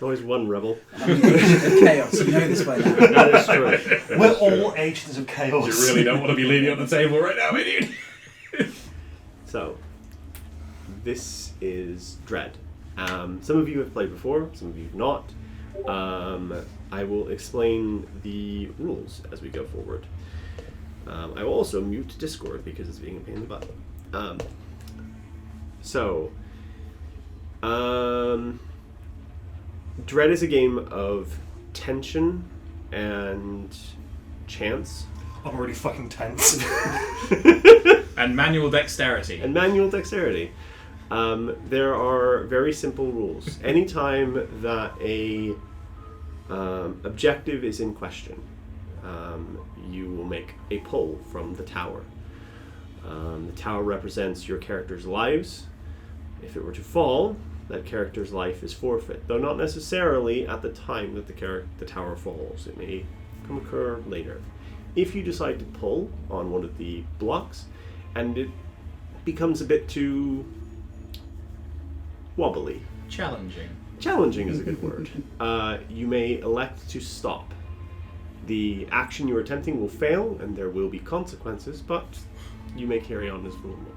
There's always one rebel. I'm the agent of chaos. You know this by now. That is true. We're all agents of chaos. You really don't want to be leaning on the table right now, idiot. So, this is Dread. Some of you have played before, some of you have not. I will explain the rules as we go forward. I will also mute Discord because it's being a pain in the butt. Dread is a game of tension and chance. I'm already fucking tense. And manual dexterity. There are very simple rules. Anytime that a objective is in question, you will make a pull from the tower. The tower represents your character's lives. If it were to fall, that character's life is forfeit, though not necessarily at the time that the tower falls. It may occur later. If you decide to pull on one of the blocks, and it becomes a bit too wobbly. Challenging is a good word. You may elect to stop. The action you are attempting will fail, and there will be consequences, but you may carry on as normal.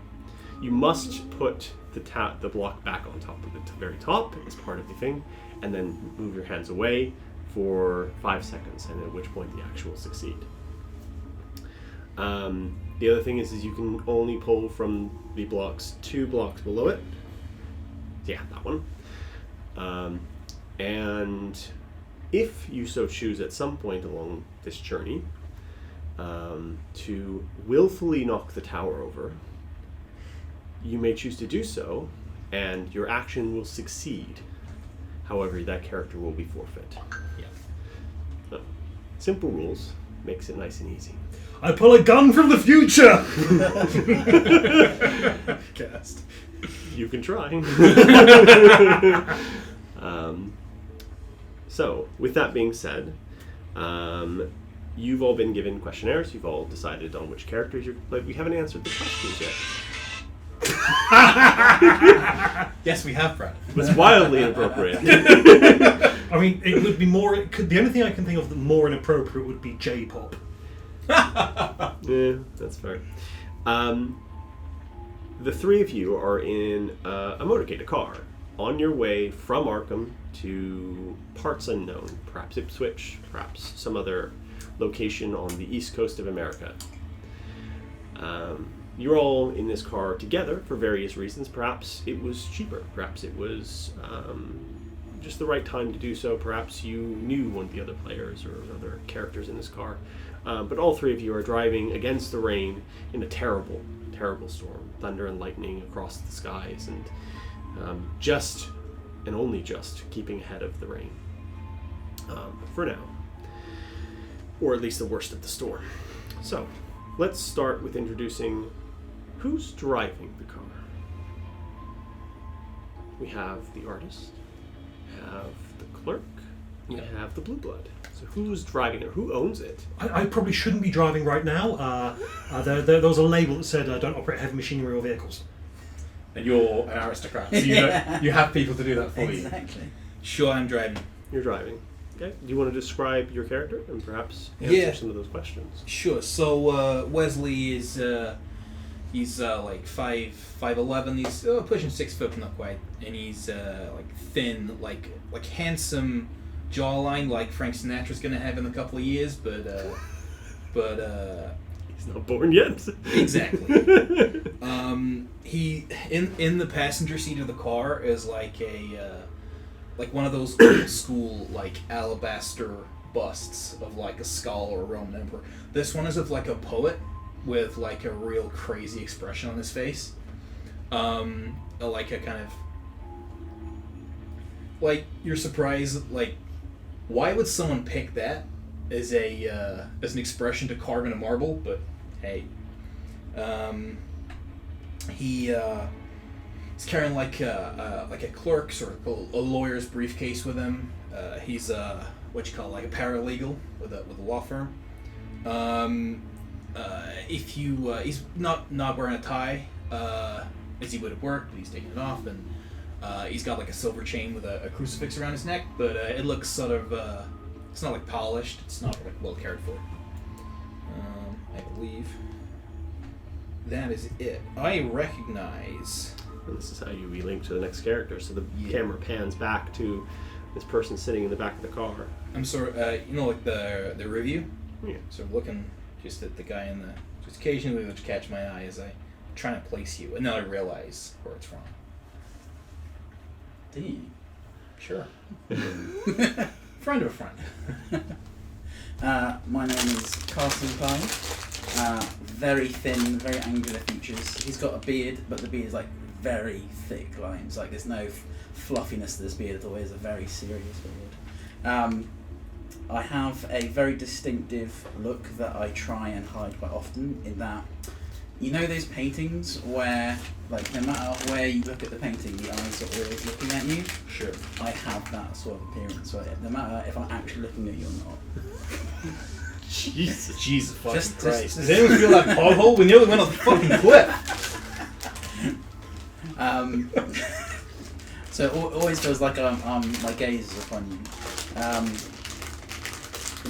You must put the block back on top of the very top as part of the thing, and then move your hands away for 5 seconds, and at which point the action will succeed. The other thing is you can only pull from the blocks 2 blocks below it. Yeah, that one. And if you so choose at some point along this journey to willfully knock the tower over, you may choose to do so, and your action will succeed. However, that character will be forfeit. Yeah. So, simple rules, makes it nice and easy. I pull a gun from the future! Cast. You can try. So, with that being said, you've all been given questionnaires. You've all decided on which characters you're... But we haven't answered the questions yet. Yes, we have, Brad. It was wildly inappropriate. I mean, it would be more... the only thing I can think of that more inappropriate would be J-pop. Yeah, that's fair. The three of you are in a motorcade, a car, on your way from Arkham to parts unknown, perhaps Ipswich, perhaps some other location on the east coast of America. You're all in this car together for various reasons. Perhaps it was cheaper, perhaps it was just the right time to do so, perhaps you knew one of the other players or other characters in this car. But all three of you are driving against the rain in a terrible, terrible storm. Thunder and lightning across the skies, and just, and only just, keeping ahead of the rain. For now. Or at least the worst of the storm. So, let's start with introducing who's driving the car. We have the artist, we have the clerk, we have the blue blood. So who's driving it? Who owns it? I probably shouldn't be driving right now. There was a label that said don't operate heavy machinery or vehicles. And you're an aristocrat, so you have people to do that for you. Exactly. Sure, I'm driving. You're driving. Okay. Do you want to describe your character and perhaps answer some of those questions? Sure. So Wesley is he's like 5'11". He's pushing 6 foot, not quite, and he's like thin, like handsome jawline, like Frank Sinatra's gonna have in a couple of years, but he's not born yet. Exactly. He in the passenger seat of the car is like a like one of those old school like alabaster busts of like a skull or a Roman emperor. This one is of like a poet with like a real crazy expression on his face. Like a kind of like you're surprised, like why would someone pick that as an expression to carve in a marble? But hey, he's carrying like a clerk's or a lawyer's briefcase with him. He's what you call like a paralegal with a law firm. He's not wearing a tie as he would at work, but he's taking it off, and He's got like a silver chain with a crucifix around his neck, but it looks sort of. It's not like polished. It's not like well cared for. I believe that is it. I recognize. And this is how you relink to the next character. So the camera pans back to this person sitting in the back of the car. I'm sort of, like the review. Yeah. Sort of looking just at the guy in the. Just occasionally, it'll catch my eye as I trying to place you, and then I realize where it's from. Do you? Sure. Friend of a friend. My name is Carson Pye. Very thin, very angular features. He's got a beard, but the beard is like very thick lines. Like there's no fluffiness to this beard at all. It's a very serious beard. I have a very distinctive look that I try and hide quite often. In that, you know those paintings where, like, no matter where you look at the painting, the eyes are always looking at you. Sure. I have that sort of appearance. So no matter if I'm actually looking at you or not. Jesus fucking Just- Christ. just- Does anyone feel that pothole? We nearly went off the fucking cliff. So it always feels like my gaze is upon you.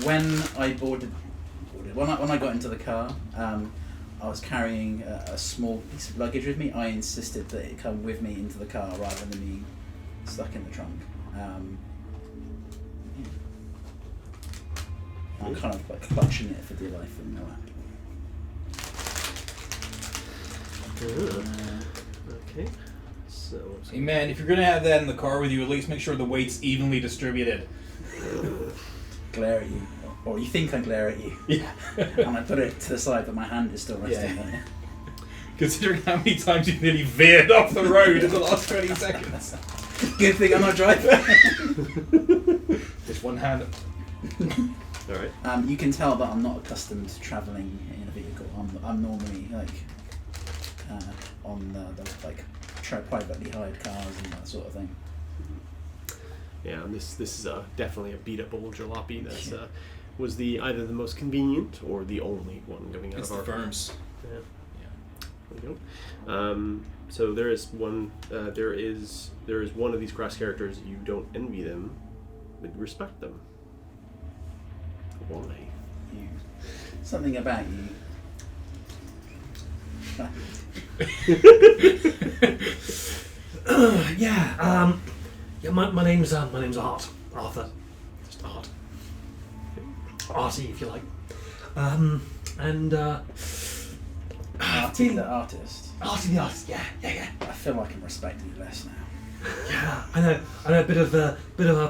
When I when I got into the car, I was carrying a small piece of luggage with me. I insisted that it come with me into the car rather than me stuck in the trunk. I'm kind of like clutching it for dear life and no app. Okay. So. Hey man, if you're gonna have that in the car with you, at least make sure the weight's evenly distributed. Glare at you, or you think I glare at you. Yeah. And I put it to the side, but my hand is still resting on it. Considering how many times you've nearly veered off the road in the last 20 seconds. Good thing I'm not driving. Just one hand. All right. You can tell that I'm not accustomed to travelling in a vehicle. I'm normally like on the privately hired cars and that sort of thing. Yeah, and this is definitely a beat up old jalopy. That's was either the most convenient or the only one going out It's of the our firms. Yeah. There we go. So there is one. There is one of these class characters. You don't envy them, but you respect them. Why? You, something about you. Yeah, my name's Art. Arthur. Just Art. Artie, if you like. Artie the artist. Artie the artist, yeah. I feel like I'm respecting you less now. Yeah, I know a bit of a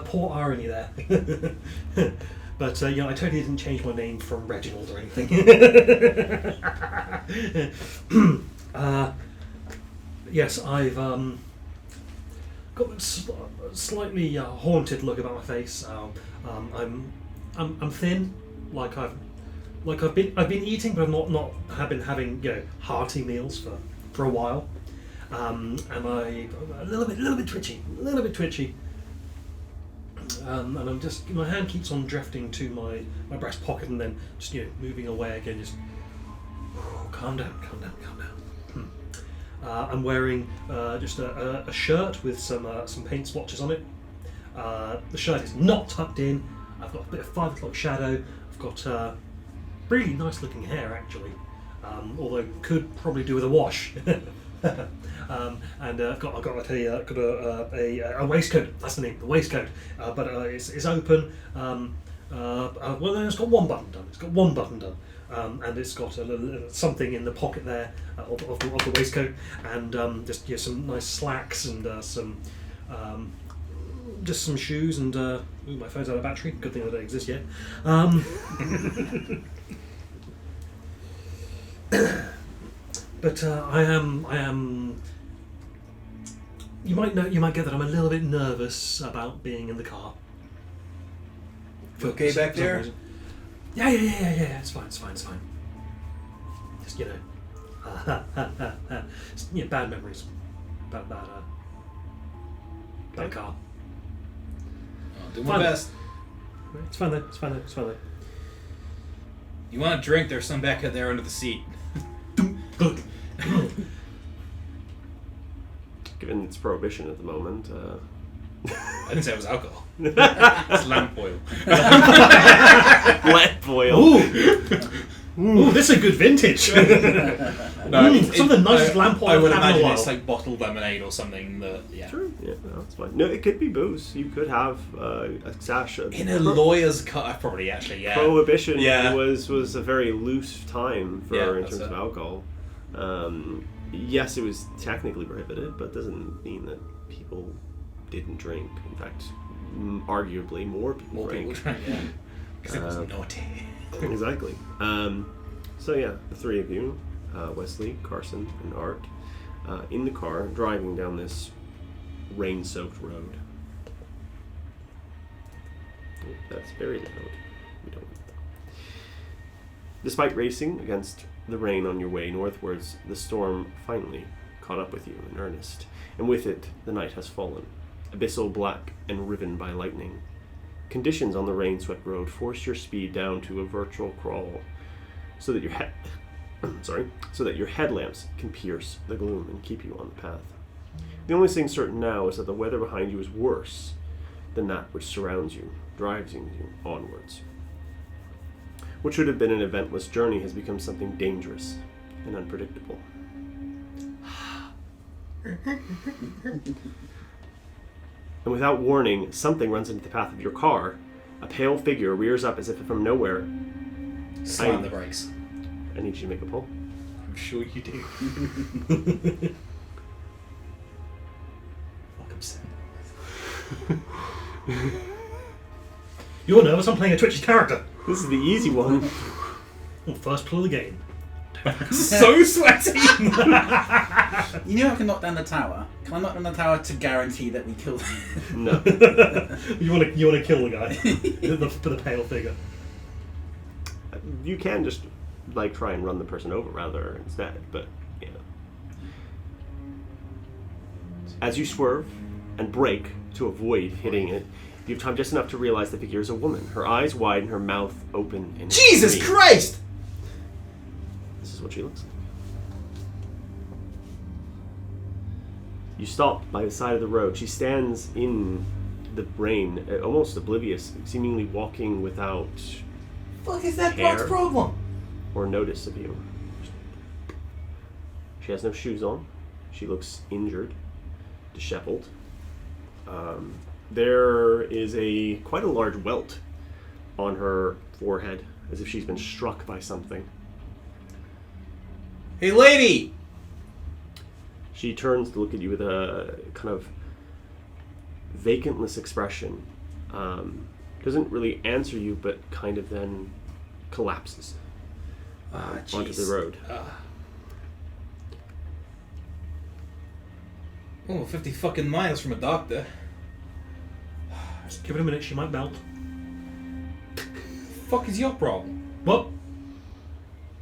poor irony there. But I totally didn't change my name from Reginald or anything. Yes, I've got a slightly haunted look about my face. I'm thin, like I've been eating, but I've not have been having hearty meals for a while. And I'm a little bit twitchy. And I'm just, my hand keeps on drifting to my breast pocket and then just moving away again. Just calm down. I'm wearing just a shirt with some paint splotches on it. The shirt is not tucked in. I've got a bit of 5 o'clock shadow. I've got really nice looking hair actually, although could probably do with a wash. And I've got a waistcoat. That's the name, the waistcoat. But it's open. Well, then it's got one button done. And it's got a little something in the pocket there of the waistcoat, and just some nice slacks and some shoes and my phone's out of battery. Good thing that they exist yet. But I am. You might get that I'm a little bit nervous about being in the car. You okay back there? Reason. Yeah. It's fine. Just bad memories. Bad car. I'll do my best. It's fine though. You want a drink? There's some back there under the seat. Good. given its prohibition at the moment. I didn't say it was alcohol. It's lamp oil. Lamp oil. Ooh, this is a good vintage. No, some of the nicest lamp oil I would I've had in a imagine while. it's like bottled lemonade or something. That Sure. Yeah, no, that's fine. No, it could be booze. You could have a sash. in a lawyer's cut, probably actually Prohibition Yeah. was a very loose time for Yeah, in that's terms of it. alcohol. Yes, it was technically prohibited, but doesn't mean that people didn't drink. In fact, arguably more people More drank. people drank, yeah, because it was Um, naughty. Exactly. So yeah, the three of you, Wesley, Carson, and Art, in the car driving down this rain-soaked road. Oh, that's very loud. We don't. Despite racing against the rain on your way northwards, the storm finally caught up with you in earnest, and with it, the night has fallen, abyssal black and riven by lightning. Conditions on the rain-swept road force your speed down to a virtual crawl, so that your so that your headlamps can pierce the gloom and keep you on the path. The only thing certain now is that the weather behind you is worse than that which surrounds you, drives you onwards. What should have been an eventless journey has become something dangerous and unpredictable. And without warning, something runs into the path of your car. A pale figure rears up as if from nowhere. Slam the brakes. I need you to make a pull. I'm sure you do. Fuck upset. You're nervous, I'm playing a Twitchy character. This is the easy one. Well, first pull of the game. So sweaty. You know I can knock down the tower. Can I knock down the tower to guarantee that we kill them? No. you want to kill the guy, the pale figure. You can just try and run the person over rather instead, but yeah. As you swerve and brake to avoid hitting it, you have time just enough to realize the figure is a woman. Her eyes wide and her mouth open. And Jesus scream. Christ! This is what she looks like. You stop by the side of the road. She stands in the rain, almost oblivious, seemingly walking without Fuck is that Hair. Brock's problem? or notice of you. She has no shoes on. She looks injured, disheveled. There is quite a large welt on her forehead, as if she's been struck by something. Hey, lady! She turns to look at you with a kind of vacantless expression. Doesn't really answer you, but kind of then collapses onto the road. 50 fucking miles from a doctor. Give it a minute, she might melt. Fuck is your problem? What?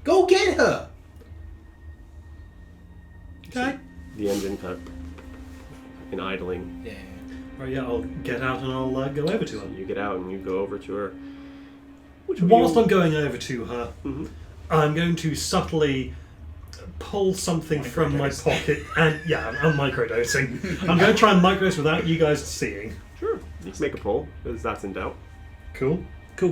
Go get her! Okay. The engine kind of in idling. Yeah. Right, yeah, I'll get out and I'll go over to her. You get out and you go over to her. Whilst I'm going over to her, Mhm. I'm going to subtly pull something from my Microdose. pocket and I'm microdosing. I'm going to try and microdose without you guys seeing. Sure, you can make a pull, because that's in doubt. Cool. Cool.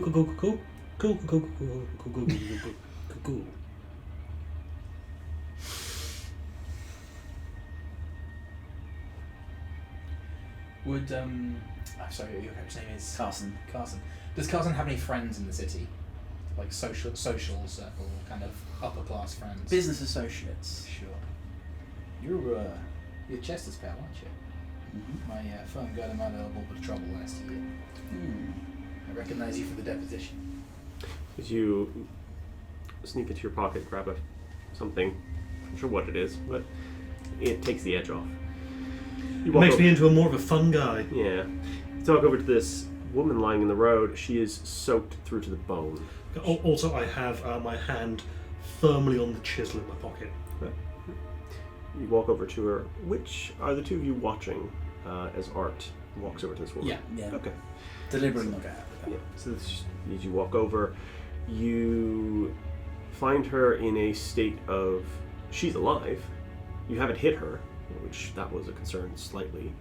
Would, I'm sorry, your character's name is? Carson. Carson. Does Carson have any friends in the city? Like social circle, kind of upper class friends? Business associates. Sure. You're Chester's pal, aren't you? Mm-hmm. My firm got him out of a little bit of trouble last year. I recognise you for the deposition. As you sneak into your pocket, grab something, I'm not sure what it is, but it takes the edge off. You It makes over- me into more of a fun guy. Yeah. You talk over to this woman lying in the road. She is soaked through to the bone. Also, I have my hand firmly on the chisel in my pocket. You walk over to her. Which are the two of you watching as Art walks over to this woman? Yeah. Yeah. Okay. Deliberately not get out of Yeah. it. So as you walk over, you find her in a state of she's alive. You haven't hit her, which that was a concern slightly.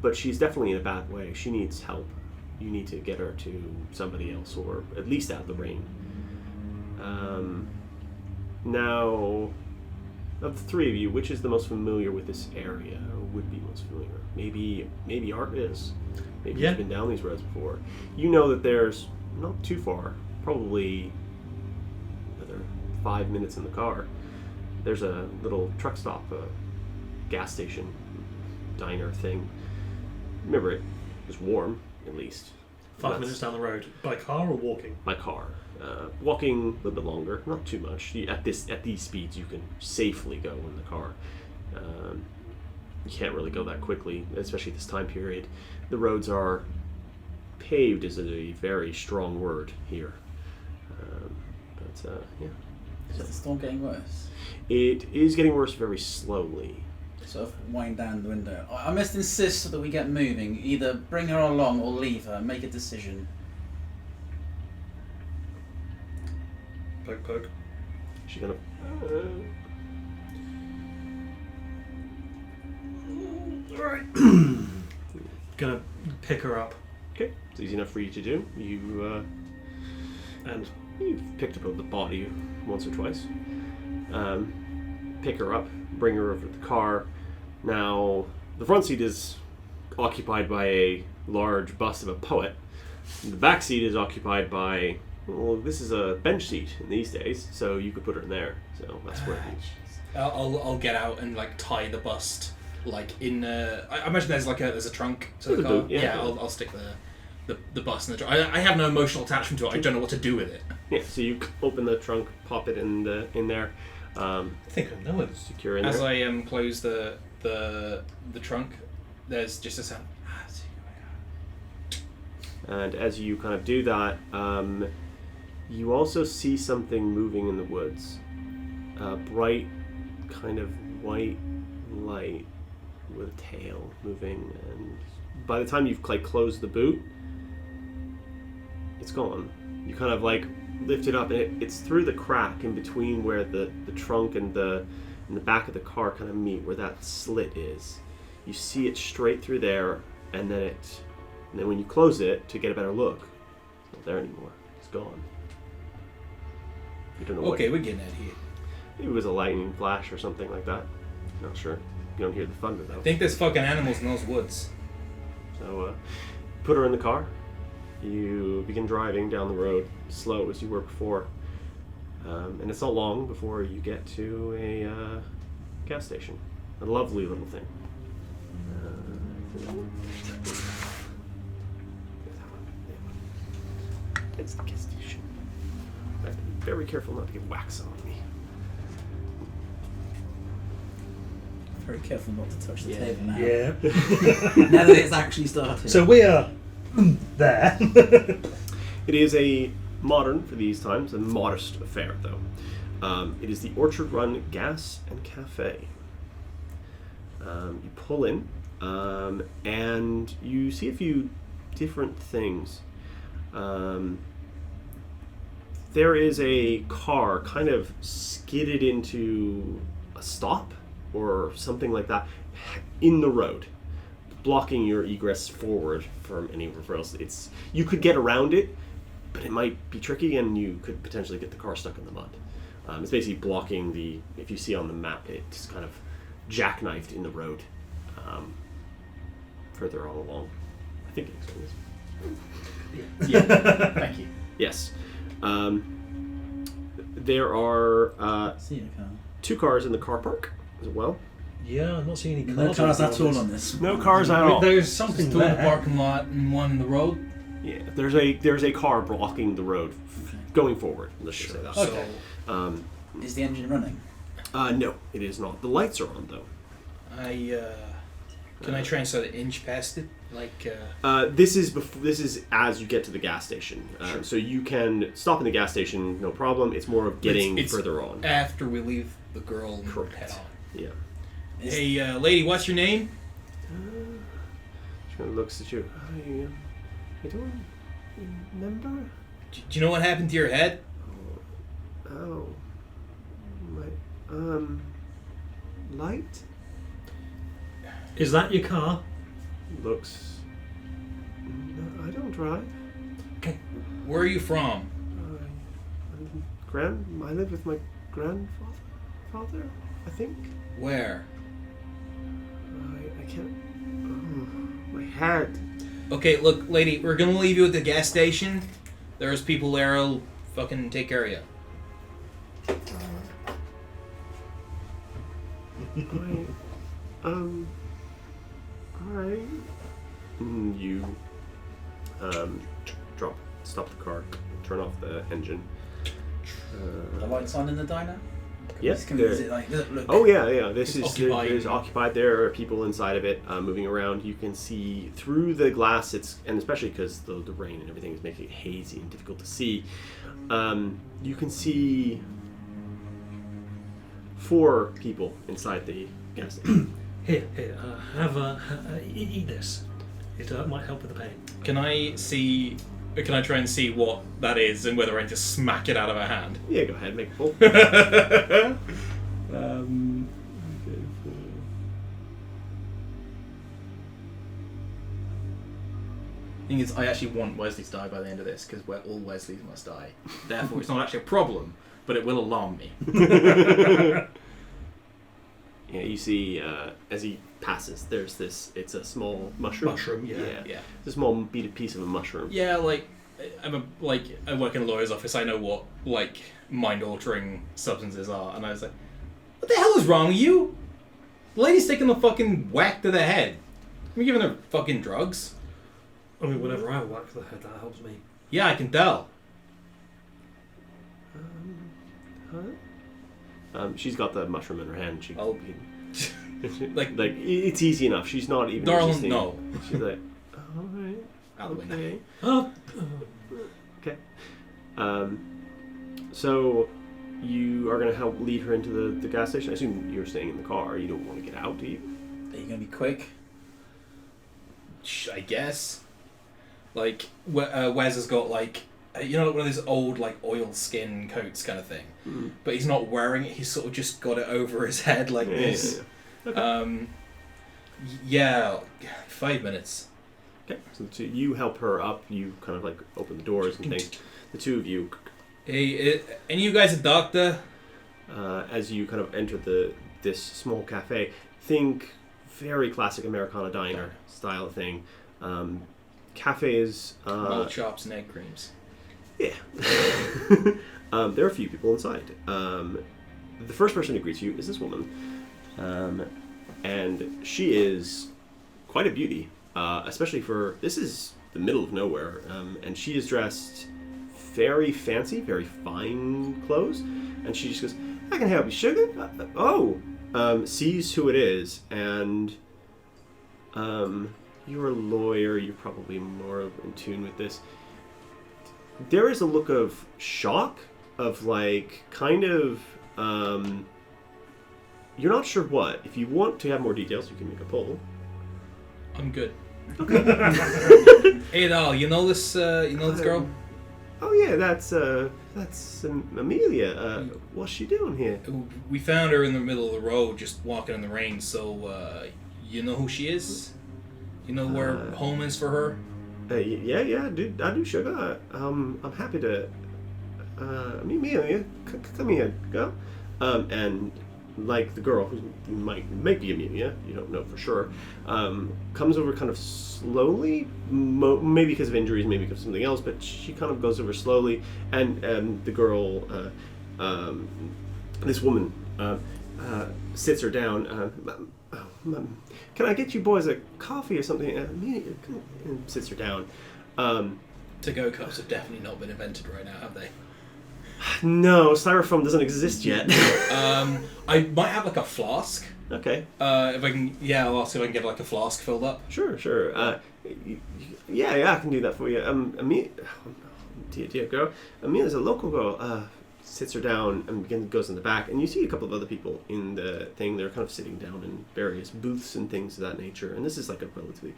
But she's definitely in a bad way. She needs help. You need to get her to somebody else, or at least out of the rain. Now, of the three of you, which is the most familiar with this area, or would be most familiar? Maybe Art is. Maybe Yeah. he's been down these roads before. You know that there's not too far, probably another 5 minutes in the car. There's a little truck stop, a gas station, diner thing. Remember, it was warm, at least. 5 That's- minutes down the road. By car or walking? By car. Walking a little bit longer, not too much. At these speeds, you can safely go in the car. You can't really go that quickly, especially this time period. The roads are paved, is a very strong word here. Yeah, Is the storm getting worse? it is getting worse very slowly. Sort of wind down the window. I must insist that we get moving. Either bring her along or leave her. Make a decision. Poke, poke. She's gonna. Alright. Gonna pick her up. Okay, it's easy enough for you to do. And You've picked up the body once or twice. Pick her up, bring her over to the car. Now, the front seat is occupied by a large bust of a poet. The back seat is occupied by, well, this is a bench seat in these days, so you could put her in there. So that's where I'll get out and like tie the bust like in. I imagine there's a trunk to the There's a car. boot, yeah. I'll stick the bust in the trunk. I have no emotional attachment to it. I don't know what to do with it. Yeah, so you open the trunk, pop it in there, I think I know it. secure in As there. I close the trunk, there's just a sound. And as you kind of do that, you also see something moving in the woods. A bright, kind of white light with a tail moving. And by the time you've like closed the boot, it's gone. You kind of like lift it up, and it's through the crack in between where the trunk and the back of the car kind of meet, where that slit is. You see it straight through there, and then when you close it to get a better look, it's not there anymore. It's gone. You don't know what. Okay, we're getting out of here. It was a lightning flash or something like that. Not sure. You don't hear the thunder though. I think there's fucking animals in those woods. So, put her in the car. You begin driving down the road, slow as you were before. And it's not long before you get to a gas station. A lovely little thing. It's the gas station. I have to be very careful not to get wax on me. Very careful not to touch the Yeah. table now. Yeah. Now that it's actually started. So we are there. It is a modern, for these times, a modest affair, though. It is the Orchard Run Gas and Cafe. You pull in, and you see a few different things. There is a car kind of skidded into a stop or something like that in the road, blocking your egress forward from any referrals. You could get around it, but it might be tricky, and you could potentially get the car stuck in the mud. It's basically blocking if you see on the map, it's kind of jackknifed in the road further on along. I think it explains. Yeah. Thank you. Yes. There are See you, Carl. 2 cars in the car park as well. Yeah, I'm not seeing any No cars. cars on at all this. on this. No cars at all. There's something Two in the there. parking lot and one in the road. Yeah, there's a car blocking the road going forward. Let's just say that. Okay. Um, Is the engine running? no, it is not. The lights are on though. Can I try and sort of inch past it? Like, This is as you get to the gas station. Sure. So you can stop in the gas station, no problem. It's more of getting It's further on. after we leave the girl and Correct. head on. Yeah. Hey, lady, what's your name? She kind of looks at you. I don't remember. Do you know what happened to your head? Oh, my, light. Is that your car? Looks. No, I don't drive. Where are you from? I live with my grandfather, I think. Where? I can't. Oh, my head. Okay, look, lady, we're gonna leave you at the gas station. There's people there who'll fucking take care of you. Alright. You, stop the car, turn off the engine. The lights on in the diner? Yes, Is it like, look. Oh yeah. This It's is occupied. It's occupied. There are people inside of it moving around. You can see through the glass. And especially because the rain and everything is making it hazy and difficult to see. You can see 4 people inside the gas station. Here, eat this. It might help with the pain. Can I try and see what that is and whether I just smack it out of her hand? Yeah, go ahead, make a pull. Thing is, I actually want Wesley to die by the end of this because all Wesleys must die. Therefore, it's not actually a problem, but it will alarm me. Yeah, you see as he passes, there's this. It's a small mushroom. Mushroom, yeah. Yeah. It's a small piece of a mushroom. Yeah, like I work in a lawyer's office. I know what like mind-altering substances are, and I was like, "What the hell is wrong with you? The lady's taking the fucking whack to the head. I'm giving her fucking drugs." I mean, whenever I whack the head, that helps me. Yeah, I can tell. She's got the mushroom in her hand. She, Oh. like it's easy enough. She's not even Darling, resisting. no. She's like, all right, Out the window. okay, Oh, okay. So you are gonna help lead her into the gas station. I assume you're staying in the car. You don't want to get out, do you? Are you going to be quick? I guess. Like Wes has got like one of those old like oil skin coats kind of thing, but he's not wearing it. He's sort of just got it over his head like this. Okay. Yeah, 5 minutes. Okay. So you help her up. You kind of like open the doors and things. The two of you, Hey, any of you guys a doctor? as you kind of enter this small cafe, think very classic Americana diner style thing. Cafes. Malt chops and egg creams. Yeah. There are a few people inside. The first person who greets you is this woman. And she is quite a beauty, especially for... This is the middle of nowhere. And she is dressed very fancy, very fine clothes. And she just goes, I can help you, sugar. Sees who it is. And you're a lawyer. You're probably more in tune with this. There is a look of shock, of like, kind of, you're not sure what. If you want to have more details, you can make a poll. I'm good. Hey, doll, you know this girl? Oh yeah, that's Amelia. What's she doing here? We found her in the middle of the road, just walking in the rain. So, you know who she is? You know where home is for her? Yeah, I do, sugar. I'm happy to. Amelia, come here, girl. And like the girl who might be Amelia, you don't know for sure, comes over kind of slowly, maybe because of injuries, maybe because of something else, but she kind of goes over slowly, and the girl, this woman, sits her down. Can I get you boys a coffee or something? Amelia, come on, and sits her down. To-go cups have definitely not been invented right now, have they? No, styrofoam doesn't exist yet. I might have like a flask. Okay. If I can, I'll ask if I can get like a flask filled up. Sure. Yeah, I can do that for you. Amelia, dear girl. Amelia's a local girl. Sits her down and goes in the back, and you see a couple of other people in the thing. They're kind of sitting down in various booths and things of that nature. And this is like a relatively.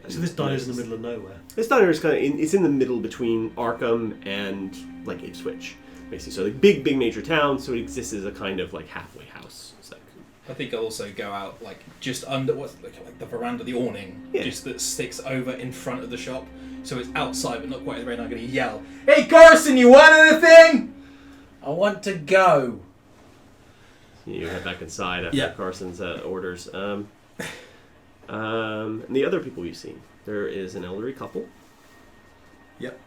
So this diner's in the middle of nowhere. This diner is kind of it's in the middle between Arkham and like Ipswich, basically. So like big major town. So it exists as a kind of like halfway house. It's like I think I'll also go out like just under what's like the veranda, the awning, Yeah. just that sticks over in front of the shop, so it's outside but not quite as rain. I'm going to yell, "Hey Carson, you want anything?" I want to go. You head back inside after Yeah. Carson's orders. And the other people you see, there is an elderly couple. Yep.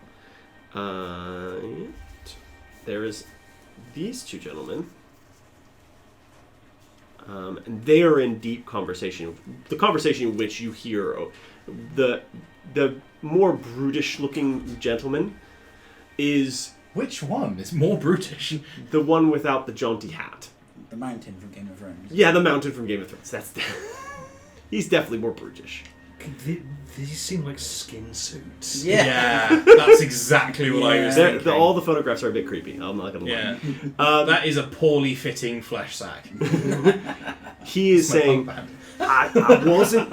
There is these two gentlemen. And they are in deep conversation. The conversation in which you hear the more brutish-looking gentleman is Which one is more brutish? the one without the jaunty hat. The mountain from Game of Thrones. Yeah, the mountain from Game of Thrones. That's he's definitely more brutish. These seem like skin suits. Yeah. That's exactly what I was Yeah. thinking. All the photographs are a bit creepy. I'm not gonna lie. Yeah, that is a poorly fitting flesh sack. He is It's my saying, punk band. I wasn't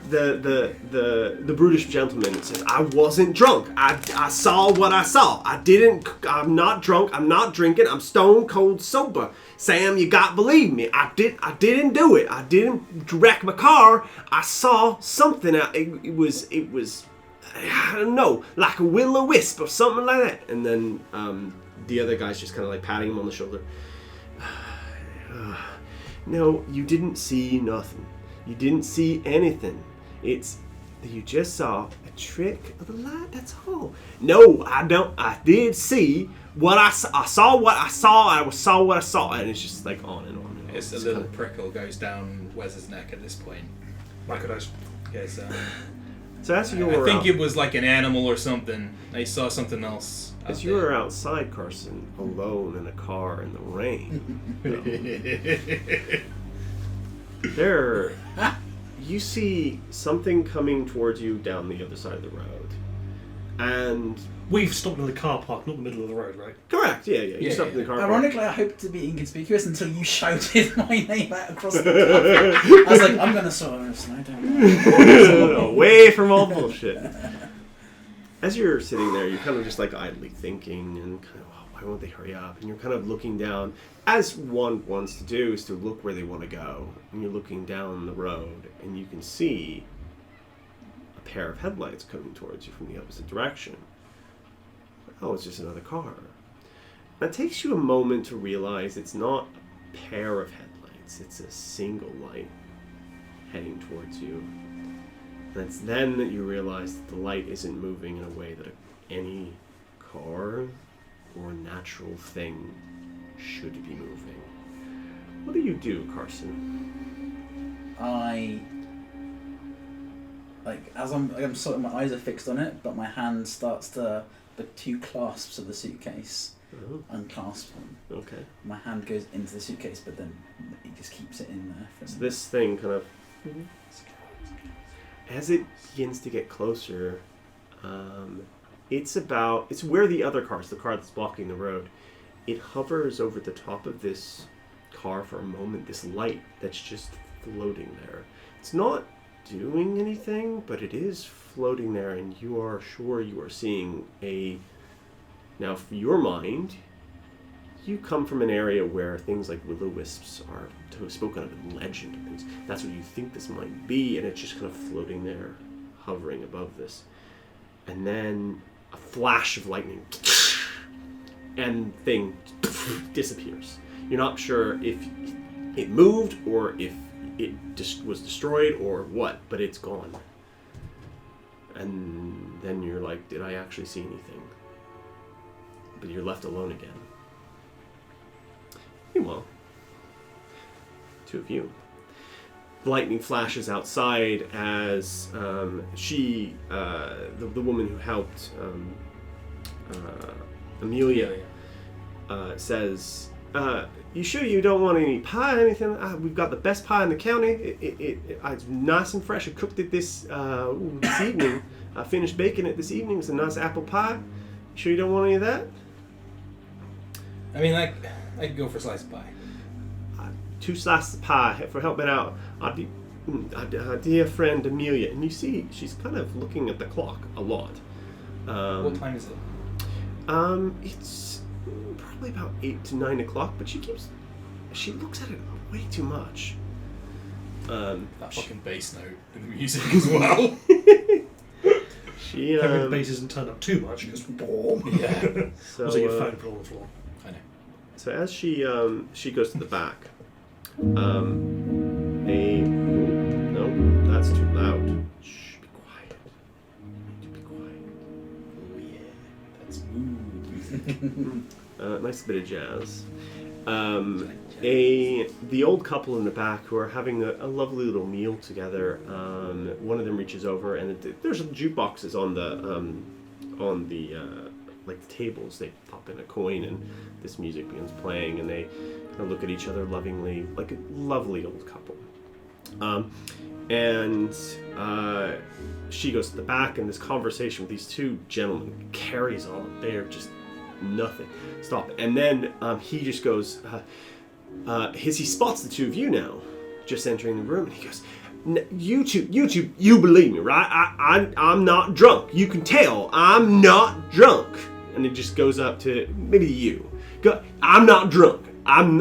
the brutish gentleman says I wasn't drunk. I saw what I saw. I'm not drunk. I'm not drinking. I'm stone cold sober. Sam, you got to believe me. I didn't do it. I didn't wreck my car. I saw something. It was I don't know, like a will-o-wisp or something like that. And then the other guy's just kind of like patting him on the shoulder. No, you didn't see nothing. You didn't see anything. It's you just saw a trick of the light. That's all. No, I don't. I did see what I saw. I saw what I saw. I saw what I saw, and it's just like on and on. And on. It's a It's little kind of- prickle goes down Wes's neck at this point. Microdose. Because So as you I were think out, it was like an animal or something. I saw something else. as you were outside, Carson, alone in a car in the rain, there you see something coming towards you down the other side of the road, and We've stopped in the car park, not the middle of the road, right? correct, yeah, you Yeah, stopped in the car. park. Ironically, I hoped to be inconspicuous until you shouted my name out across the car. I was like, I'm going to sort of slow down. Away from all bullshit. As you're sitting there, you're kind of just like idly thinking and kind of, oh, why won't they hurry up? And you're kind of looking down, as one wants to do, is to look where they want to go. And you're looking down the road, and you can see a pair of headlights coming towards you from the opposite direction. Oh, it's just another car. It takes you a moment to realize it's not a pair of headlights, it's a single light heading towards you. And it's then that you realize that the light isn't moving in a way that any car or natural thing should be moving. What do you do, Carson? As I'm sort of, my eyes are fixed on it, but my hand starts to, the two clasps of the suitcase, Oh, unclasp them. okay. My hand goes into the suitcase, but then it just keeps it in there. So this thing kind of, as it begins to get closer, it's where the other car is, the car that's blocking the road. It hovers over the top of this car for a moment, this light that's just floating there. It's not doing anything, but it is floating there, and you are sure you are seeing a... Now, for your mind, you come from an area where things like will-o-wisps are spoken of in legend and things. That's what you think this might be, and it's just kind of floating there, hovering above this. And then a flash of lightning, and thing disappears. You're not sure if it moved or if it just was destroyed or what, but it's gone. And then you're like, did I actually see anything? But you're left alone again. Meanwhile, two of you. Lightning flashes outside as the woman who helped Amelia says, you sure you don't want any pie or anything? We've got the best pie in the county. It's nice and fresh. I cooked it this evening. I finished baking it this evening. It's a nice apple pie. You sure you don't want any of that? I mean, I could go for a slice of pie. 2 slices of pie for helping out our dear friend Amelia. And you see, she's kind of looking at the clock a lot. What time is it? It's probably about 8 to 9 o'clock, but she looks at it way too much. That fucking bass note in the music as well. She Hoping the bass isn't turned up too much. Just boom. Yeah. so, Was it your phone put on the floor? I know. So as she goes to the back, no, that's too loud. Shh, be quiet. You need to be quiet. Oh yeah, that's smooth music. Nice bit of jazz. The old couple in the back who are having a lovely little meal together. One of them reaches over and there's jukeboxes on the like the tables. They pop in a coin and this music begins playing, and they kind of look at each other lovingly, like a lovely old couple. She goes to the back, and this conversation with these two gentlemen carries on. They are just nothing. Stop. And then he just goes, he spots the two of you now, just entering the room, and he goes, you believe me, right? I'm not drunk. You can tell I'm not drunk. And it just goes up to maybe you. I'm not drunk. I'm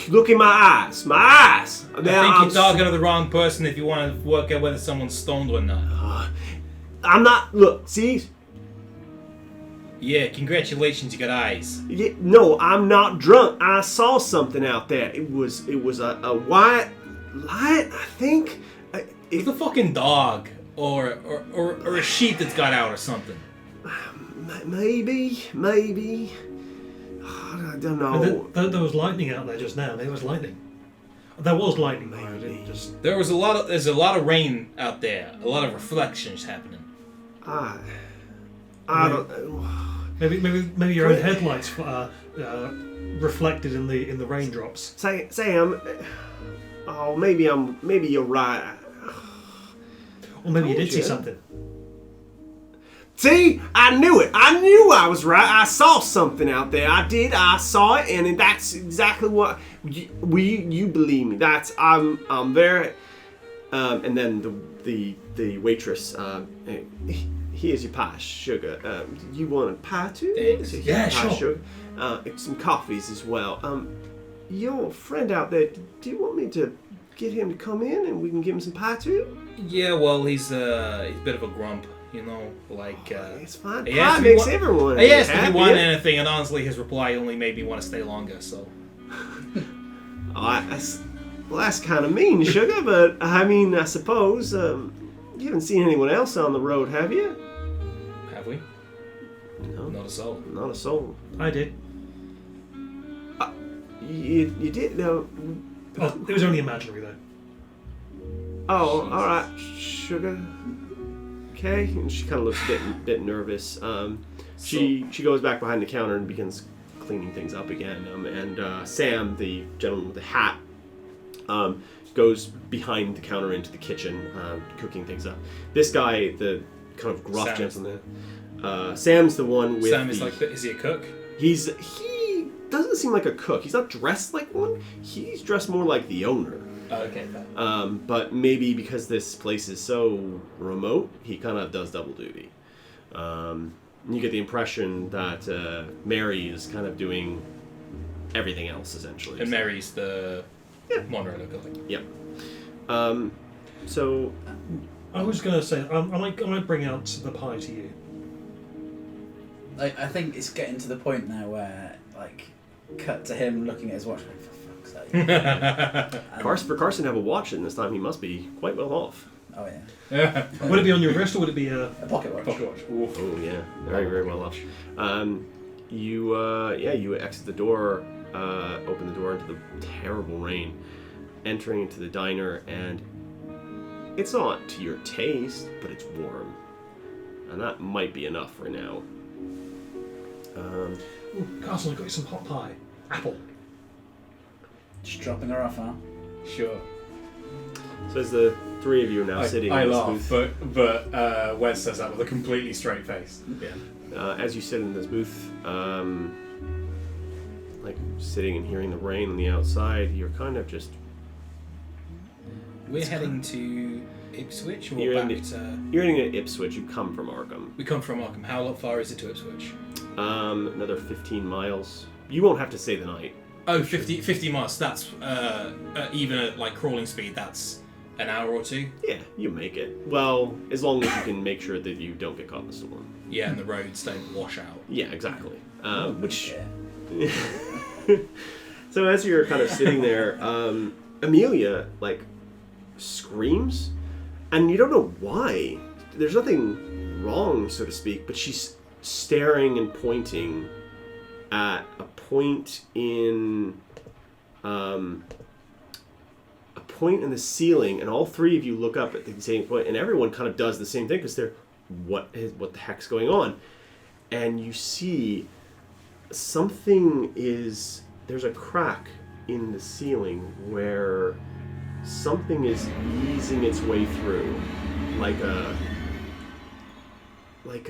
look in my eyes. I think you're talking to the wrong person if you want to work out whether someone's stoned or not. I'm not. Look, see. Yeah, congratulations, you got eyes. Yeah, no, I'm not drunk. I saw something out there. It was a white light, I think. It's a fucking dog or a sheep that's got out or something. Maybe. I don't know. There was lightning out there just now. There was lightning. There was lightning there. I didn't just... There's a lot of rain out there. A lot of reflections happening. I don't. Maybe your own headlights reflected in the raindrops. Sam. Oh, maybe you're right. Or maybe you did see something. See, I knew it. I knew I was right. I saw something out there. I did. I saw it, and that's exactly what you believe me. I'm very. And then the waitress. Here's your pie, sugar. You want a pie too? Thanks. Yeah, sure. Sugar. Some coffees as well. Your friend out there. Do you want me to get him to come in and we can give him some pie too? Yeah, well, he's a bit of a grump. You know, like... it's fine. He Pie asked makes everyone He asked if happy. he wanted anything, and honestly, his reply only made me want to stay longer, so... That's kind of mean, sugar, but I mean, I suppose, you haven't seen anyone else on the road, have you? Have we? No. Not a soul. Not a soul. I did. You did? No. Oh, it was only imaginary though. Oh, alright, sugar. Okay, and she kind of looks a bit nervous. She goes back behind the counter and begins cleaning things up again. And Sam, the gentleman with the hat, goes behind the counter into the kitchen, cooking things up. This guy, the kind of gruff gentleman, Sam's the one with. Sam is he a cook? He doesn't seem like a cook. He's not dressed like one. He's dressed more like the owner. Oh, okay. But maybe because this place is so remote, he kind of does double duty. You get the impression that Mary is kind of doing everything else, essentially. And Mary's the Monroe lookalike. Yep. So... I was going to say, I might bring out the pie to you. Like, I think it's getting to the point now where, like, cut to him looking at his watch, like, for fuck's sake. For Carson to have a watch in this time, he must be quite well off. Oh, yeah. Would it be on your wrist or would it be A pocket watch. Pocket watch. Oh, yeah. Very, very well off. You exit the door, open the door into the terrible rain, entering into the diner, and it's not to your taste, but it's warm. And that might be enough for now. Ooh, Carson, I got you some hot pie. Apple. Just dropping her off, huh? Sure. So as the three of you are now sitting I in this laugh, booth, but Wes says that with a completely straight face. Yeah. As you sit in this booth, like sitting and hearing the rain on the outside, you're kind of just... We're heading to Ipswich or You're back in to... You're heading to Ipswich. You come from Arkham. We come from Arkham. How far is it to Ipswich? Another 15 miles. You won't have to stay the night. Oh, 50 miles. That's even at like crawling speed. That's an hour or two. Yeah, you make it. Well, as long as you can make sure that you don't get caught in the storm. Yeah, and the roads don't wash out. Yeah, exactly. Which. Yeah. So as you're kind of sitting there, Amelia like screams, and you don't know why. There's nothing wrong, so to speak, but she's staring and pointing at a point in the ceiling, and all three of you look up at the same point, and everyone kind of does the same thing because they're what the heck's going on, and you see there's a crack in the ceiling where something is easing its way through, like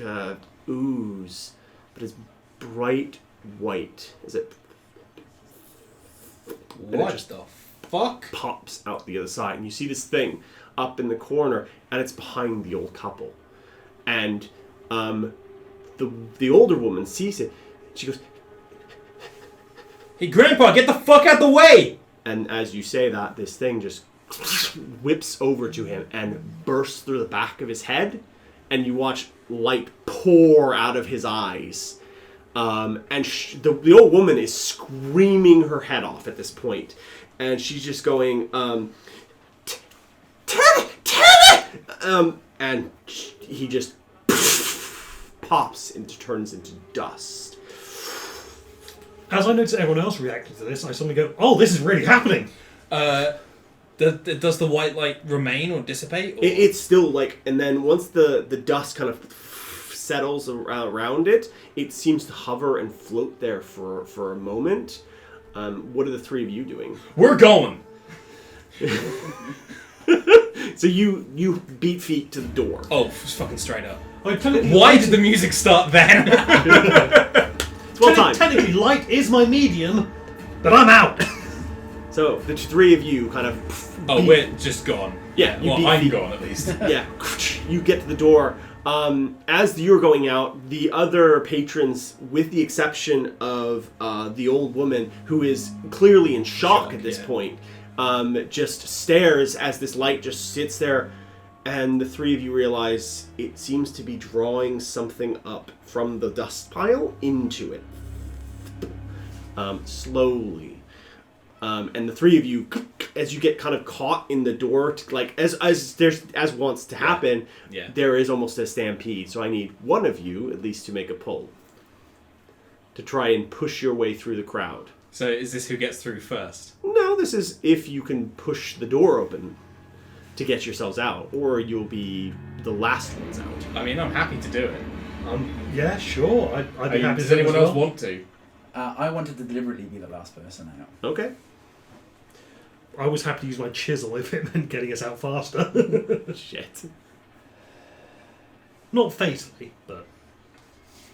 a ooze, but it's bright white as it What just the fuck? pops out the other side, and you see this thing up in the corner, and it's behind the old couple, and the older woman sees it. She goes, Hey, Grandpa, get the fuck out the way! and as you say that, this thing just whips over to him and bursts through the back of his head, and you watch light pour out of his eyes. And the old woman is screaming her head off at this point, and she's just going, Teddy! And he just pops and turns into dust. As I notice everyone else reacting to this, I suddenly go, "Oh, this is really happening!" Does the white light remain or dissipate? Or? It's still like, and then once the dust kind of settles around it, it seems to hover and float there for a moment. What are the three of you doing? We're going! So you beat feet to the door. Oh, fucking straight up. I mean, technically, Why light- did the music start then? It's well timed. Technically, light is my medium, but I'm out. So the three of you kind of Oh, we're just gone. Yeah, you well, beat I'm feet. gone at least. Yeah, you get to the door. As you're going out, the other patrons, with the exception of the old woman, who is clearly in shock at this yeah. point, just stares as this light just sits there, and the three of you realize it seems to be drawing something up from the dust pile into it. Slowly. And the three of you, as you get kind of caught in the door, like as wants to happen, Yeah. there is almost a stampede. So I need one of you at least to make a pull to try and push your way through the crowd. So is this who gets through first? No, this is if you can push the door open to get yourselves out, or you'll be the last ones out. I mean, I'm happy to do it. Yeah, sure. I'd be happy Does to do it anyone as else well. want to? I wanted to deliberately be the last person out. Okay. I was happy to use my chisel if it meant getting us out faster. Shit. Not fatally, but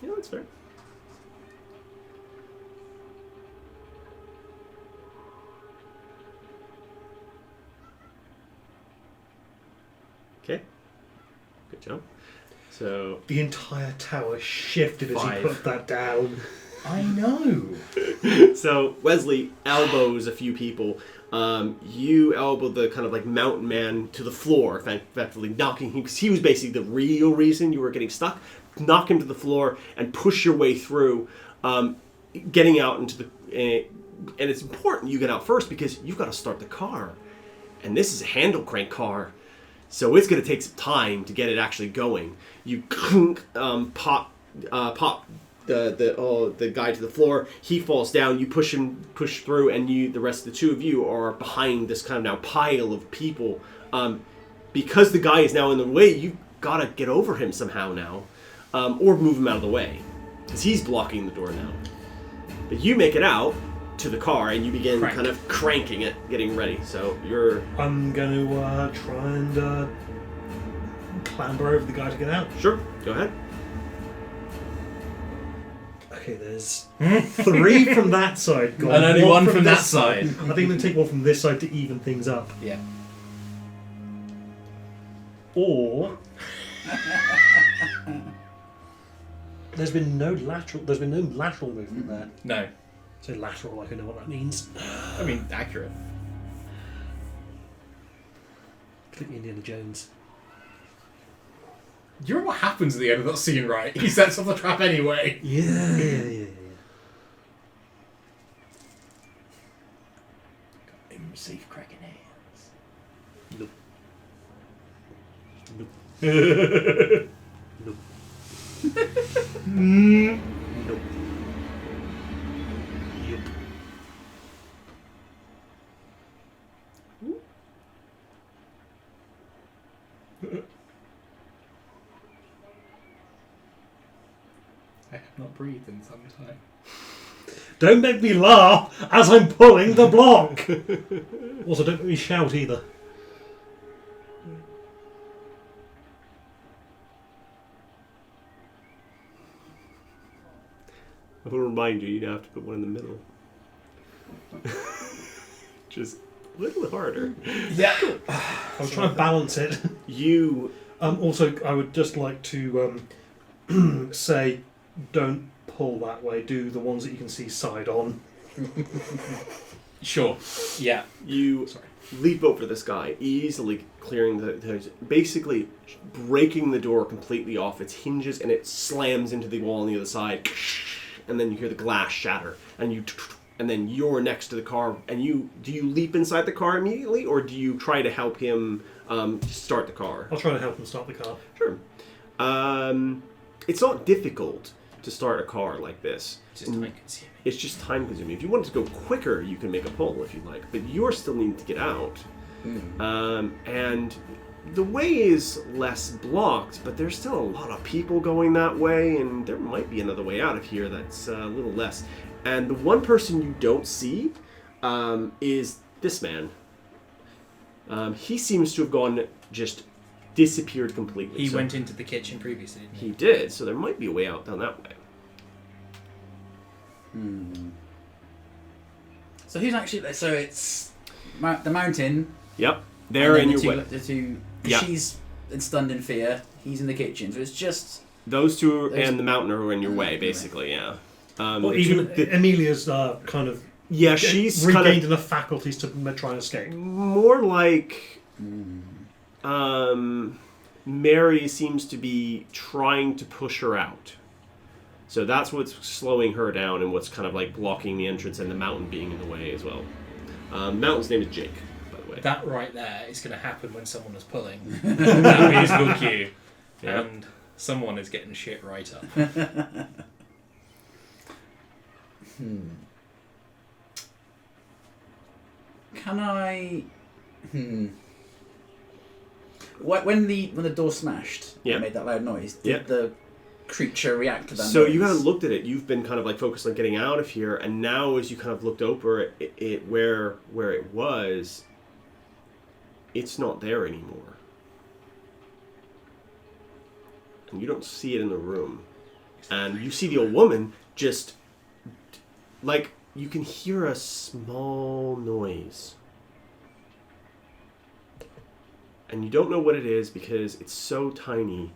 Yeah, that's fair. Okay. Good job. So the entire tower shifted as 5. you put that down. I know. So Wesley elbows a few people. You elbow the kind of like mountain man to the floor, effectively knocking him, because he was basically the real reason you were getting stuck. Knock him to the floor and push your way through, getting out into the. And it's important you get out first because you've got to start the car, and this is a handle crank car, so it's going to take some time to get it actually going. You pop the guy to the floor. He falls down. You push through, and the rest of the two of you are behind this kind of now pile of people. Because the guy is now in the way, you've got to get over him somehow now, or move him out of the way, because he's blocking the door now. But you make it out to the car, and you begin Crank. kind of cranking it, getting ready. So you're I'm going to try and clamber over the guy to get out. sure. Go ahead. Okay, there's 3 from that side. Gone. And only one from this that side. I think I'm going to take one from this side to even things up. Yeah. Or there's been no lateral movement there. No. Say lateral, like I know what that means. I mean, accurate. Completely Indiana Jones. Do you remember what happens at the end of that scene, right? He sets up the trap anyway. Yeah. In safe cracking hands. Nope. Nope. Nope. Nope. Yup. I have not breathed in some time. Don't make me laugh as I'm pulling the block. Also, don't make me shout either. I will remind you, you have to put one in the middle. Just a little harder. Yeah. I'm trying to balance it. You Also, I would just like to say, don't pull that way. Do the ones that you can see side on. Sure. Yeah. You Sorry. leap over this guy, easily clearing the basically breaking the door completely off its hinges, and it slams into the wall on the other side. And then you hear the glass shatter, and then you're next to the car. And do you leap inside the car immediately, or do you try to help him start the car? I'll try to help him start the car. Sure. It's not difficult to start a car like this. Just time consuming. It's just time consuming. If you wanted to go quicker, you can make a pull if you like, but you're still needing to get out. And the way is less blocked, but there's still a lot of people going that way, and there might be another way out of here that's a little less. And the one person you don't see is this man. He seems to have just disappeared completely. He So went into the kitchen previously, didn't he? He did, so there might be a way out down that way. So who's actually? So it's the mountain. Yep, they're in and your then way. the two. Yeah. She's stunned in fear. He's in the kitchen. So it's just. Those two Those- and the mountain are in your way, basically, yeah. Well, The even two- the- Amelia's kind of yeah, she's regained kind of enough faculties to try and escape. more like Mary seems to be trying to push her out. So that's what's slowing her down and what's kind of like blocking the entrance, and the mountain being in the way as well. Mountain's name is Jake, by the way. That right there is going to happen when someone is pulling. That means good cue. Yeah. And someone is getting shit right up. Can I? When the door smashed, Yeah. it made that loud noise. Did Yeah. the creature react to that? So noise? you haven't looked at it. You've been kind of like focused on getting out of here, and now as you kind of looked over it where it was, it's not there anymore, and you don't see it in the room, and you see the old woman just like you can hear a small noise, and you don't know what it is because it's so tiny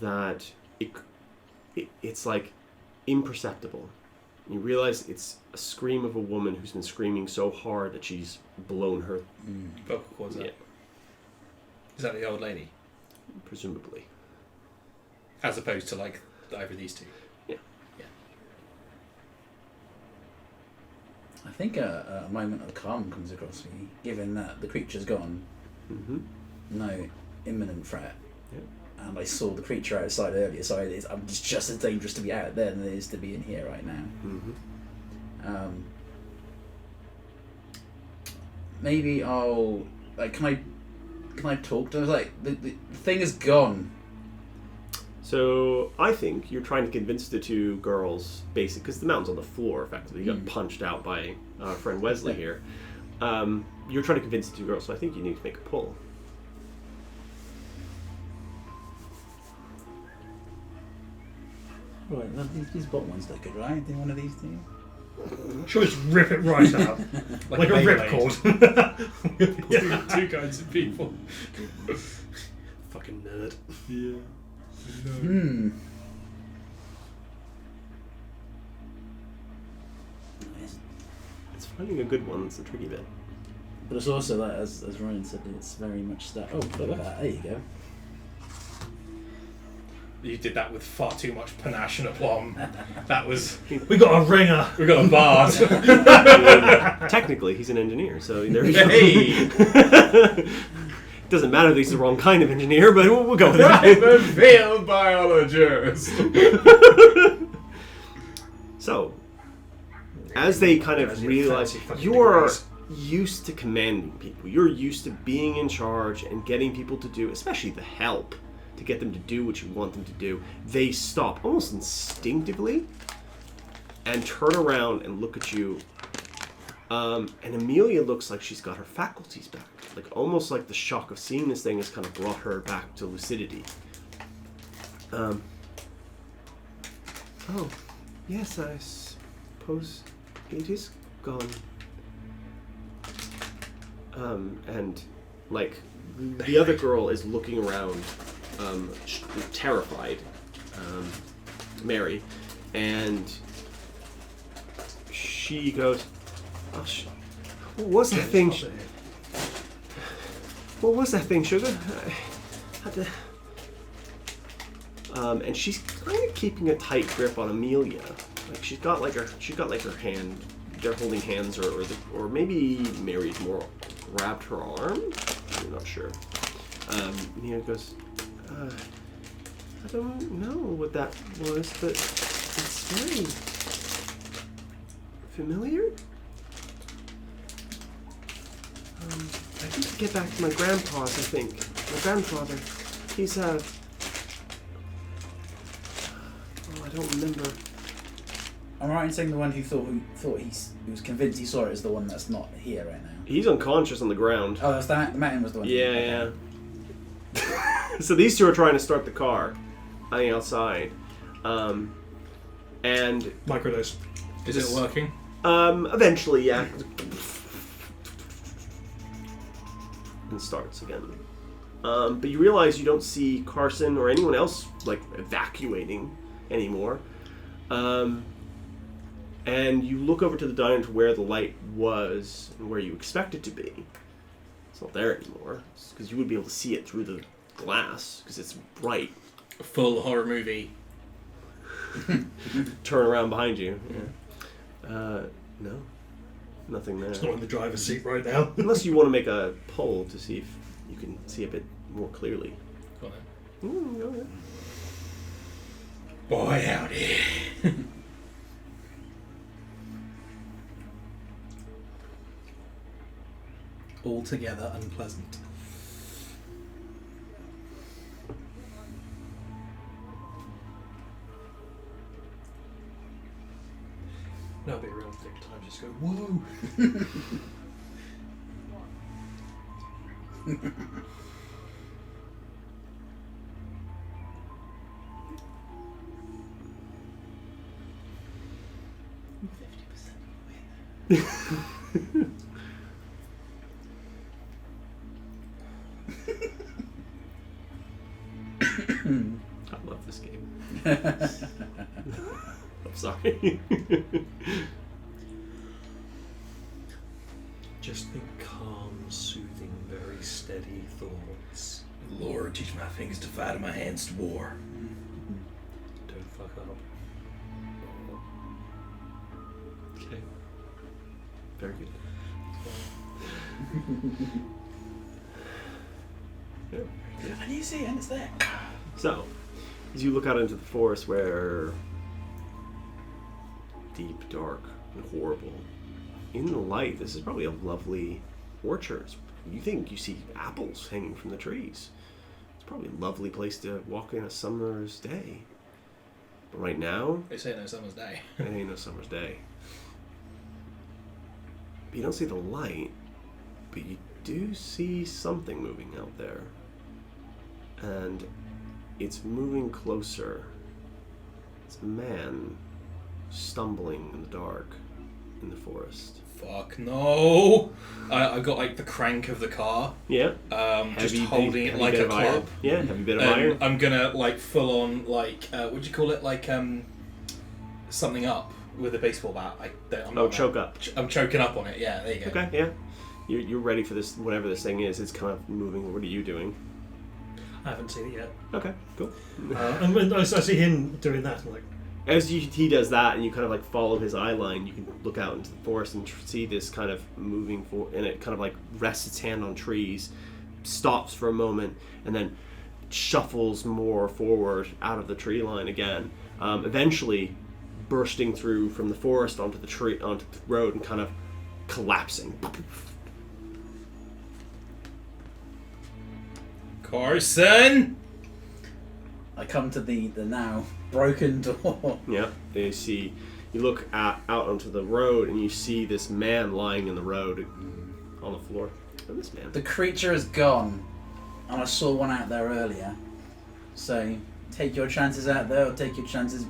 that it's like imperceptible. You realize it's a scream of a woman who's been screaming so hard that she's blown her, Vocal cords up. Yeah. Is that the old lady? presumably. As opposed to like over these two. I think a moment of calm comes across me, given that the creature's gone, Mm-hmm. no imminent threat, Yeah. and I saw the creature outside earlier, so it's just as dangerous to be out there than it is to be in here right now. Mm-hmm. Maybe I'll can I talk to her? Like the thing is gone. So I think you're trying to convince the two girls, basically, because the mountain's on the floor, effectively. You got punched out by our friend Wesley here. You're trying to convince the two girls, so I think you need to make a pull. Right, well, these bottom ones look good, right? Did one of these two? She'll just rip it right out. like a Beyblade. ripcord. Yeah. Two kinds of people. Fucking nerd. Yeah. It's Finding a good one is the tricky bit. But it's also like, as Ryan said, it's very much that. Oh, look at that! There you go. You did that with far too much panache and aplomb. That was... We got a ringer. We got a bard. Technically, he's an engineer, so there you go. Hey! Doesn't matter that he's the wrong kind of engineer, but we'll go with I'm it. a field biologist. So, as they kind of As you realize, fancy fucking you're degrees. used to commanding people. You're used to being in charge and getting people to do, especially the help, to get them to do what you want them to do. They stop almost instinctively and turn around and look at you. And Amelia looks like she's got her faculties back. Like almost like the shock of seeing this thing has kind of brought her back to lucidity. Oh, yes, I suppose it is gone. And like the other girl is looking around, terrified, Mary, and she goes, "Oh, what was that thing? What was that thing, Sugar? I had to..." And she's kind of keeping a tight grip on Amelia. Like she's got like her hand. They're holding hands, or maybe Mary's more grabbed her arm. I'm not sure. Amelia goes, I don't know what that was, but it's very familiar. I need to get back to my grandpa's, I think. My grandfather. He's, oh, I don't remember. Am I right in saying the one who was convinced he saw it is the one that's not here right now? He's unconscious on the ground. Oh, that's that. The man was the one. Yeah. So these two are trying to start the car, hanging outside, and Microdose. Is it working? eventually, yeah, and starts again. But you realize you don't see Carson or anyone else like evacuating anymore, and you look over to the diner to where the light was and where you expect it to be. It's not there anymore because you would be able to see it through the glass because it's bright. A full horror movie. Turn around behind you. Yeah. No, nothing there. It's not in the driver's seat right now. Unless you want to make a poll to see if you can see a bit more clearly. Go on then. Go ahead. Boy, howdy. Altogether unpleasant. Now be a real thick time. Just go, whoa. I love this game. I'm sorry. Just think calm, soothing, very steady thoughts. Lord, teach my fingers to fight and my hands to war. Don't fuck up. Okay. Very good. And you see, and it's there. So, as you look out into the forest where deep, dark, and horrible, in the light, this is probably a lovely orchard. You think you see apples hanging from the trees. It's probably a lovely place to walk in a summer's day. But right now, They say no summer's day. it ain't no summer's day. But you don't see the light, but you do see something moving out there. And it's moving closer. It's a man stumbling in the dark in the forest. Fuck no! I got like the crank of the car, Yeah? just Heavy holding it heavy like bit a of iron. club. Yeah, heavy bit of And iron. I'm gonna like full on like what do you call it, like something up, with a baseball bat. I'm Oh, not choke up. I'm choking up on it. Yeah, there you go. Okay, yeah. You're ready for this, whatever this thing is. It's kind of moving. What are you doing? I haven't seen it yet. Okay, cool. And when I see him doing that, I'm like, As he does that, and you kind of like follow his eye line, you can look out into the forest and see this kind of moving and it kind of like rests its hand on trees, stops for a moment, and then shuffles more forward out of the tree line again. Eventually, bursting through from the forest onto the road, and kind of collapsing. Carson! I come to the now broken door. Yeah, you look out onto the road, and you see this man lying in the road on the floor. Oh, this man. The creature is gone, and I saw one out there earlier. So take your chances out there, or take your chances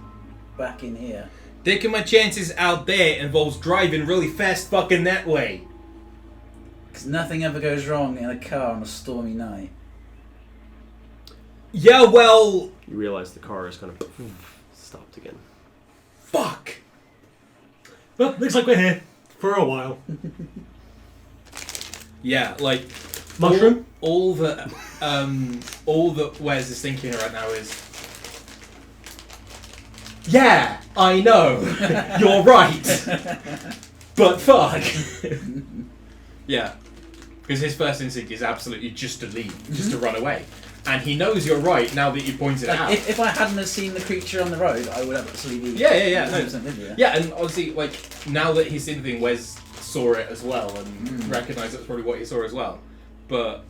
back in here. Taking my chances out there involves driving really fast fucking that way. Because nothing ever goes wrong in a car on a stormy night. Yeah, well... You realize the car is kind of stopped again. Fuck! well, looks like we're here for a while. Yeah, like... Mushroom? All that Wes is thinking right now is... Yeah, I know. You're right. But fuck. Yeah. Because his first instinct is absolutely just to leave, just to run away. And he knows you're right now that you pointed it Like, out. if I hadn't have seen the creature on the road, I would absolutely be... Yeah. No. 100% with you. Yeah, and obviously, like, now that he's seen the thing, Wes saw it as well and recognised that's probably what he saw as well. But,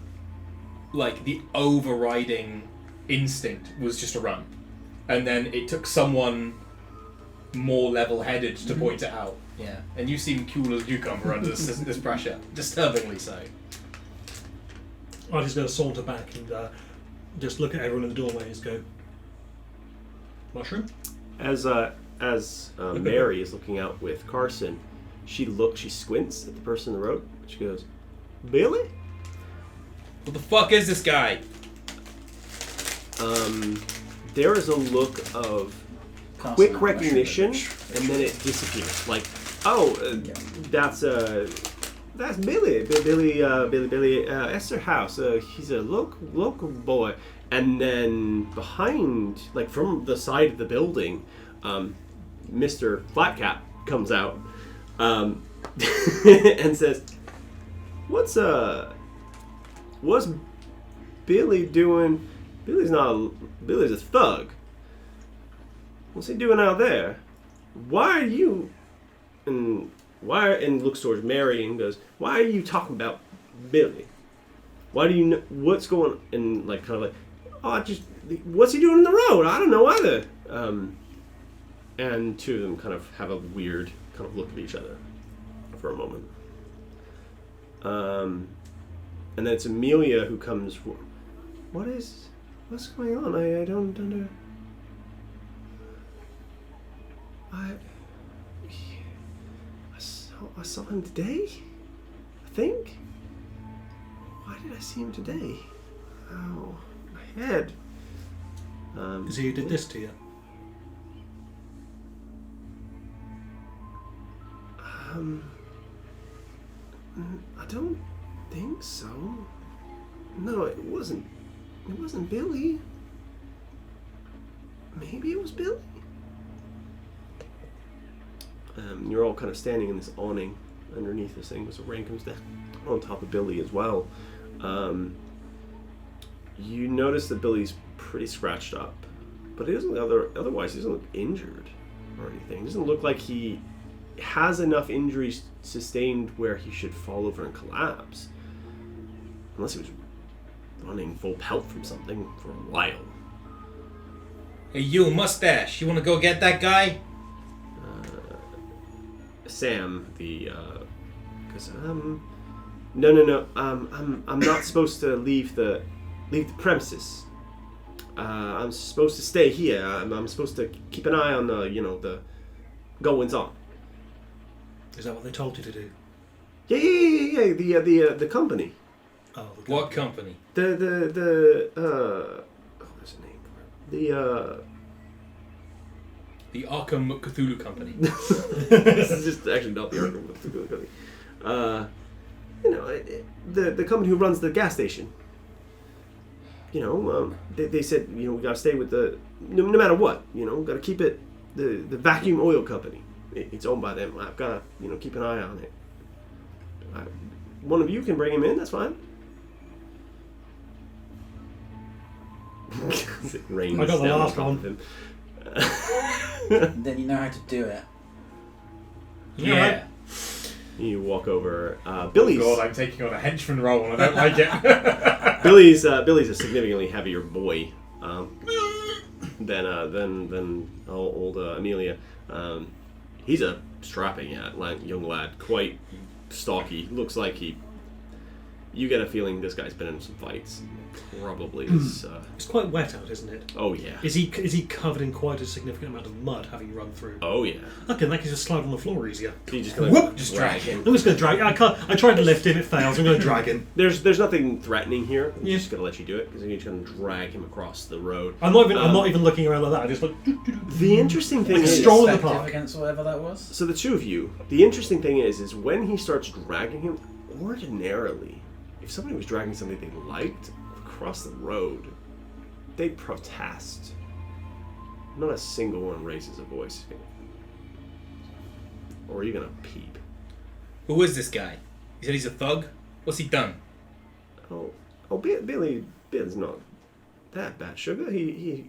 like, the overriding instinct was just to run. And then it took someone more level-headed to point it out. Yeah. And you seem cool as a cucumber under this pressure. Disturbingly so. I just go saunter back and just look at everyone in the doorway and just go, Mushroom? As Mary is looking out with Carson, she squints at the person in the road. She goes, Billy? What the fuck is this guy? There is a look of Can't quick smell recognition, mushroom. and then it disappears. Like, that's Billy. Billy Esterhaus. He's a local boy. And then behind, like from the side of the building, Mr. Flatcap comes out and says, "What's Billy doing? Billy's a thug. What's he doing out there? Why are you?" And looks towards Mary and goes, "Why are you talking about Billy? Why do you know what's going?" And like kind of like, what's he doing in the road? I don't know either. And two of them kind of have a weird kind of look at each other for a moment. And then it's Amelia who comes. What's going on? I don't under. I saw him today, I think. Why did I see him today? Oh, my head. Because he did this to you. I don't think so. No, it wasn't. It wasn't Billy. Maybe it was Billy. You're all kind of standing in this awning underneath this thing. So rain comes down on top of Billy as well. You notice that Billy's pretty scratched up, but he doesn't. Otherwise, he doesn't look injured or anything. He doesn't look like he has enough injuries sustained where he should fall over and collapse, unless he was running full pelt from something for a while. Hey, you, mustache. You want to go get that guy? Sam, goes, no. I'm not supposed to leave the premises. I'm supposed to stay here. I'm supposed to keep an eye on the goings on. Is that what they told you to do? Yeah. The company. Oh, What company? There's a name for it. The Arkham Cthulhu Company. This is just actually not the Arkham Cthulhu Company. The company who runs the gas station. They said, we gotta stay with the no matter what. Gotta keep it the vacuum oil company. It's owned by them. I've gotta keep an eye on it. One of you can bring him in. That's fine. Rain I got the down last on top one. of him. Then you know how to do it. Yeah. You walk over. Billy's God, I'm taking on a henchman role and I don't like it. Billy's a significantly heavier boy than old Amelia. He's a strapping young lad, quite stocky. Looks like you get a feeling this guy's been in some fights. Probably is. It's quite wet out, isn't it? Oh yeah. Is he covered in quite a significant amount of mud having run through? Oh yeah. Okay, that can just slide on the floor easier. So you just gonna Whoop! Just drag him. I'm just going to drag. I tried to lift him, it fails. I'm going to drag him. There's nothing threatening here. I'm Yeah. just gonna let you do it because you're just gonna drag him across the road. I'm not even looking around like that. I just like. The interesting thing Like a is, stroll in the Perspective park. against whatever that was. so the two of you. The interesting thing is when he starts dragging him. Ordinarily, if somebody was dragging something they liked across the road, they'd protest. Not a single one raises a voice. Or even a peep. Who is this guy? He said he's a thug? What's he done? Billy's not that bad, sugar. He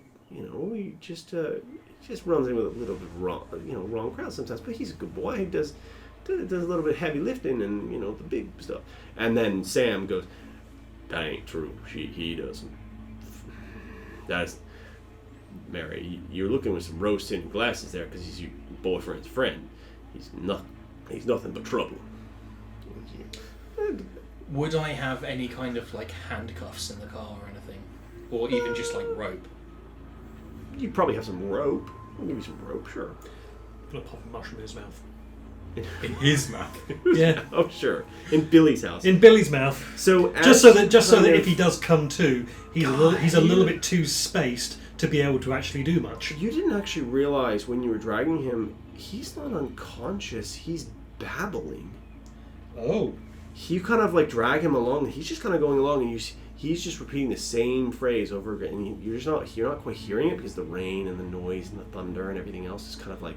just runs in with a little bit wrong crowd sometimes. But he's a good boy. He does a little bit of heavy lifting and the big stuff. And then Sam goes, "That ain't true. He doesn't. That's Mary. You're looking with some rose-tinted glasses there because he's your boyfriend's friend. He's nothing but trouble." Would I have any kind of handcuffs in the car or anything? Or even just rope? You probably have some rope. I'll give you some rope, sure. I'm going to pop a mushroom in his mouth. In his mouth. Yeah. Oh, sure. In Billy's house. In Billy's mouth. So Just so that kind of- if he does come to, he's a little bit too spaced to be able to actually do much. You didn't actually realize when you were dragging him, he's not unconscious. He's babbling. Oh. You kind of drag him along. He's just kind of going along, and he's just repeating the same phrase over again. And you're not quite hearing it because the rain and the noise and the thunder and everything else is kind of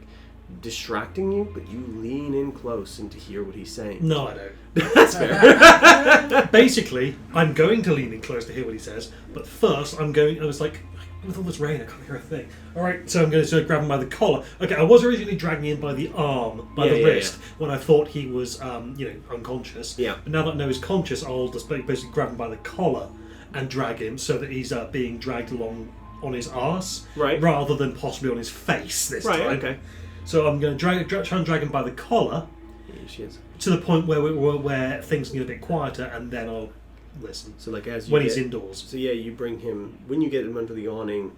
distracting you. But you lean in close and to hear what he's saying. No, I don't. That's fair. Basically, I'm going to lean in close to hear what he says, but first I was like, with all this rain, I can't hear a thing. Alright, so I'm going to grab him by the collar. Okay, I was originally dragging him by the arm, by the wrist, when I thought he was, unconscious. Yeah. But now that I know he's conscious, I'll just basically grab him by the collar and drag him so that he's being dragged along on his arse, Right. rather than possibly on his face this Right. time. Okay. So I'm going to try and drag him by the collar, Here she is. to the point where things get a bit quieter, and then I'll listen So as you when get, he's indoors. So yeah, you bring him when you get him under the awning.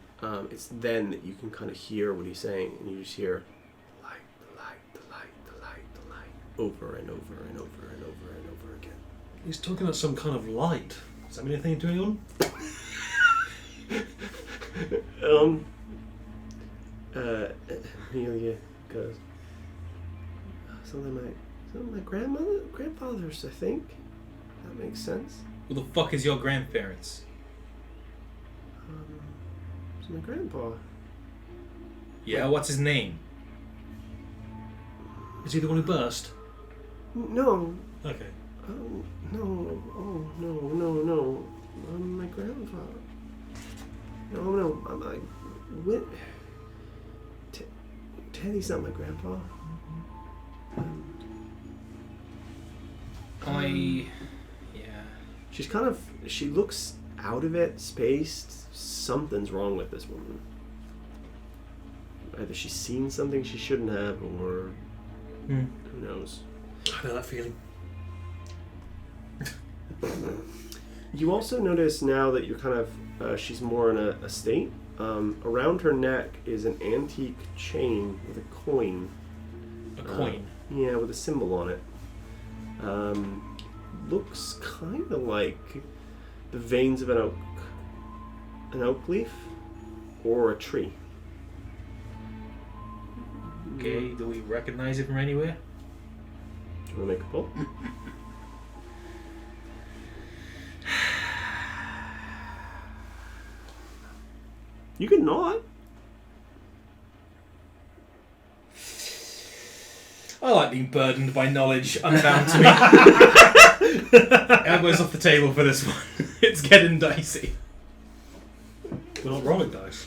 It's then that you can kind of hear what he's saying, and you just hear the light, the light, over and over and over and over and over again. He's talking about some kind of light. Does that mean anything going on? Amelia goes, something my grandfather's, I think. That makes sense. Who the fuck is your grandparents? It's my grandpa. Yeah, what's his name? Is he the one who burst? No, Okay. no, no. My grandfather. No. Teddy's not my grandpa. Yeah. She looks out of it, spaced. Something's wrong with this woman. Either she's seen something she shouldn't have, or who knows. I know that feeling. You also notice now that you're kind of, she's more in a state. Around her neck is an antique chain with a coin. A coin. Yeah, with a symbol on it. Looks kind of like the veins of an oak leaf, or a tree. Okay, do we recognize it from anywhere? Do you want to make a pull? You could not. I like being burdened by knowledge unbound to me. Elbows off the table for this one. It's getting dicey. We're not rolling dice.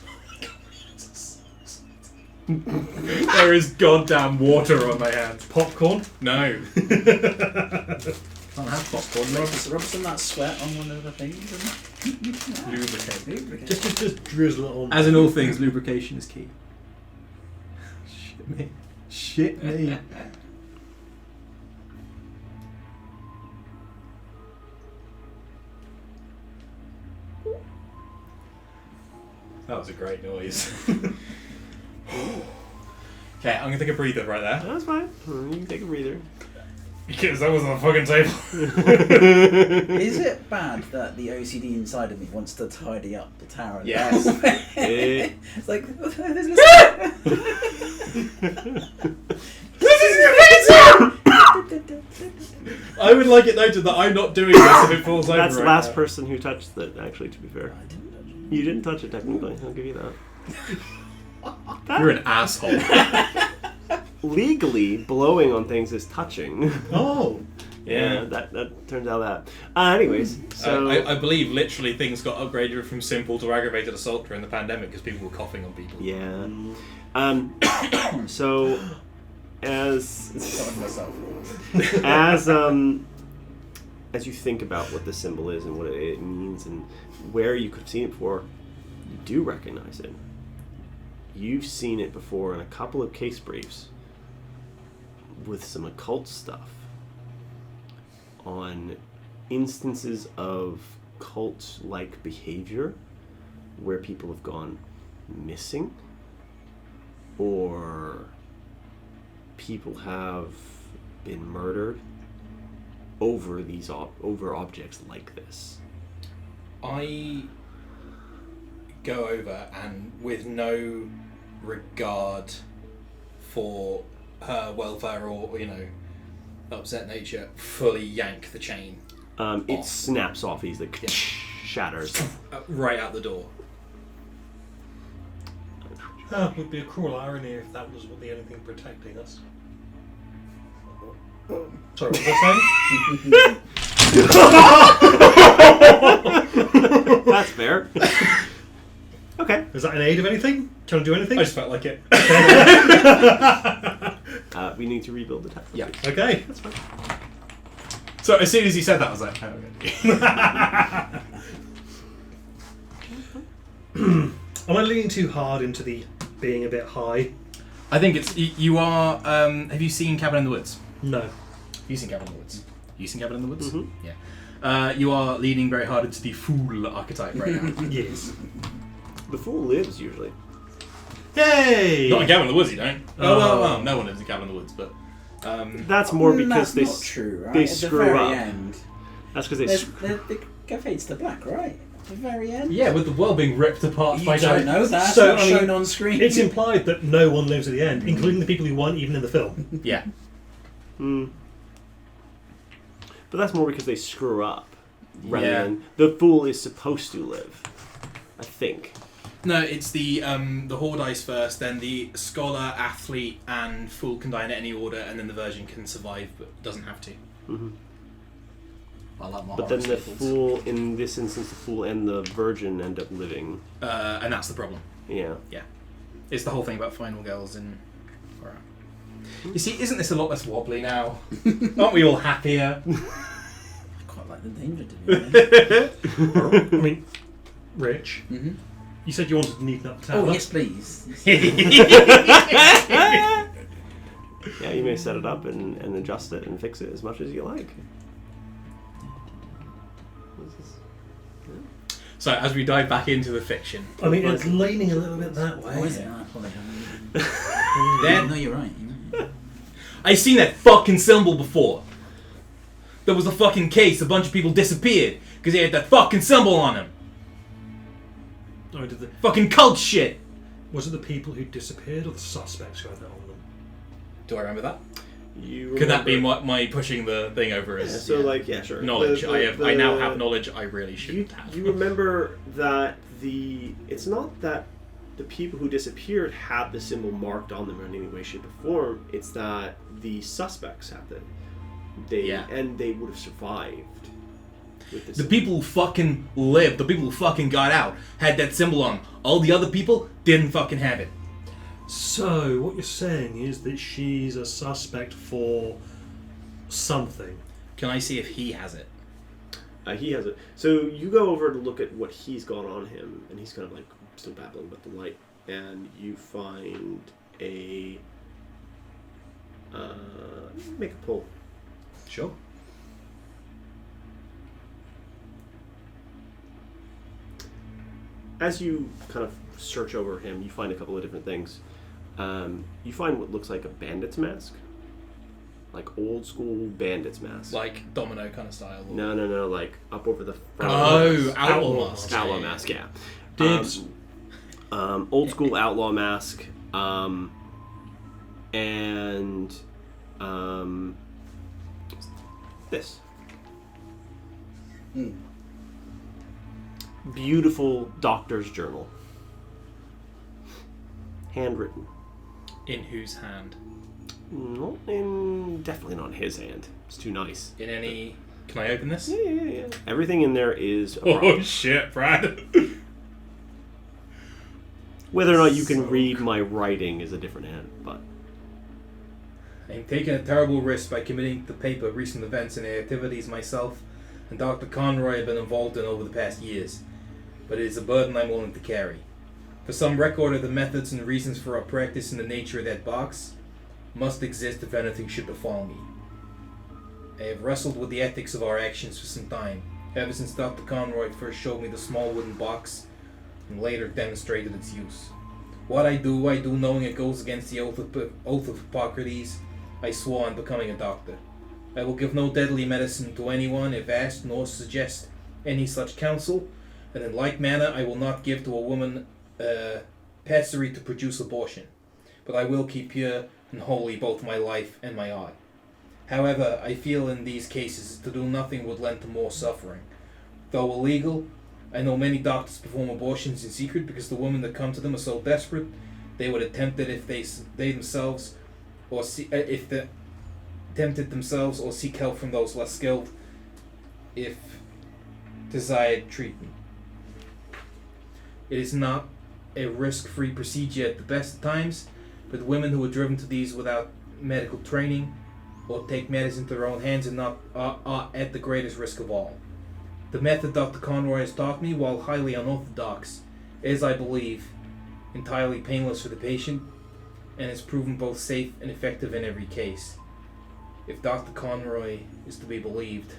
There is goddamn water on my hands. Popcorn? No. Can't have popcorn. Rub some of that sweat on one of the things. Lubricate. Just drizzle it on. As in all things, lubrication is key. Shit me. Shit me. That was a great noise. Okay, I'm gonna take a breather right there. That's fine. You can take a breather. Because that was on the fucking table. Is it bad that the OCD inside of me wants to tidy up the tower? Yes. It's like, I would like it noted that I'm not doing this if it falls over. That's the right last now. person who touched it, actually, to be fair. You didn't touch it, technically. I'll give you that. You're an asshole. Legally, blowing on things is touching. Oh! Yeah, that turns out that. Anyways, so... I believe literally things got upgraded from simple to aggravated assault during the pandemic because people were coughing on people. Yeah. So, as you think about what the symbol is and what it means and where you could have seen it before, you do recognize it. You've seen it before in a couple of case briefs with some occult stuff on instances of cult-like behavior where people have gone missing or people have been murdered over these over objects like this. I go over and, with no regard for her welfare or, upset nature, fully yank the chain It off. snaps off easily, Yeah. shatters. Right out the door. It would be a cruel irony if that was the only thing protecting us. Sorry, what was I saying? That's fair. Okay. Is that an aid of anything? Trying to do anything? I just felt like it. We need to rebuild the tower. Yeah. Okay. That's fine. So as soon as you said that, I was like, oh, okay. Am I leaning too hard into the being a bit high? I think it's you are. Have you seen Cabin in the Woods? No. You seen Cabin in the Woods? You seen Cabin in the Woods? Mhm. Yeah. You are leaning very hard into the fool archetype right now. Yes. The fool lives usually. Yay! Not in Cabin in the Woods, you don't. Oh well, no one lives in Cabin in the Woods, but That's more because that's not true, right? they At the screw very up. end, That's because they the go fades to black, right? At the very end. Yeah, with the world being ripped apart You by don't know that. So, It's not I mean, shown on screen. It's implied that no one lives at the end, including the people who weren't even in the film. yeah. But that's more because they screw up. Rather Yeah. than the fool is supposed to live. I think. No, it's the Hordice first, then the scholar, athlete, and fool can die in any order, and then the virgin can survive but doesn't have to. I like my But then the horoscopes. fool, in this instance, the fool and the virgin end up living. And that's the problem. Yeah. It's the whole thing about final girls and. You see, isn't this a lot less wobbly now? Aren't we all happier? I quite like the danger to be honest. I mean, Rich, Mhm. you said you wanted to neaten up the tower. Oh yes, please. Yeah, you may set it up and adjust it and fix it as much as you like. So, as we dive back into the fiction, I mean, it's leaning a little bit that way. Oh, is it? I apologize. then No, you're right. I seen that fucking symbol before. There was a fucking case, a bunch of people disappeared because they had that fucking symbol on them. Oh, Fucking cult shit. was it the people who disappeared or the suspects who had that on them? Do I remember that? You Could that be remember- my pushing the thing over Yeah, as so like sure. knowledge? I now have the- knowledge I really shouldn't have. You remember that it's not that the people who disappeared had the symbol marked on them in any way, shape, or form. It's that the suspects had them. And they would have survived with this. The people who fucking lived, the people who fucking got out, had that symbol on. All the other people didn't fucking have it. So, what you're saying is that she's a suspect for something. Can I see if he has it? He has it. So you go over to look at what he's got on him, and he's kind of like still babbling about the light, and you find a make a pull. Sure. As you kind of search over him, you find a couple of different things. You find what looks like a bandit's mask, like old school bandit's mask. Like domino kind of style. Or... No, like up over the front. Oh, outlaw Outlaw mask. Outlaw mask, yeah. Dibs. Old school outlaw mask, and this Mm. beautiful doctor's journal, handwritten. In whose hand? Definitely not in his hand. It's too nice. In any... Can I open this? Yeah. Everything in there is a Oh problem. shit, Brad. Whether or not you can So read my writing is a different hand, but I'm taking a terrible risk by committing to paper recent events and activities myself and Dr. Conroy have been involved in over the past years, but it is a burden I'm willing to carry. For some record of the methods and reasons for our practice and the nature of that box must exist if anything should befall me. I have wrestled with the ethics of our actions for some time, ever since Dr. Conroy first showed me the small wooden box and later demonstrated its use. What I do knowing it goes against the oath of Hippocrates I swore on becoming a doctor. I will give no deadly medicine to anyone if asked, nor suggest any such counsel, and in like manner I will not give to a woman pessary to produce abortion, but I will keep pure and holy both my life and my art. However, I feel in these cases to do nothing would lend to more suffering. Though illegal, I know many doctors perform abortions in secret because the women that come to them are so desperate they would attempt it if they themselves or if they tempted themselves or seek help from those less skilled if desired treatment. It is not a risk-free procedure at the best of times, but women who are driven to these without medical training or take matters into their own hands are at the greatest risk of all. The method Dr. Conroy has taught me, while highly unorthodox, is, I believe, entirely painless for the patient and is proven both safe and effective in every case. If Dr. Conroy is to be believed,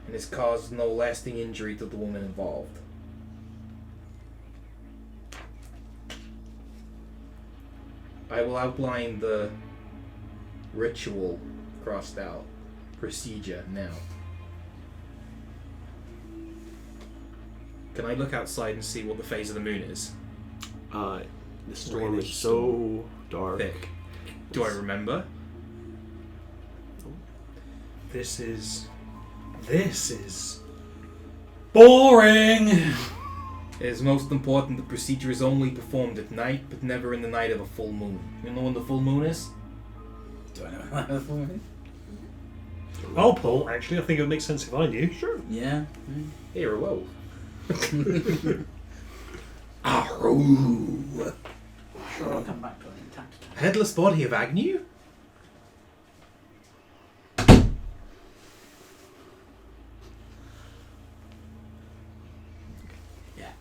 and has caused no lasting injury to the woman involved. I will outline the ritual crossed out procedure now. Can I look outside and see what the phase of the moon is? the storm Really is so dark. Thick. Do I remember? This is boring. It is most important the procedure is only performed at night, but never in the night of a full moon. You know when the full moon is? Do I know what the full moon I'll pull. Actually, I think it would make sense if I knew. Sure. is? Yeah. Here, whoa. Sure, I'll come back to it in time. Headless body of Agnew? Yeah.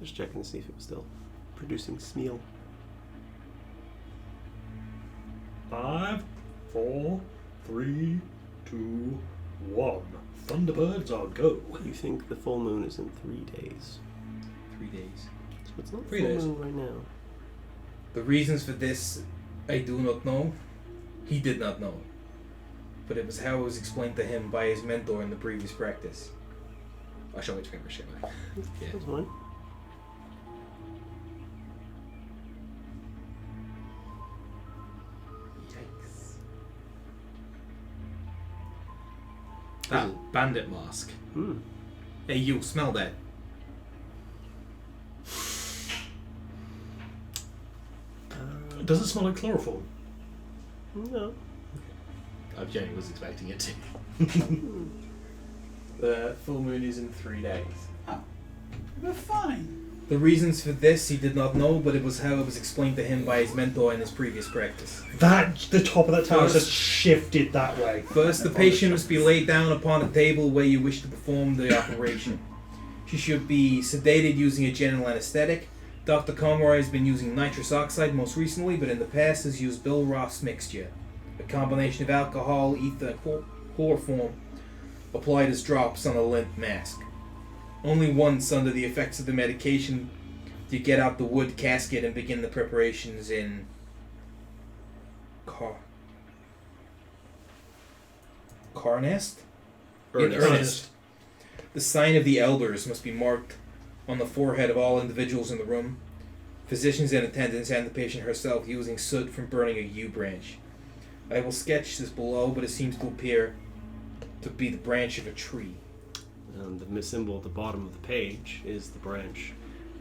Just checking to see if it was still producing Smeal. 5, 4, 3, 2, 1. Thunderbirds are go. You think the full moon is in 3 days. 3 days. So it's not 3 full days. moon right now. The reasons for this I do not know. He did not know. But it was how it was explained to him by his mentor in the previous practice. I shall wait to give a shit. Yeah. That's fine. That bandit mask. Hmm. Hey, you smell that? Does it smell like chloroform? No. I genuinely was expecting it to. The full moon is in 3 days. We're fine. The reasons for this he did not know, but it was how it was explained to him by his mentor in his previous practice. The top of that tower First- just shifted that way. First, the patient must be laid down upon a table where you wish to perform the operation. She should be sedated using a general anesthetic. Dr. Conroy has been using nitrous oxide most recently, but in the past has used Bill Ross mixture, a combination of alcohol, ether, and chloroform, applied as drops on a limp mask. Only once under the effects of the medication do you get out the wood casket and begin the preparations in Carnest? In earnest. The sign of the elders must be marked on the forehead of all individuals in the room, physicians in attendance and the patient herself, using soot from burning a yew branch. I will sketch this below, but it seems to appear to be the branch of a tree. And the symbol at the bottom of the page is the branch,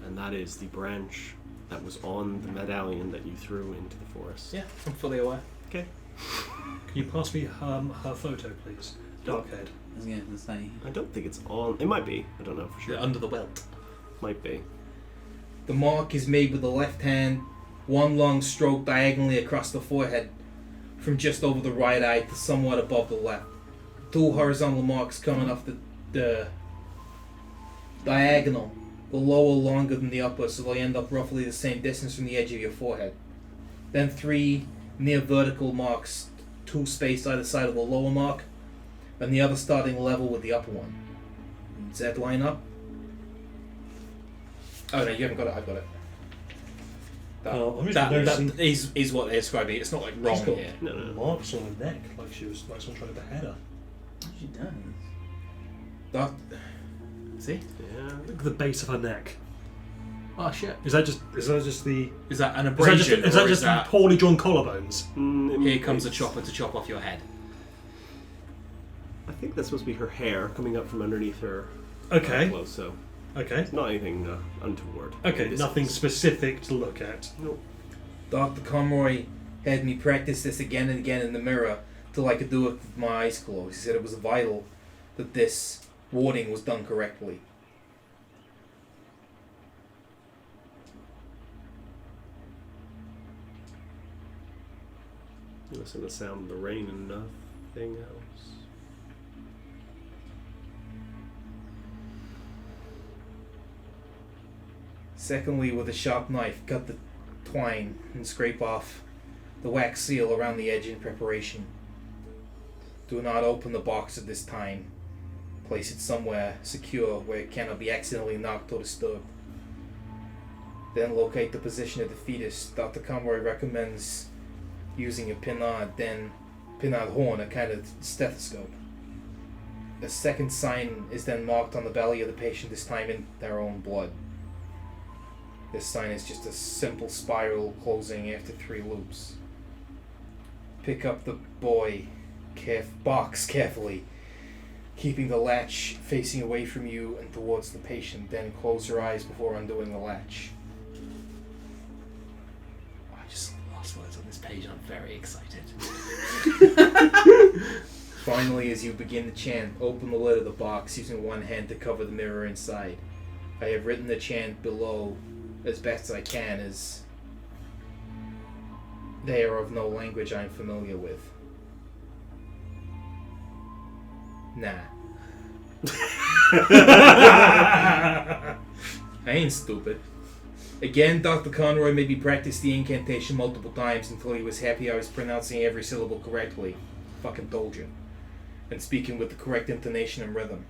and that is the branch that was on the medallion that you threw into the forest. Yeah, I'm fully aware. Okay. Can you pass me her photo, please? Darkhead. I was going to say. I don't think it's on. It might be. I don't know for sure. Yeah, under the welt. Might be. The mark is made with the left hand, one long stroke diagonally across the forehead, from just over the right eye to somewhat above the left. Two horizontal marks coming off the diagonal, the lower longer than the upper, so they end up roughly the same distance from the edge of your forehead. Then 3 near vertical marks, 2 spaced either side of the lower mark, and the other starting level with the upper one. Does that line up? Oh no, you haven't got it. I've got it. I'm just That noticing is what they're describing. It's not like wrong she's got here. No. marks on her neck, like she was like someone trying to behead her. She does. That, See? Yeah. Look at the base of her neck. Oh shit. Is that just the? Is that an Is that abrasion? just, is that or just is that poorly drawn collarbones? here comes a chopper to chop off your head? I think that's supposed to be her hair coming up from underneath her Okay. clothes, so Okay. it's not anything untoward. Okay. This Nothing is- specific to look at. Nope. Dr. Conroy had me practice this again and again in the mirror till I could do it with my eyes closed. He said it was vital that this warding was done correctly. You listen to the sound of the rain and nothing else. Secondly, with a sharp knife, cut the twine and scrape off the wax seal around the edge in preparation. Do not open the box at this time. Place it somewhere secure where it cannot be accidentally knocked or disturbed. Then locate the position of the fetus. Dr. Conroy recommends using a pinard horn, a kind of stethoscope. A second sign is then marked on the belly of the patient, this time in their own blood. This sign is just a simple spiral closing after 3 loops. Pick up the box carefully, keeping the latch facing away from you and towards the patient. Then close your eyes before undoing the latch. I just saw the last words on this page and I'm very excited. Finally, as you begin to chant, open the lid of the box using one hand to cover the mirror inside. I have written the chant below as best I can, as they are of no language I am familiar with. Nah. I ain't stupid. Again, Dr. Conroy made me practice the incantation multiple times until he was happy I was pronouncing every syllable correctly. Fucking told you. And speaking with the correct intonation and rhythm.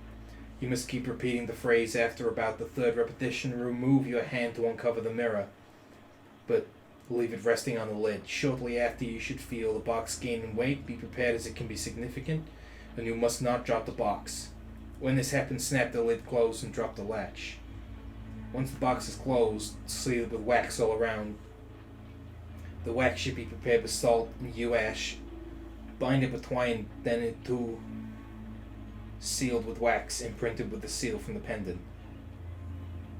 You must keep repeating the phrase after about the 3rd repetition. Remove your hand to uncover the mirror, but leave it resting on the lid. Shortly after, you should feel the box gain in weight. Be prepared, as it can be significant, and you must not drop the box. When this happens, snap the lid closed and drop the latch. Once the box is closed, seal it with wax all around. The wax should be prepared with salt and yew ash. Bind it with twine, then into sealed with wax, imprinted with the seal from the pendant.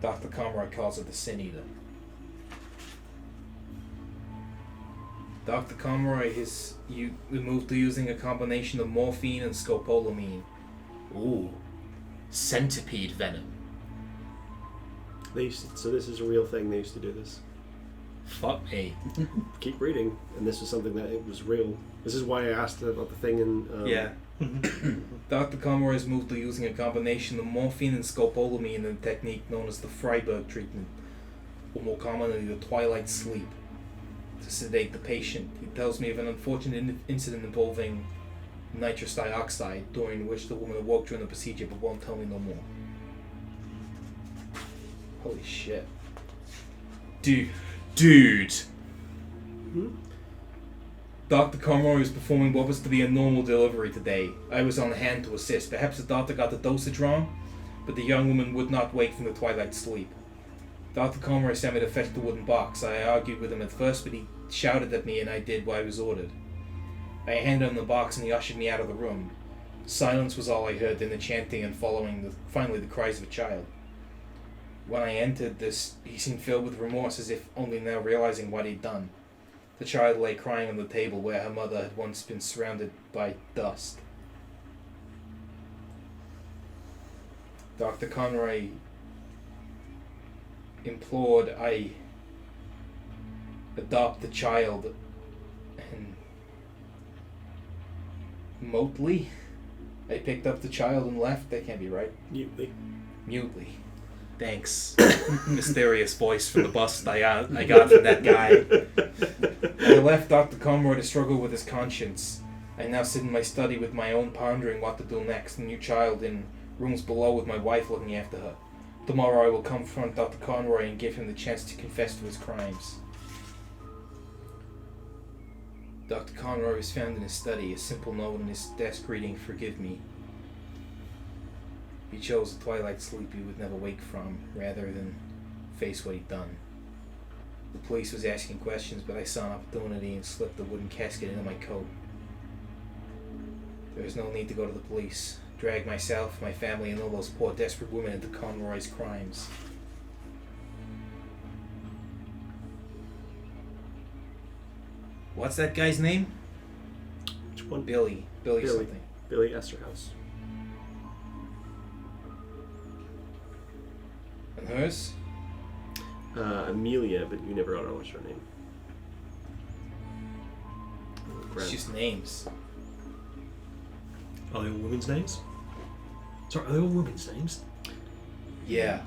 Dr. Conroy calls it the Sin Eater. Dr. Conroy we moved to using a combination of morphine and scopolamine. Ooh. Centipede venom. So this is a real thing. They used to do this. Fuck me. Keep reading, and this was something that it was real. This is why I asked about the thing in. Yeah. Dr. Conroy has moved to using a combination of morphine and scopolamine in a technique known as the Freiberg treatment, or more commonly the twilight sleep, to sedate the patient. He tells me of an unfortunate incident involving nitrous dioxide, during which the woman awoke during the procedure but won't tell me no more. Holy shit. Dude. Dr. Conroy was performing what was to be a normal delivery today. I was on hand to assist. Perhaps the doctor got the dosage wrong, but the young woman would not wake from the twilight sleep. Dr. Conroy sent me to fetch the wooden box. I argued with him at first, but he shouted at me and I did what I was ordered. I handed him the box and he ushered me out of the room. Silence was all I heard, then the chanting and finally the cries of a child. When I entered he seemed filled with remorse, as if only now realizing what he'd done. The child lay crying on the table where her mother had once been surrounded by dust. Dr. Conroy implored I adopt the child, and mutely I picked up the child and left. That can't be right. Mutely. Thanks. Mysterious voice from the bust I got from that guy. I left Dr. Conroy to struggle with his conscience. I now sit in my study with my own pondering what to do next. The new child in rooms below with my wife looking after her. Tomorrow I will confront Dr. Conroy and give him the chance to confess to his crimes. Dr. Conroy was found in his study, a simple note on his desk reading, "Forgive me." He chose a twilight sleep he would never wake from, rather than face what he'd done. The police was asking questions, but I saw an opportunity and slipped the wooden casket into my coat. There was no need to go to the police. Drag myself, my family, and all those poor desperate women into Conroy's crimes. What's that guy's name? Which one? Billy something. Billy Esterhaus. And hers? Amelia, but you never got what's her name. It's just names. Are they all women's names? Sorry, are they all women's names? Yeah.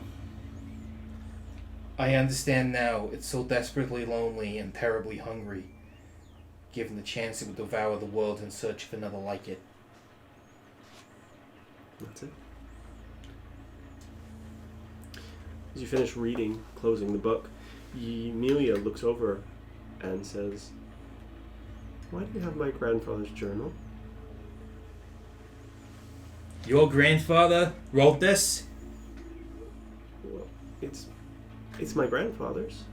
I understand now. It's so desperately lonely and terribly hungry. Given the chance, it would devour the world in search of another like it. That's it. As you finish reading, closing the book, Amelia looks over and says, "Why do you have my grandfather's journal?" Your grandfather wrote this? Well, it's my grandfather's.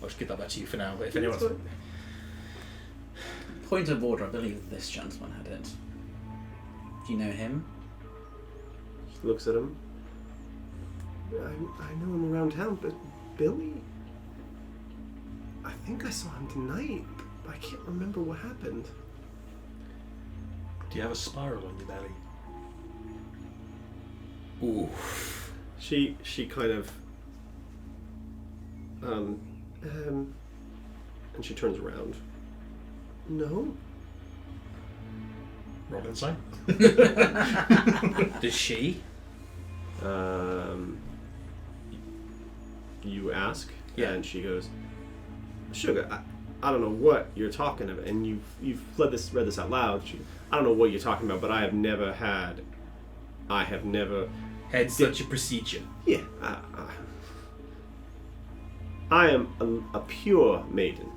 I'll just give that back to you for now, but if That's anyone's... fine. Point of order, I believe this gentleman had it. Do you know him? She looks at him. I know him around town, but Billy? I think I saw him tonight, but I can't remember what happened. Do you have a spiral on your belly? Ooh. She kind of and she turns around. No. Roll insight. Does she? You ask, Yeah. and she goes, "Sugar, I don't know what you're talking about." And you've read this out loud. I don't know what you're talking about, but I have never had Such a procedure. Yeah, I am a pure maiden.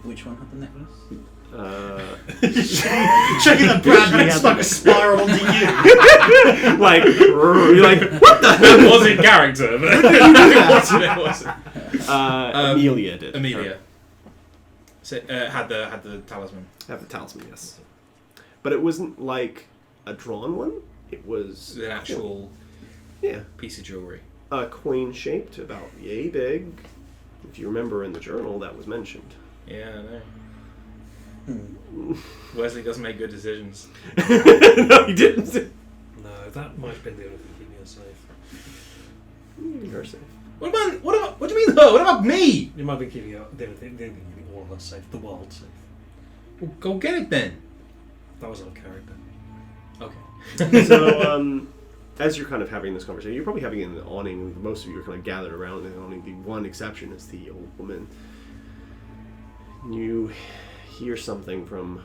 Which one had the necklace? Checking that Bradley had like a spiral onto you. Like, you're like, what the hell? It wasn't character, but it wasn't. Amelia did. Amelia. So, had the talisman. Have the talisman, yes. But it wasn't like a drawn one. It was An actual yeah, piece of jewelry. coin shaped, about yay big. If you remember in the journal, that was mentioned. Yeah, I know. Hmm. Wesley doesn't make good decisions. No, he didn't. No, that might have been the only thing keeping us safe. You're safe. What do you mean though? What about me? It might have been keeping the only thing keeping all of us safe, the world safe. Well, go get it then. That was our character. Okay. So, as you're kind of having this conversation, you're probably having it in the awning. Most of you are kind of gathered around the awning. The one exception is the old woman. You hear something from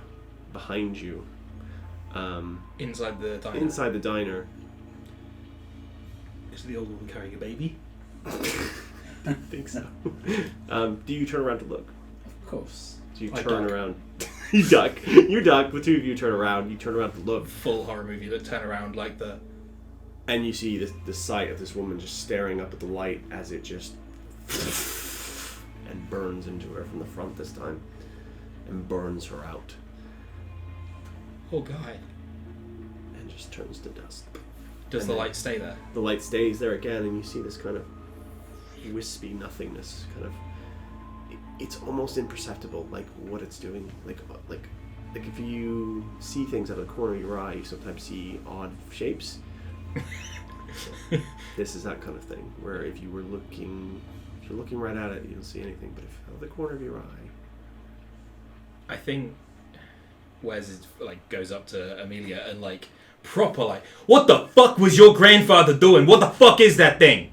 behind you. Inside the diner. Inside the diner. Is the old woman carrying a baby? I think so. Do you turn around to look? Of course. Do you I turn duck. around? You duck. You duck. The two of you turn around. You turn around to look. Full horror movie that turn around like the. And you see the sight of this woman just staring up at the light as it just and burns into her from the front this time and burns her out Oh god. and just turns to dust. Does And the then- light stay there? The light stays there again and you see this kind of wispy nothingness kind of it's almost imperceptible like what it's doing like if you see things out of the corner of your eye you sometimes see odd shapes. This is that kind of thing where if you're looking right at it you don't see anything, but if out of the corner of your eye I think Wes is, like goes up to Amelia and like proper like, what the fuck was your grandfather doing? What the fuck is that thing?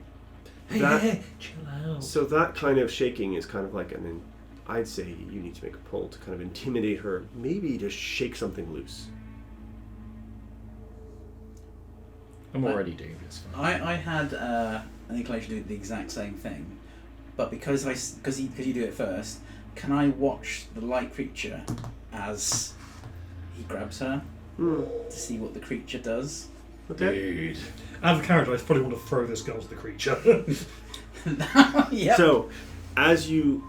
Hey, That- hey, chill out. so that kind of shaking is kind of like I'd say you need to make a pull to kind of intimidate her, maybe to shake something loose. I'm already doomed. It's fine. I had an inclination to do the exact same thing, but because you do it first, can I watch the light creature as he grabs her Hmm. to see what the creature does? Okay. Dude. Out of character, I probably want to throw this girl to the creature. Yep. So, as you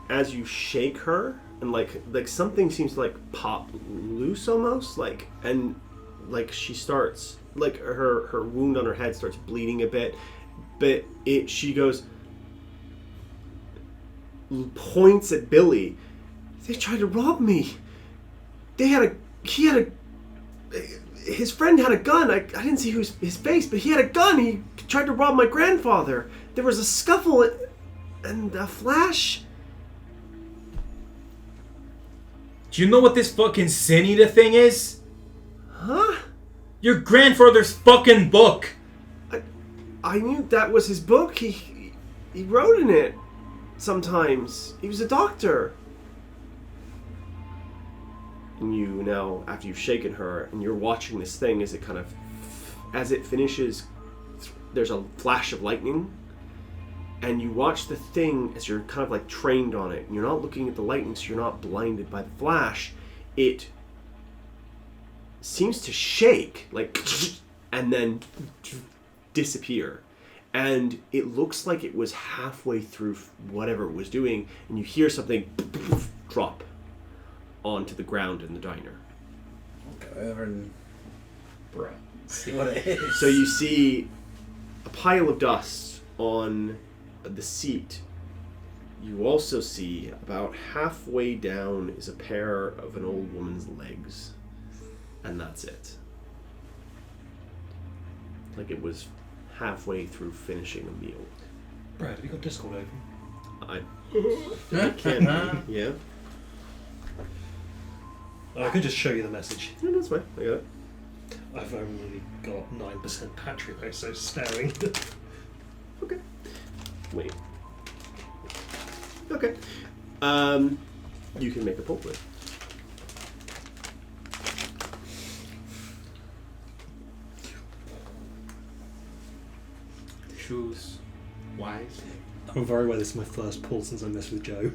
shake her, and like something seems to like pop loose almost, and she starts her wound on her head starts bleeding a bit, but she goes, points at Billy. They tried to rob me. His friend had a gun. I didn't see his face, but he had a gun. He tried to rob my grandfather. There was a scuffle and a flash. Do you know what this fucking Sin Eater thing is? Huh? Your grandfather's fucking book. I knew that was his book. He wrote in it sometimes. He was a doctor. And you now, after you've shaken her, and you're watching this thing as it finishes, there's a flash of lightning, and you watch the thing as you're kind of like trained on it, and you're not looking at the lightning, so you're not blinded by the flash. It seems to shake, and then disappear. And it looks like it was halfway through whatever it was doing, and you hear something drop onto the ground in the diner. I'll go over and Bruh. see what it is. So you see a pile of dust on the seat. You also see about halfway down is a pair of an old woman's legs. And that's it. Like it was halfway through finishing a meal. Brad, have you got Discord open? I can be, yeah. I could just show you the message. No, that's fine. I got it. I've only got 9% battery though, so sparing. Okay. Wait. Okay. You can make a pull with. Choose wise. I'm very aware this is my first pull since I messed with Joe.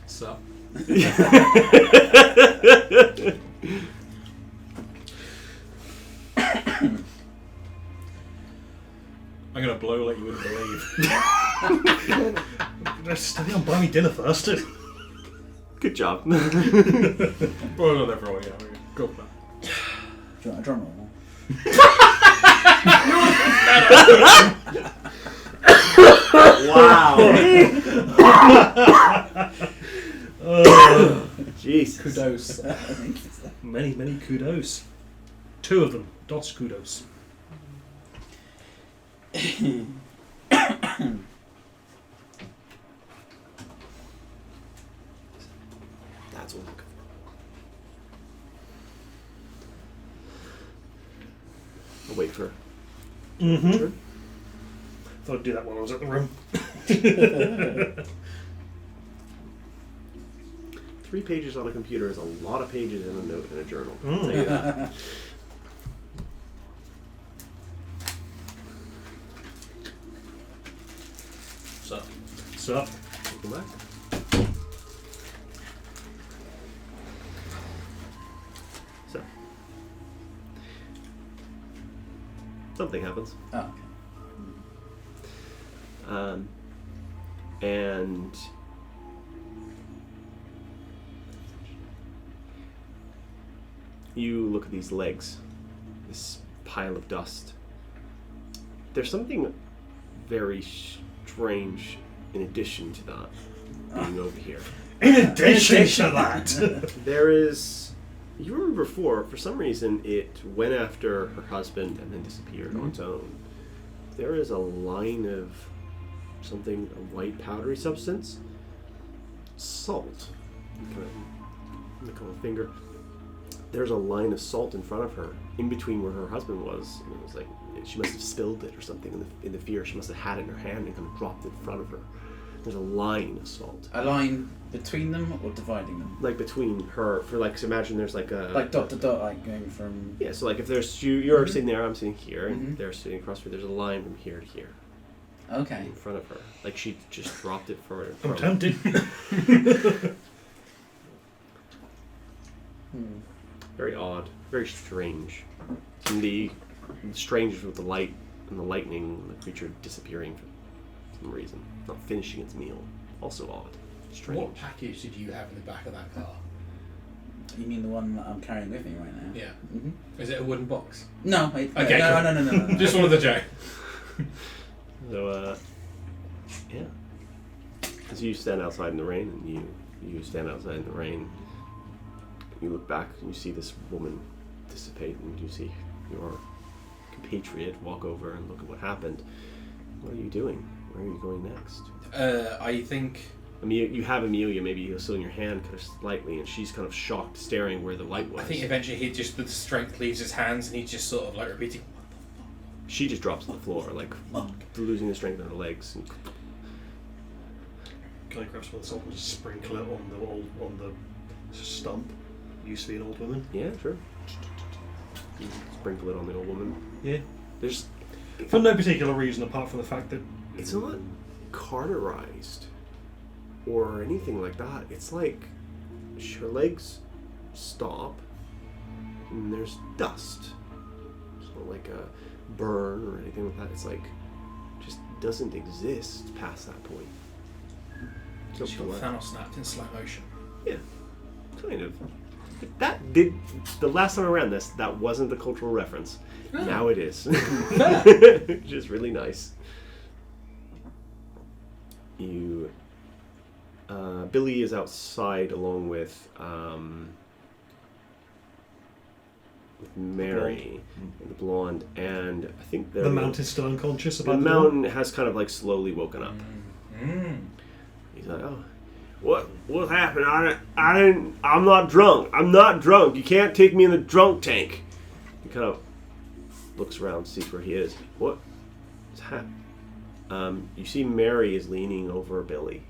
So. I'm gonna blow like you wouldn't believe. Let's study on buy me dinner first. Good job. Well, not everyone, yeah. Go for that. Do you want a drum roll? Wow. Jeez. Kudos. Many, many kudos. 2 of them. Dos kudos. That's what I'm looking for. I'll wait for Mm-hmm. Sure. Thought I'd do that while I was at the room. 3 pages on a computer is a lot of pages in a note in a journal. I'll Mm. tell you that. So, Welcome back. So, something happens. Oh, okay. And you look at these legs, this pile of dust. There's something very strange in addition to that being over here. in addition to that, There is. You remember before, for some reason, it went after her husband and then disappeared on its own. There is a line of something, a white powdery substance. Salt. Kind of a finger. There's a line of salt in front of her, in between where her husband was. And it was like she must have spilled it or something in the fear. She must have had it in her hand and kind of dropped it in front of her. There's a line of salt, A line between them or dividing them? like between her. For like, so imagine there's like a Like dot to dot, like going from. Yeah, so like if there's you're sitting there, I'm sitting here, and Mhm. they're sitting across me. There's a line from here to here Okay. in front of her. Like she just dropped it for her. I'm tempted. Very odd, very strange. And the strange with the light and the lightning, and the creature disappearing for some reason, not finishing its meal. Also odd, strange. What package did you have in the back of that car? You mean the one that I'm carrying with me right now? Yeah. hmm Is it a wooden box? No, Okay, no, cool. no. Just wanted to check. So yeah. As you stand outside in the rain, and you stand outside in the rain. You look back and you see this woman dissipate, and you see your compatriot walk over and look at what happened. What are you doing? Where are you going next? I think. I mean, you have Amelia maybe still in your hand kind of slightly, and she's kind of shocked, staring where the light was. I think eventually he just, the strength leaves his hands, and he's just sort of like repeating. She just drops to the floor, like losing the strength in her legs. And Can I grab some of the salt and just sprinkle it on the stump? Used to be an old woman. yeah, sure. You sprinkle it on the old woman. Yeah. There's, For no particular reason apart from the fact that it's not cauterized or anything like that. It's like her legs stop and there's dust. It's not like a burn or anything like that. It's like just doesn't exist past that point. So She got blood. Thanos snapped in slow motion. Yeah, kind of. That did the last time around this. That wasn't the cultural reference. Oh. Now it is, Fair. which is really nice. You, Billy is outside along with Mary, the blonde, and I think the Mount is still unconscious The about the door. mountain has kind of like slowly woken up. He's like, oh, what happened? I'm not drunk. I'm not drunk. You can't take me in the drunk tank. He kind of looks around, sees where he is. What's happening? You see Mary is leaning over Billy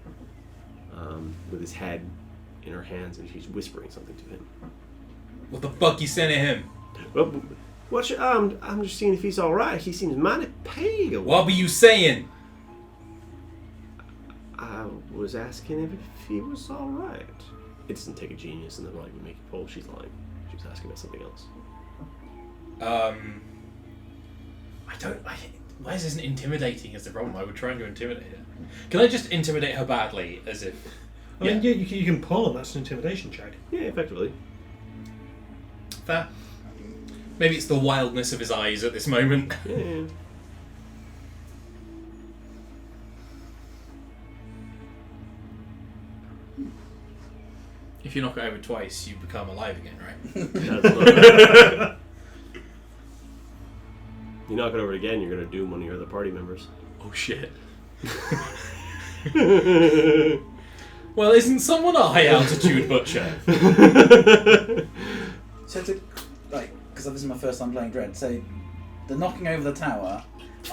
with his head in her hands, and she's whispering something to him. What the fuck you sending him? Well, I'm just seeing if he's all right. He seems mighty pale. What were you saying? I was asking him if he was all right. It doesn't take a genius, and then like we make it pull. She's lying. She was asking about something else. Wes isn't intimidating is the problem. I would try and go intimidate her. Can I just intimidate her badly, as if... I mean, yeah, you can pull, and that's an intimidation check. Yeah, effectively. Fair. Maybe it's the wildness of his eyes at this moment. Yeah. If you knock it over twice, you become alive again, right? That's not you knock it over again, you're going to doom one of your other party members. Oh shit. Well, isn't someone a high altitude butcher? So to, like, because this is my first time playing Dread, so the knocking over the tower,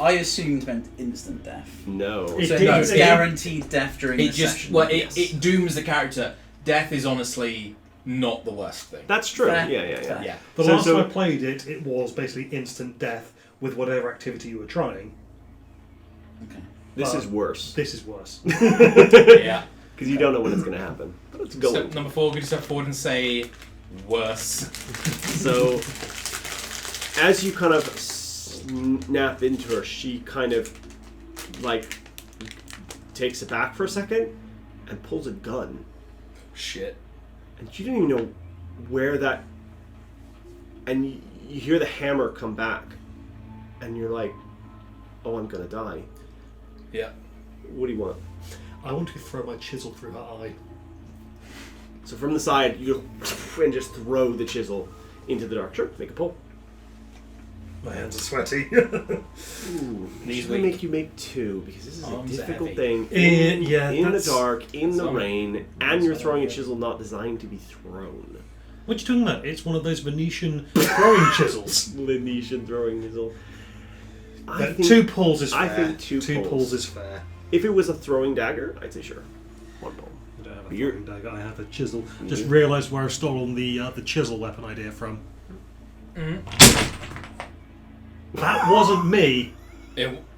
I assumed meant instant death. No. It So did- no, it's it- guaranteed death during It the just session. well, it dooms the character. Death is honestly not the worst thing. That's true. Fair. Yeah. Fair. Yeah. The So- last so- time I played it, it was basically instant death with whatever activity you were trying. Okay. This is worse. This is worse. Yeah. Because you don't know when it's going to happen. But it's going. Step number 4, could you step forward and say worse? So, as you kind of snap into her, she kind of, like, takes it back for a second and pulls a gun. Shit. And you don't even know where that... And you hear the hammer come back. And you're like, oh, I'm going to die. Yeah. What do you want? I want to throw my chisel through her eye. So from the side, you go and just throw the chisel into the dark. Sure, make a pull. My hands are sweaty. Ooh, Knees should we weak. make you make 2 because this is Arms a are difficult heavy. thing. Yeah, in the that's- dark, in the Sorry. rain, and you're throwing a chisel not designed to be thrown. What are you talking about? It's one of those Venetian throwing chisels. Venetian throwing chisel. I But think 2 pulls is fair. I think two Two pulls. pulls is fair. if it was a throwing dagger, I'd say sure. 1 pull. I don't have a You're- throwing dagger. I have a chisel. Just Yeah. realised where I've stolen the chisel weapon idea from. That wasn't me.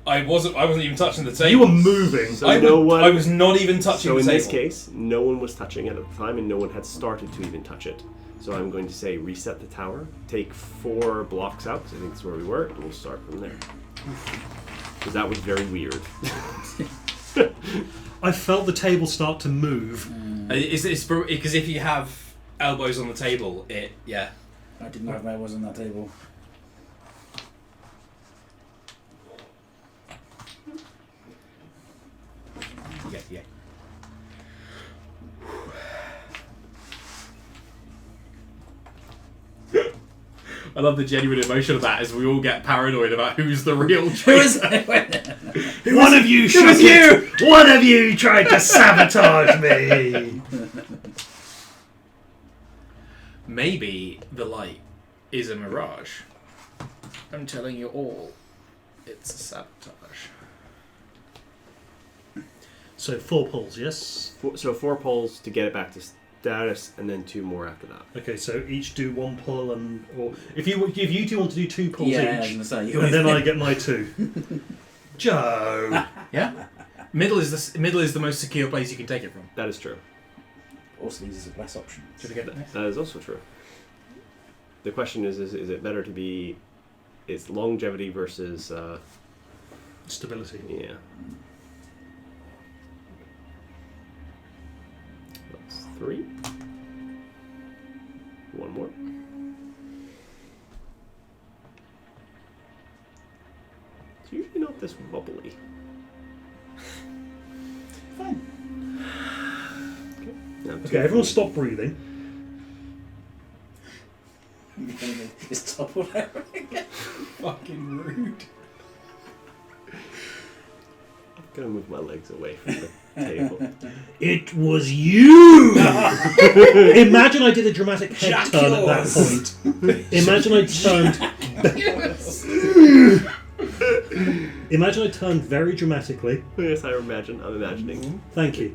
I wasn't even touching the table. You were moving. So no one. I was not even touching So the in table. this case, no one was touching it at the time, and no one had started to even touch it. So I'm going to say reset the tower, take 4 blocks out, because I think that's where we were, and we'll start from there. Because that was very weird. I felt the table start to move. It's because if you have elbows on the table, yeah. I didn't know if I was on that table. Yeah. I love the genuine emotion of that as we all get paranoid about who's the real traitor. One of you should you! One of you tried to sabotage me! Maybe the light is a mirage. I'm telling you all, it's a sabotage. So 4 pulls, yes? So 4 pulls to get it back to status, and then 2 more after that. Okay, so each do 1 pull, and or if you two want to do 2 pulls Yeah, I was each, gonna say, and then I get my 2. Joe. Yeah. Middle is the most secure place you can take it from. That is true. Also, these are less options. Should we get that next? That is also true. The question is it better to be... It's longevity versus... Stability. yeah. That's 3. 1 more. It's usually not this wobbly. Fine. Now, Okay, everyone stop breathing. It's toppled over. Fucking rude. I'm gonna move my legs away from the table. It was you! Imagine I did a dramatic head turn at that point. Imagine I turned... Imagine I turned very dramatically. Yes, I'm imagining. Thank you.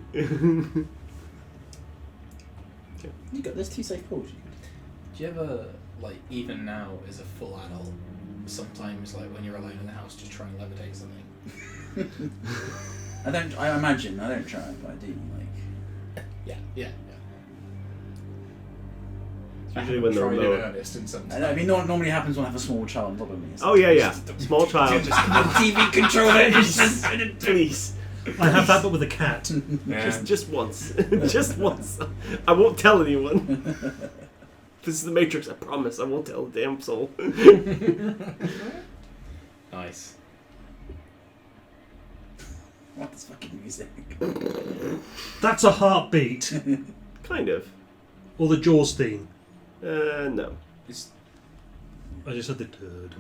You got there's 2 safe pulls. Do you ever, like, even now as a full adult, sometimes, like, when you're alone in the house, just try and levitate something? I don't try, but I do. Like, Yeah. Usually when they're Tried in remote. earnest and sometimes. I mean, normally happens when I have a small child on top of me. Oh yeah. Small child. The TV controller is just... Please. I have that, but with a cat. Just once. Just once. I won't tell anyone. This is the Matrix, I promise. I won't tell a damn soul. Nice. What is fucking music? That's a heartbeat. Kind of. Or the Jaws theme. No. I just said the turd.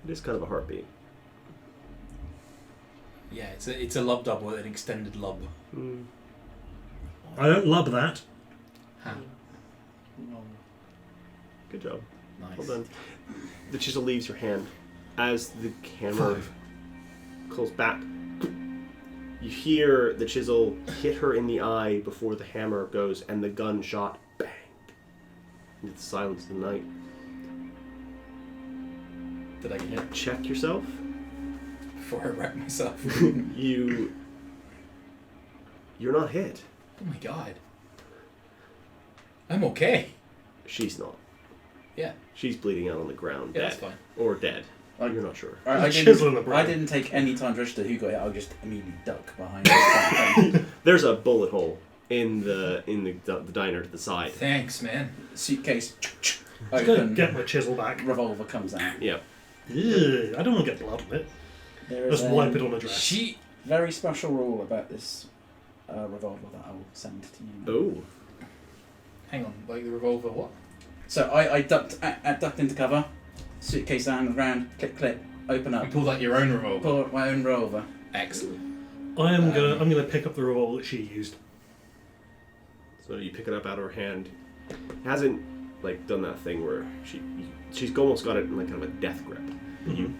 It is kind of a heartbeat. Yeah, it's a lub dub with an extended lub. Mm. I don't love that. Ha. Good job. Nice. Well done. The chisel leaves your hand. As the hammer pulls back, you hear the chisel hit her in the eye before the hammer goes, and the gun shot bang into the silence of the night. Did I get hit? Check yourself. Before I wreck myself. You're not hit. Oh my god. I'm okay. She's not. Yeah. She's bleeding out on the ground, Yeah, dead. that's fine. Or dead. Like- You're not sure. I Chisel in the brain. didn't take any time to register who got hit. I just immediately duck behind the There's a bullet hole in the diner to the side. Thanks, man. suitcase. Just gonna Open. get my chisel back. Revolver comes out. Yeah. Ugh, I don't want to get blood on it. There is Just a wipe it on a dress. She. very special rule about this revolver that I will send to you. Oh. Hang on, like the revolver, what? So I ducked into cover, suitcase down the ground, click, open You up, pulled out your own revolver. pull out my own revolver. Excellent. I'm gonna pick up the revolver that she used. So you pick it up out of her hand. Hasn't like done that thing where she's almost got it in like kind of a death grip. You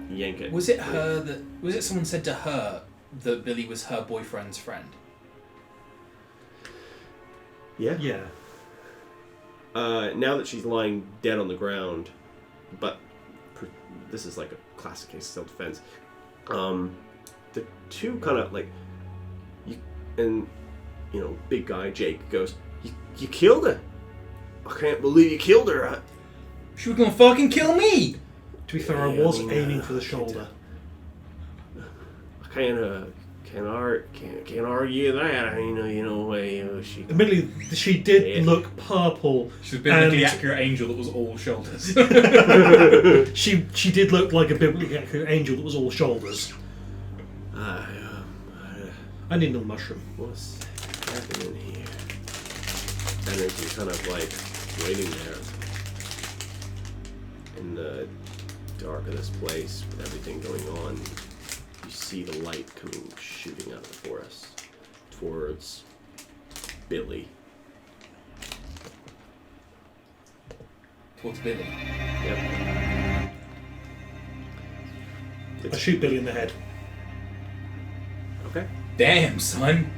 yank it. Was it her that? Was it someone said to her that Billy was her boyfriend's friend? Yeah. Yeah. Now that she's lying dead on the ground, but this is like a classic case of self-defense. The two kind of like, big guy Jake goes, "You killed her! I can't believe you killed her!" She was gonna fucking kill me. To be fair, I Yeah, was I mean, aiming for the shoulder. I can't argue that. She. Admittedly, she did Yeah. look purple. She's been And- the accurate angel that was all shoulders. She did look like a biblically accurate angel that was all shoulders. I need no mushroom. What's happening here? And as you're kind of like waiting there in the dark of this place with everything going on, you see the light coming shooting out of the forest towards Billy. Towards Billy. Yep. I shoot Billy in the head. Okay. Damn, son.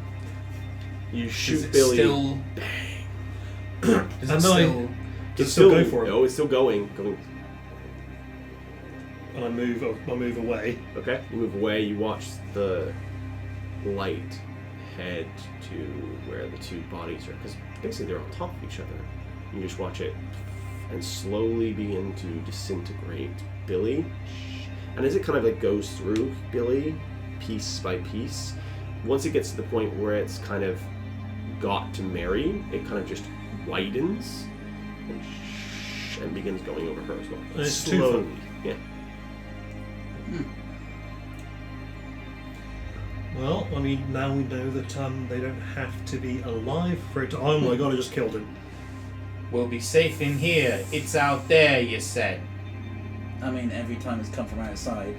You Is shoot it Billy. still? Is it And then still? Just still go for it. Oh, it's still going. And I move away. Okay. You move away. You watch the light head to where the two bodies are, because basically they're on top of each other. You just watch it and slowly begin to disintegrate Billy. And as it kind of like goes through Billy, piece by piece, once it gets to the point where it's kind of got to Mary, it kind of just widens and begins going over her as well. And it's slowly. Yeah. Well, I mean, now we know that they don't have to be alive for it to... Oh my god, I just killed him. We'll be safe in here. It's out there, you said. I mean, every time it's come from outside.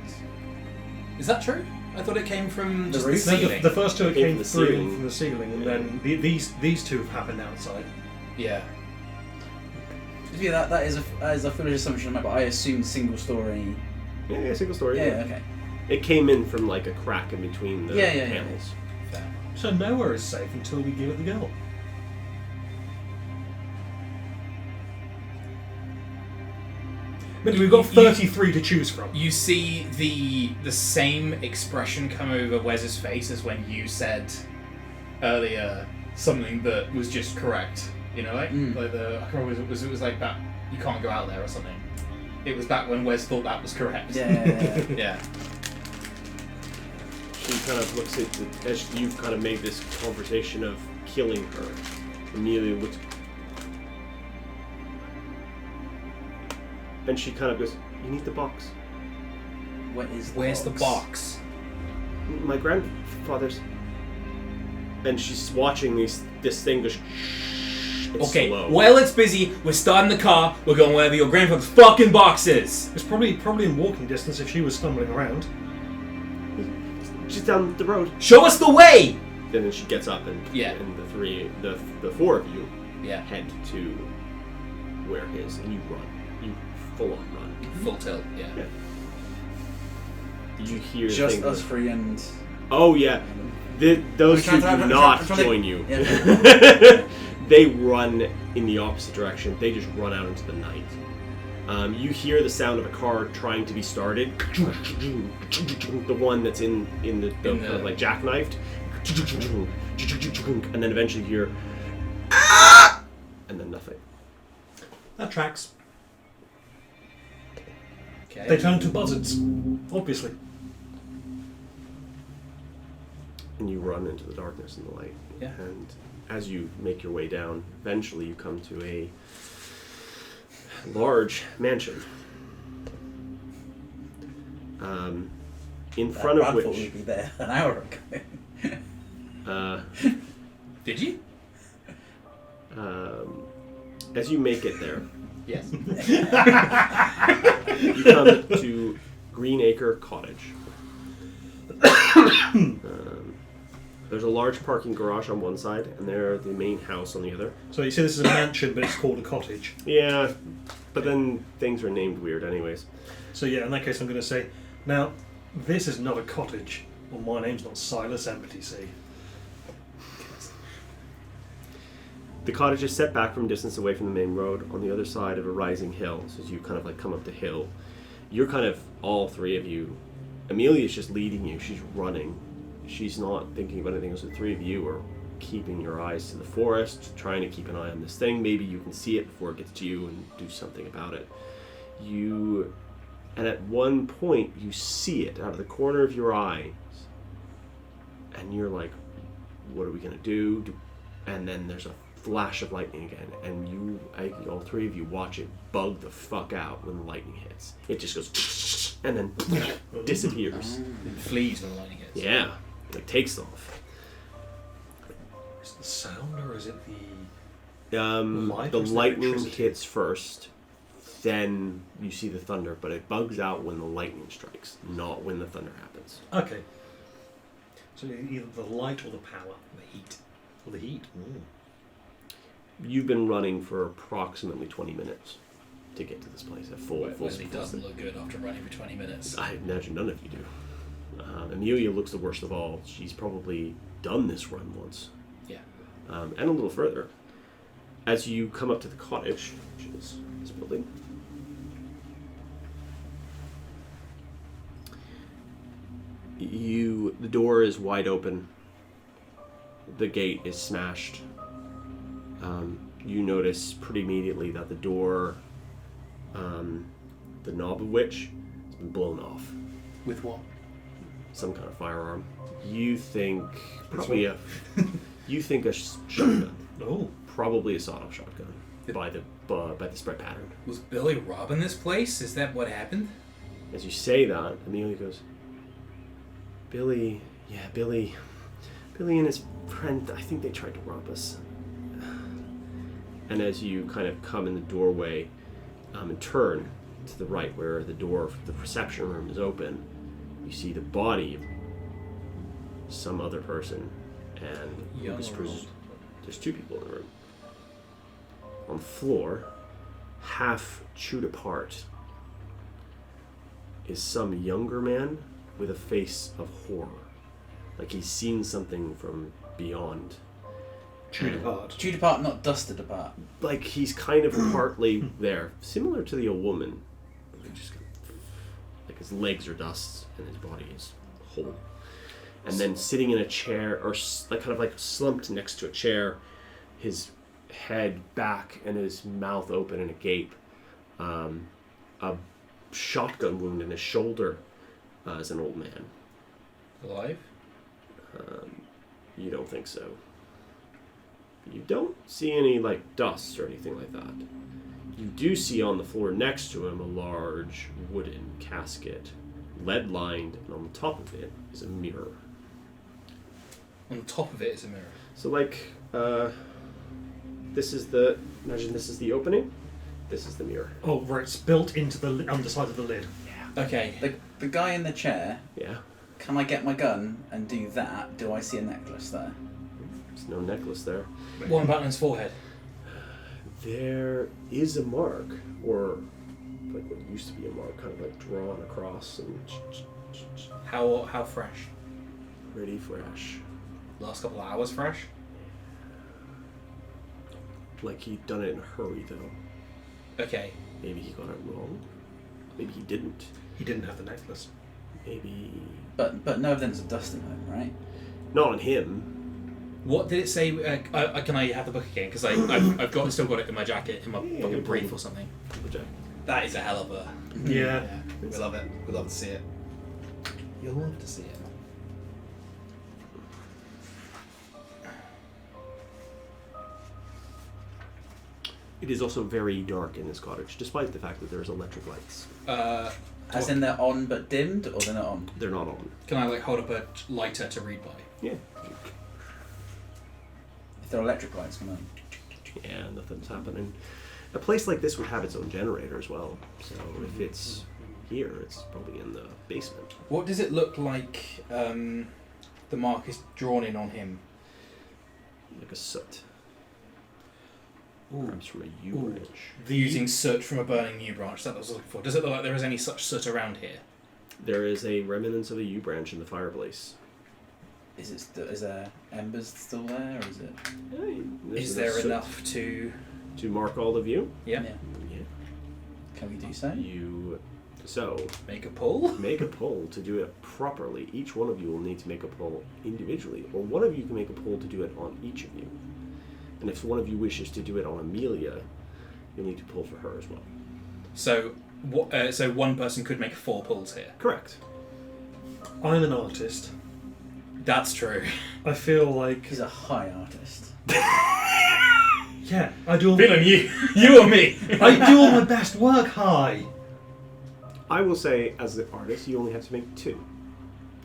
Is that true? I thought it came from The just roof? the No, ceiling. the first two Came came from the through ceiling. from the ceiling, and Yeah. then these two have happened outside. Yeah. Yeah, that is a foolish assumption, but I assume single story. Yeah, single story. Yeah, okay. It came in from like a crack in between the Yeah. panels. Fair. So nowhere is safe until we give it the go. But we've got 33 to choose from. You see the same expression come over Wes's face as when you said earlier something that was just correct. You know, like Mm. like the I can't remember, it was like that. You can't go out there or something. It was back when Wes thought that was correct. Yeah. Yeah. She kind of looks at as you've kind of made this conversation of killing her. Amelia looks, and she kind of goes, "You need the box." What is? Where's the box? My grandfather's. And she's watching this thing just. It's Okay, slow. while it's busy, we're starting the car, we're going wherever your grandfather's fucking box is. It's probably in walking distance if she was stumbling around. She's down the road. Show us the way! And then she gets up and Yeah. and the four of you Yeah. head to where it is, and you run. You full on run. Full tilt. Yeah. Yeah. You hear the Just thing us go, three and. oh yeah, those We're two trying do to- not we're trying to- join you. Yeah. They run in the opposite direction. They just run out into the night. You hear the sound of a car trying to be started. The one that's in the kind of like jackknifed. And then eventually you hear, and then nothing. That tracks. Okay. They turn into buzzards, obviously. And you run into the darkness and the light. Yeah. And as you make your way down, eventually you come to a large mansion. In front of Bradford which, would be there an hour ago. Did you? as you make it there, Yes. you come to Greenacre Cottage. There's a large parking garage on one side, and there's the main house on the other. So you say this is a mansion, but it's called a cottage. Yeah, but then things are named weird anyways. So yeah, in that case I'm going to say, now, this is not a cottage. Well, my name's not Silas MTC. The cottage is set back from a distance away from the main road on the other side of a rising hill. So as you kind of like come up the hill, you're kind of, all three of you, Amelia's just leading you. She's running. She's not thinking about anything else. The three of you are keeping your eyes to the forest, trying to keep an eye on this thing. Maybe you can see it before it gets to you and do something about it. And at one point, you see it out of the corner of your eye, and you're like, what are we going to do? And then there's a flash of lightning again, and all three of you watch it bug the fuck out when the lightning hits. It just goes, and then disappears. It flees when the lightning hits. Yeah, it takes off. Is it the sound or is it the... The or is it lightning electricity? hits first, then you see the thunder, but it bugs out when the lightning strikes, not when the thunder happens. Okay. So either the light or the power. The heat. Or the heat. You've been running for approximately 20 minutes to get to this place at full Wesley full doesn't speed. look good after running for 20 minutes. I imagine none of you do. Amelia looks the worst of all. She's probably done this run once. Yeah. And a little further. As you come up to the cottage, which is this building, the door is wide open. The gate is smashed. You notice pretty immediately that the door, the knob of which has been blown off. With what? Some kind of firearm. You think probably a shotgun. Oh. Probably a sawed-off shotgun by the spread pattern. Was Billy robbing this place? Is that what happened? As you say that, Amelia goes, Billy and his friend, I think they tried to rob us. And as you kind of come in the doorway and turn to the right where the door of the reception room is open, you see the body of some other person, and Young this or old? there's two people in the room. On the floor, half chewed apart, is some younger man with a face of horror. Like he's seen something from beyond. Chewed apart. Chewed apart, not dusted apart. Like he's kind of partly there. Similar to the old woman. Like his legs are dust and his body is whole. And then sitting in a chair, or like kind of like slumped next to a chair, his head back and his mouth open and agape. A shotgun wound in his shoulder as an old man. Alive? You don't think so. You don't see any, like, dust or anything like that. You do see on the floor next to him a large wooden casket, lead-lined, and on the top of it is a mirror. On the top of it is a mirror. So, like, imagine this is the opening, this is the mirror. Oh, right, it's built into the underside of the lid. Okay. The guy in the chair, Yeah, can I get my gun and do that? Do I see a necklace there? there's no necklace there. One button on his forehead. There is a mark, or like what used to be a mark, kind of like drawn across and How fresh? pretty fresh. Last couple of hours fresh? Like he'd done it in a hurry, though. Okay. Maybe he got it wrong. Maybe he didn't. He didn't have the necklace. Maybe But no evidence of dust in them, right? not on him. What did it say? Can I have the book again? Because I've still got it in my jacket, in my Yeah, fucking you brief can- or something. Jack. That is a hell of a... Yeah. We love it. We love to see it. You'll love to see it. It is also very dark in this cottage, despite the fact that there's electric lights. As in they're on but dimmed, or they're not on? They're not on. Can I hold up a lighter to read by? Yeah. If they're electric lights, come on. Yeah, nothing's happening. A place like this would have its own generator as well. So if it's here, it's probably in the basement. What does it look like the mark is drawn in on him? Like a soot. Ooh. Perhaps from a yew Ooh. branch. Using soot from a burning yew branch, that was looking for. Does it look like there is any such soot around here? There is a remnants of a yew branch in the fireplace. Is there embers still there, or is it? There's Is there soot enough to... to mark all of you? Yeah. Yeah. Can we do so? So Make a pull? make a pull to do it properly. Each one of you will need to make a pull individually, or one of you can make a pull to do it on each of you. And if one of you wishes to do it on Amelia, you'll need to pull for her as well. So, so one person could make 4 pulls here. Correct. I'm an artist. That's true. I feel like... He's a high artist. Yeah, I do all... Feeling you or me? I do all my best work high. I will say, as the artist, you only have to make 2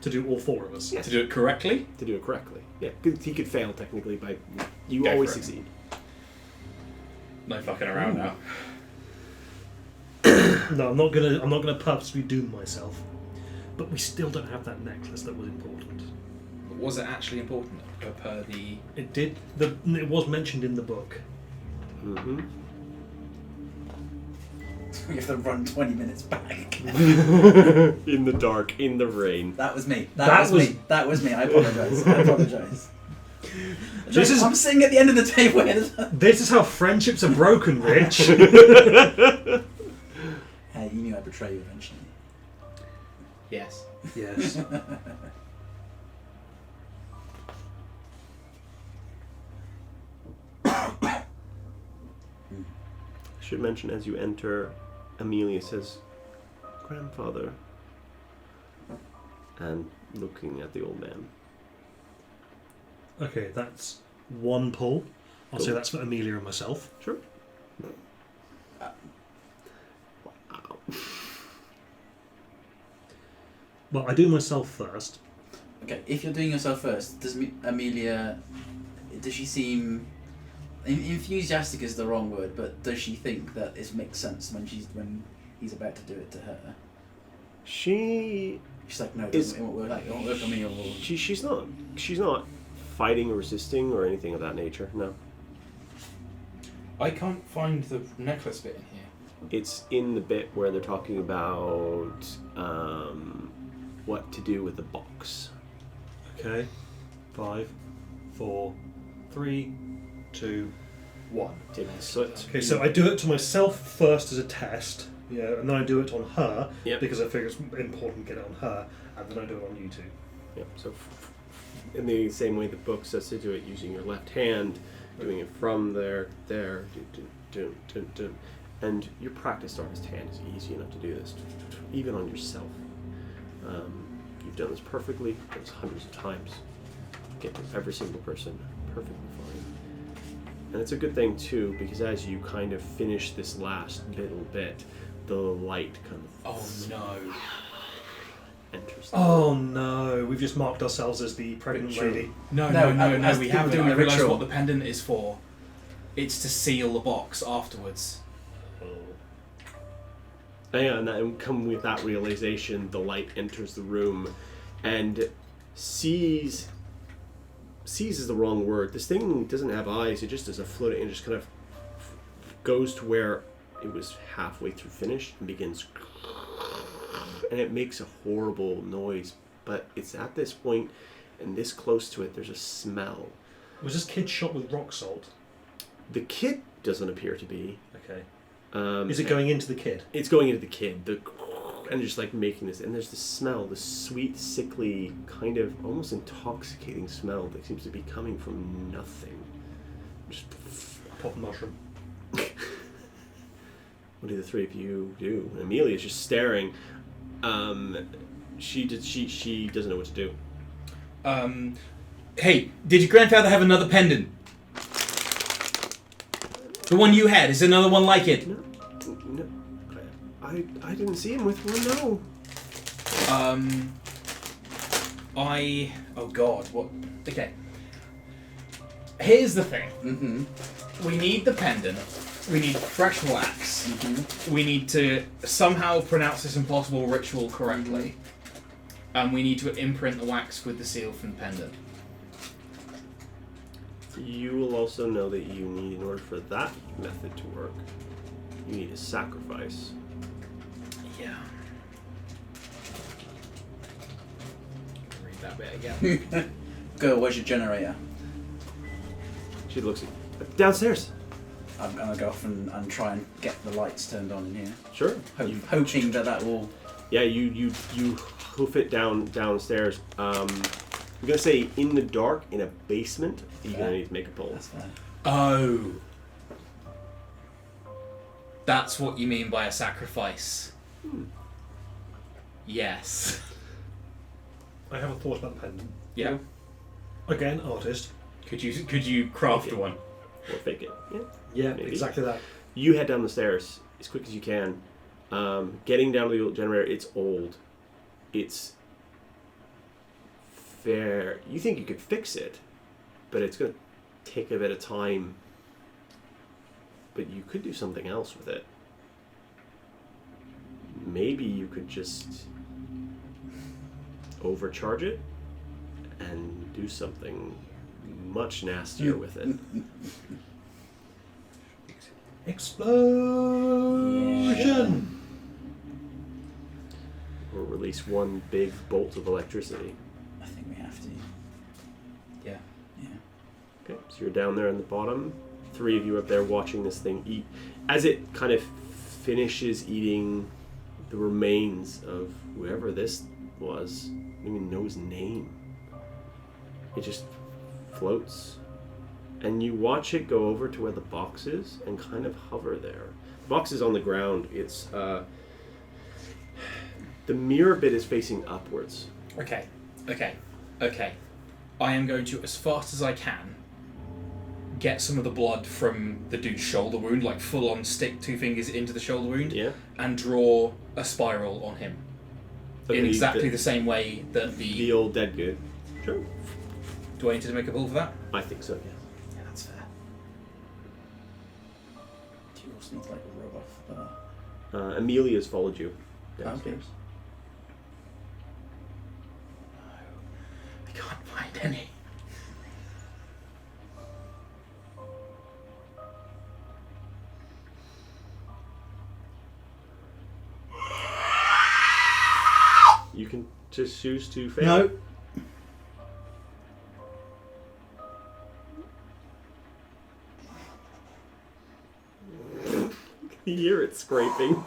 To do all 4 of us. Yes. To do it correctly? to do it correctly. Yeah, 'cause he could fail technically, but you Go always for it. succeed. No fucking around now. No, I'm not gonna purposely doom myself. But we still don't have that necklace that was important. Was it actually important per the... It was mentioned in the book. Mm-hmm. We have to run 20 minutes back. In the dark, in the rain. That was me. That was- me. That was me. I apologise. I apologise. This is- I'm sitting at the end of the table. This is how friendships are broken, Rich. Hey, you knew I'd betray you eventually. Yes. Yes. I should mention as you enter, Amelia says, "Grandfather," and looking at the old man. Okay, that's 1 pull. I'll say Cool. that's for Amelia and myself. Sure. Wow. Well, I do myself first. Okay, if you're doing yourself first, does Amelia... Does she seem... Enthusiastic is the wrong word, but does she think that it makes sense when he's about to do it to her? She's She's like, no, it Is- won't work. It won't work on me. Or... she's not fighting or resisting or anything of that nature. No, I can't find the necklace bit in here. it's in the bit where they're talking about what to do with the box. Okay. 5, 4, 3, 2, 1. Take the soot. Okay, so I do it to myself first as a test. Yeah, and then I do it on her Yep. because I figure it's important to get it on her, and then I do it on you two. Yep. So, in the same way the book says to do it using your left hand, doing it from there, and your practiced artist hand is easy enough to do this, even on yourself. You've done this perfectly, done this hundreds of times. Get to every single person perfectly fine. And it's a good thing too, because as you kind of finish this last little bit, the light kind of Oh no. enters. Oh no, we've just marked ourselves as the pregnant Sure. lady. No, No, as we people haven't. doing I a realised ritual. what the pendant is for. It's to seal the box afterwards. And come with that realization, the light enters the room, and sees is the wrong word. This thing doesn't have eyes. It just is a floating and just kind of goes to where it was halfway through finished and begins, and it makes a horrible noise. But it's at this point, and this close to it, there's a smell. Was this kid shot with rock salt? The kid doesn't appear to be. Okay. Is Is it going into the kid? It's going into the kid. And just like making this, and there's this smell, this sweet, sickly, kind of almost intoxicating smell that seems to be coming from nothing. Just Pop a mushroom. what do the three of you do? And Amelia's just staring. She doesn't know what to do. Hey, did your grandfather have another pendant? The one you had, is there another one like it? No, I didn't see him with one. No. Oh god, what? Okay. Here's the thing. Mm-hmm. We need the pendant. We need fresh wax. Mm-hmm. We need to somehow pronounce this impossible ritual correctly. And we need to imprint the wax with the seal from the pendant. You will also know that you need, in order for that method to work, you need a sacrifice. Yeah. Read that bit again. Girl, where's your generator? She looks at downstairs. I'm gonna go off and try and get the lights turned on in here. Sure. Hoping that will. Yeah, you hoof it downstairs. I'm gonna say in the dark in a basement. You're gonna need to make a pull. That's fine. Oh. That's what you mean by a sacrifice. Yes. I haven't thought about the pendant. Yeah. Again, artist. Could you craft one? Or fake it. Yeah. Yeah, Maybe. exactly that. You head down the stairs as quick as you can. Getting down to the generator, it's old. It's fair. You think you could fix it, but it's going to take a bit of time. But you could do something else with it. Maybe you could just overcharge it and do something much nastier with it. Explosion! Or release one big bolt of electricity. I think we have to. Yeah. Yeah. Okay, so you're down there in the bottom. Three of you up there watching this thing eat. As it kind of finishes eating the remains of whoever this was, I don't even know his name. It just floats. And you watch it go over to where the box is and kind of hover there. The box is on the ground. It's the mirror bit is facing upwards. Okay. I am going to, as fast as I can, get some of the blood from the dude's shoulder wound, like full on stick 2 fingers into the shoulder wound, Yeah. and draw a spiral on him. Okay, In exactly the same way that the old dead good. Sure. Do I need to make a pull for that? I think so, yes. Yeah, that's fair. Do you also need to like rub off the... Amelia's followed you Okay. downstairs. I can't find any. You can just choose to fail. No. You hear it scraping.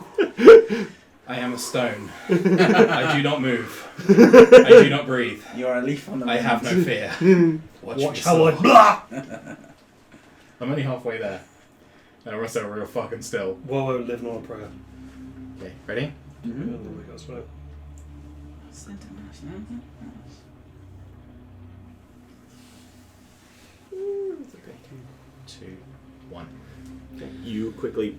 I am a stone. I do not move. I do not breathe. You are a leaf on the I wind. have no fear. Watch me how I soar. blah! I'm only halfway there. And the rest are real fucking still. Whoa, living on a prayer. Okay, ready? Mm-hmm. Oh, we got slow. Okay. 2, 1. You quickly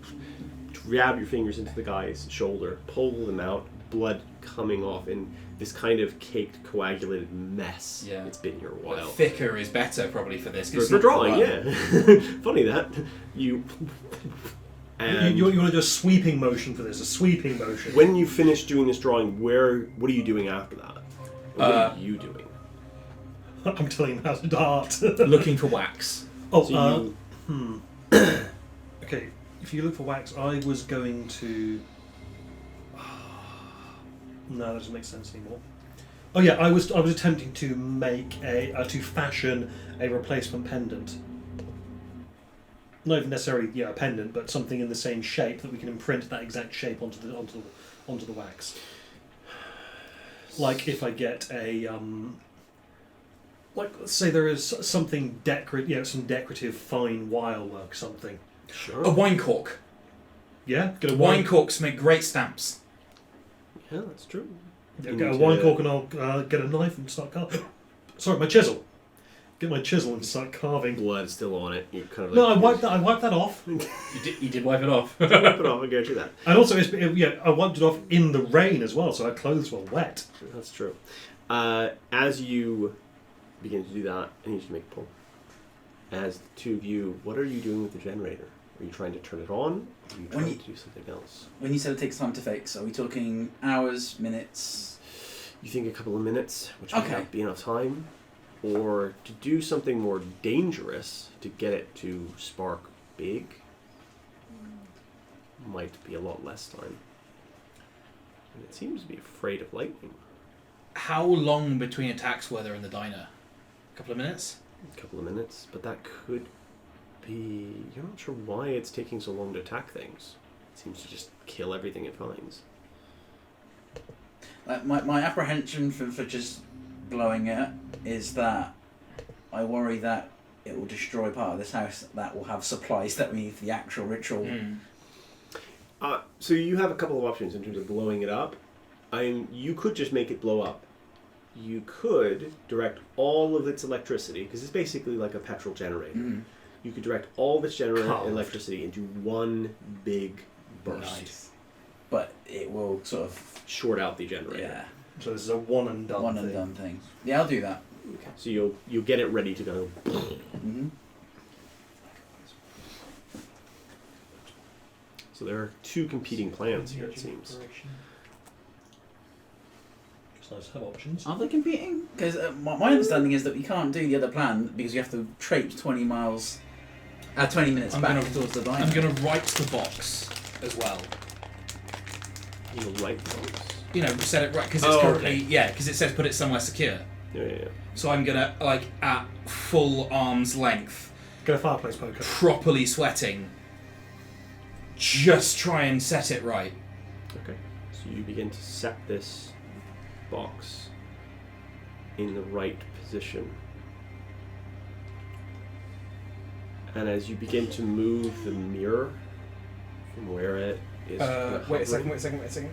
grab your fingers into the guy's shoulder, pull them out, blood coming off in this kind of caked, coagulated mess. Yeah. It's been here a while. Thicker is better probably for this. 'cause For, it's for not drawing, blood. yeah. Funny that. You... And You want to do a sweeping motion for this, a sweeping motion. when you finish doing this drawing, what are you doing after that? What are you doing? I'm telling you how to dart. Looking for wax. Oh, So you... okay. If you look for wax, I was going to. No, that doesn't make sense anymore. Oh yeah, I was attempting to make to fashion a replacement pendant. Not even necessarily a pendant, but something in the same shape that we can imprint that exact shape onto the wax. Like if I get a like let's say there is something some decorative fine wire work, something. Sure. A wine cork. Yeah, get a Wine corks make great stamps. Yeah, that's true. Yeah, You get a need wine to- cork and I'll get a knife and start carving. Sorry, my chisel. Get my chisel and start carving. Blood still on it. You kind of No, I wiped that off. You did wipe it off. Wipe it off. I guarantee you that. And also, I wiped it off in the rain as well, so our clothes were wet. That's true. As you begin to do that, I need you to make a pull. As the two of you, what are you doing with the generator? Are you trying to turn it on? Or are you trying to do something else? When you said it takes time to fix, are we talking hours, minutes? You think a couple of minutes, which might Okay. not be enough time, or to do something more dangerous to get it to spark big might be a lot less time. And it seems to be afraid of lightning. How long between attacks were there in the diner? A couple of minutes? A couple of minutes, but that could be... You're not sure why it's taking so long to attack things. It seems to just kill everything it finds. My apprehension for just blowing it is that I worry that it will destroy part of this house that will have supplies that we need for the actual ritual. So you have a couple of options in terms of blowing it up. You could just make it blow up. You could direct all of its electricity, because it's basically like a petrol generator. Mm. You could direct all of its Carved. electricity into one big burst. Nice. But it will sort of, Short out the generator. yeah, So this is a one and done one thing. and done thing. Yeah, I'll do that. Okay. So you'll get it ready to go. Mm-hmm. So there are two competing plans here, it seems. It's nice to have options. Are they competing? Because my understanding is that we can't do the other plan because you have to traipse 20 minutes back towards the diner. I'm going to write the box as well. You'll write those. You know, set it right, because it's Oh, currently... Yeah, because it says put it somewhere secure. Yeah. So I'm going to, like, at full arm's length, Get a fireplace poker. properly sweating, just try and set it right. Okay. So you begin to set this box in the right position. And as you begin to move the mirror from where it is... Wait a second.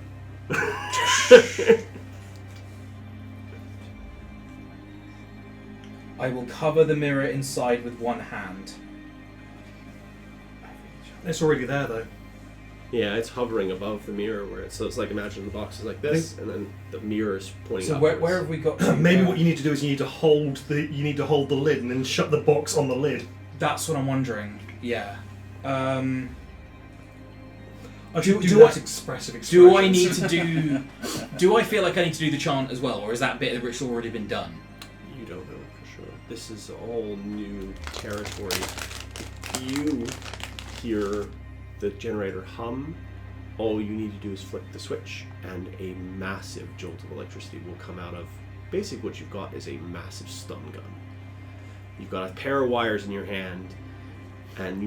I will cover the mirror inside with one hand. It's already there though. Yeah, it's hovering above the mirror where it's... So it's like, imagine the box is like this, and then the mirror is pointing So upwards. where have we got to? Maybe what you need to do is you need to hold the lid and then shut the box on the lid. That's what I'm wondering. Yeah. I should Do do that I- expressive expressions. Do I need to do... Do I feel like I need to do the chant as well, or is that bit of the ritual already been done? You don't know for sure. This is all new territory. You hear the generator hum. All you need to do is flick the switch, and a massive jolt of electricity will come out of... Basically what you've got is a massive stun gun. You've got a pair of wires in your hand, and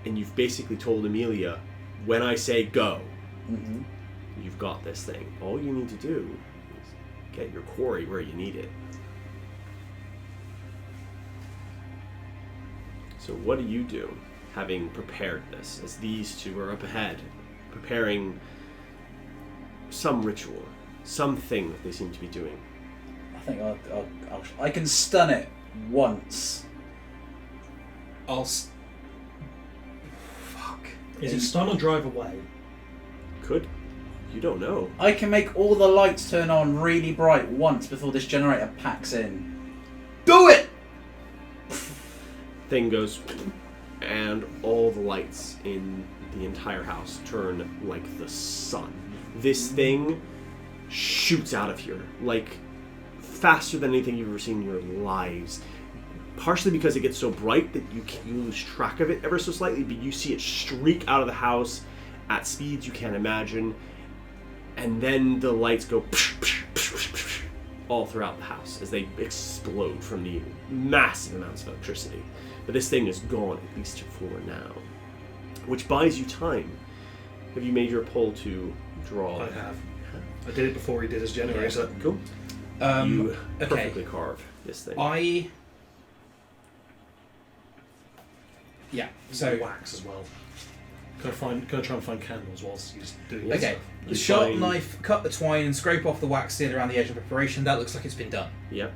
and you've basically told Amelia, when I say go, Mm-hmm. you've got this thing. All you need to do is get your quarry where you need it. So what do you do, having prepared this, as these two are up ahead, preparing some ritual, something that they seem to be doing? I think I can stun it once. Fuck. Is it stun or drive away? Could. You don't know. I can make all the lights turn on really bright once before this generator packs in. Do it! Thing goes, and all the lights in the entire house turn like the sun. This thing shoots out of here, like faster than anything you've ever seen in your lives. Partially because it gets so bright that you lose track of it ever so slightly, but you see it streak out of the house at speeds you can't imagine, and then the lights go all throughout the house as they explode from the massive amounts of electricity. But this thing is gone, at least for now, which buys you time. Have you made your pull to draw? I have. I did it before he did his generator. Cool. You Okay. perfectly carve this thing. Yeah. So So wax as well. Gonna try and find candles whilst he's doing Yes. it. okay, the You sharp find- knife, cut the twine, and scrape off the wax sealed around the edge of preparation. That looks like it's been done. Yep.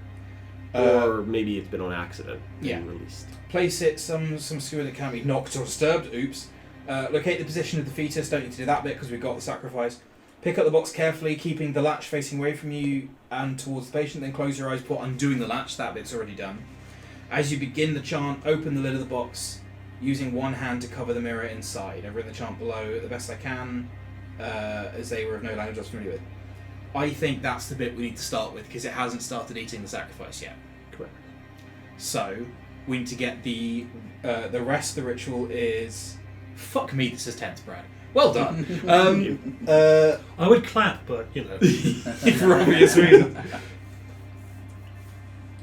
Uh, Or maybe it's been on accident. Yeah. And released. Place it some skewer that can't be knocked or disturbed. Oops. Locate the position of the fetus. Don't need to do that bit because we've got the sacrifice. Pick up the box carefully, keeping the latch facing away from you and towards the patient. Then close your eyes before undoing the latch. That bit's already done. As you begin the chant, open the lid of the box, using one hand to cover the mirror inside. I've written the chant below the best I can, as they were of no language I was familiar with. I think that's the bit we need to start with because it hasn't started eating the sacrifice yet. Correct. So we need to get the rest of the ritual is. Fuck me, this is tense, Brad. Well done. I would clap, but you know. For obvious reasons.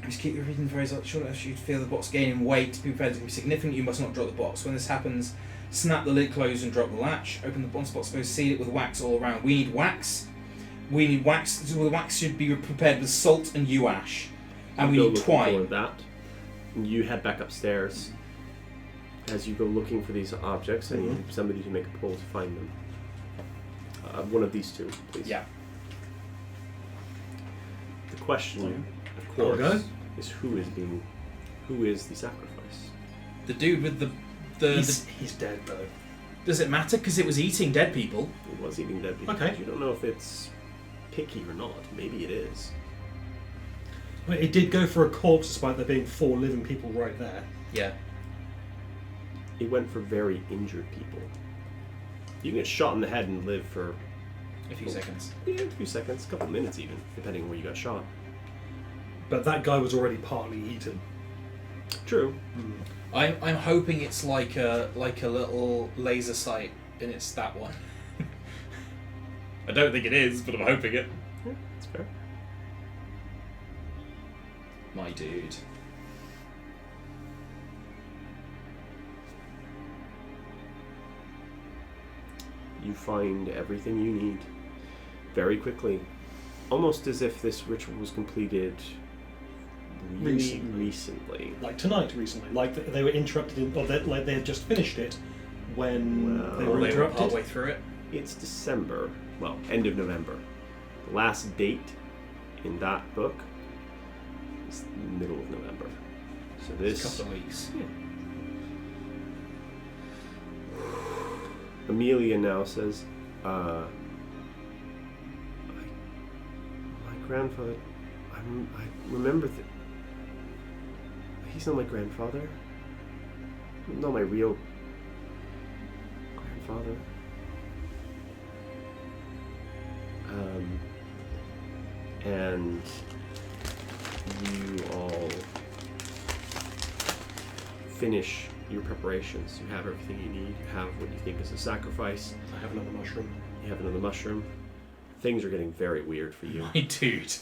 Just keep your reading very short as you feel the box gaining weight. To be prepared to be significant, you must not drop the box. When this happens, snap the lid closed and drop the latch. Open the bottom spot, suppose seal it with wax all around. We need wax. So the wax should be prepared with salt and yew ash. And we Go need looking twine. for that. And you head back upstairs. As you go looking for these objects, I need somebody to make a pull to find them. One of these two, please. Yeah. The question, of I'll go. course, is who is the sacrifice? The dude with the He's dead though. does it matter? Because it was eating dead people. It was eating dead people. Okay. You don't know if it's picky or not. Maybe it is. I mean, it did go for a corpse despite there being 4 living people right there. Yeah. It went for very injured people. You can get shot in the head and live for A few seconds. a few seconds, a couple minutes even, depending on where you got shot. But that guy was already partly eaten. True. I'm hoping it's like a little laser sight, and it's that one. I don't think it is, but I'm hoping it. Yeah, that's fair. My dude. You find everything you need very quickly. Almost as if this ritual was completed really recently. Like tonight, recently. Like they were interrupted, or they had just finished it when Well, they Or were they were interrupted. partway through it. It's December, well, end of November. The last date in that book is the middle of November. So It's this a couple of weeks. Amelia now says, my grandfather, I remember he's not my grandfather. Not my real grandfather. And you all finish your preparations. You have everything you need. You have what you think is a sacrifice. I have another mushroom. You have another mushroom. Things are getting very weird for you. My dude.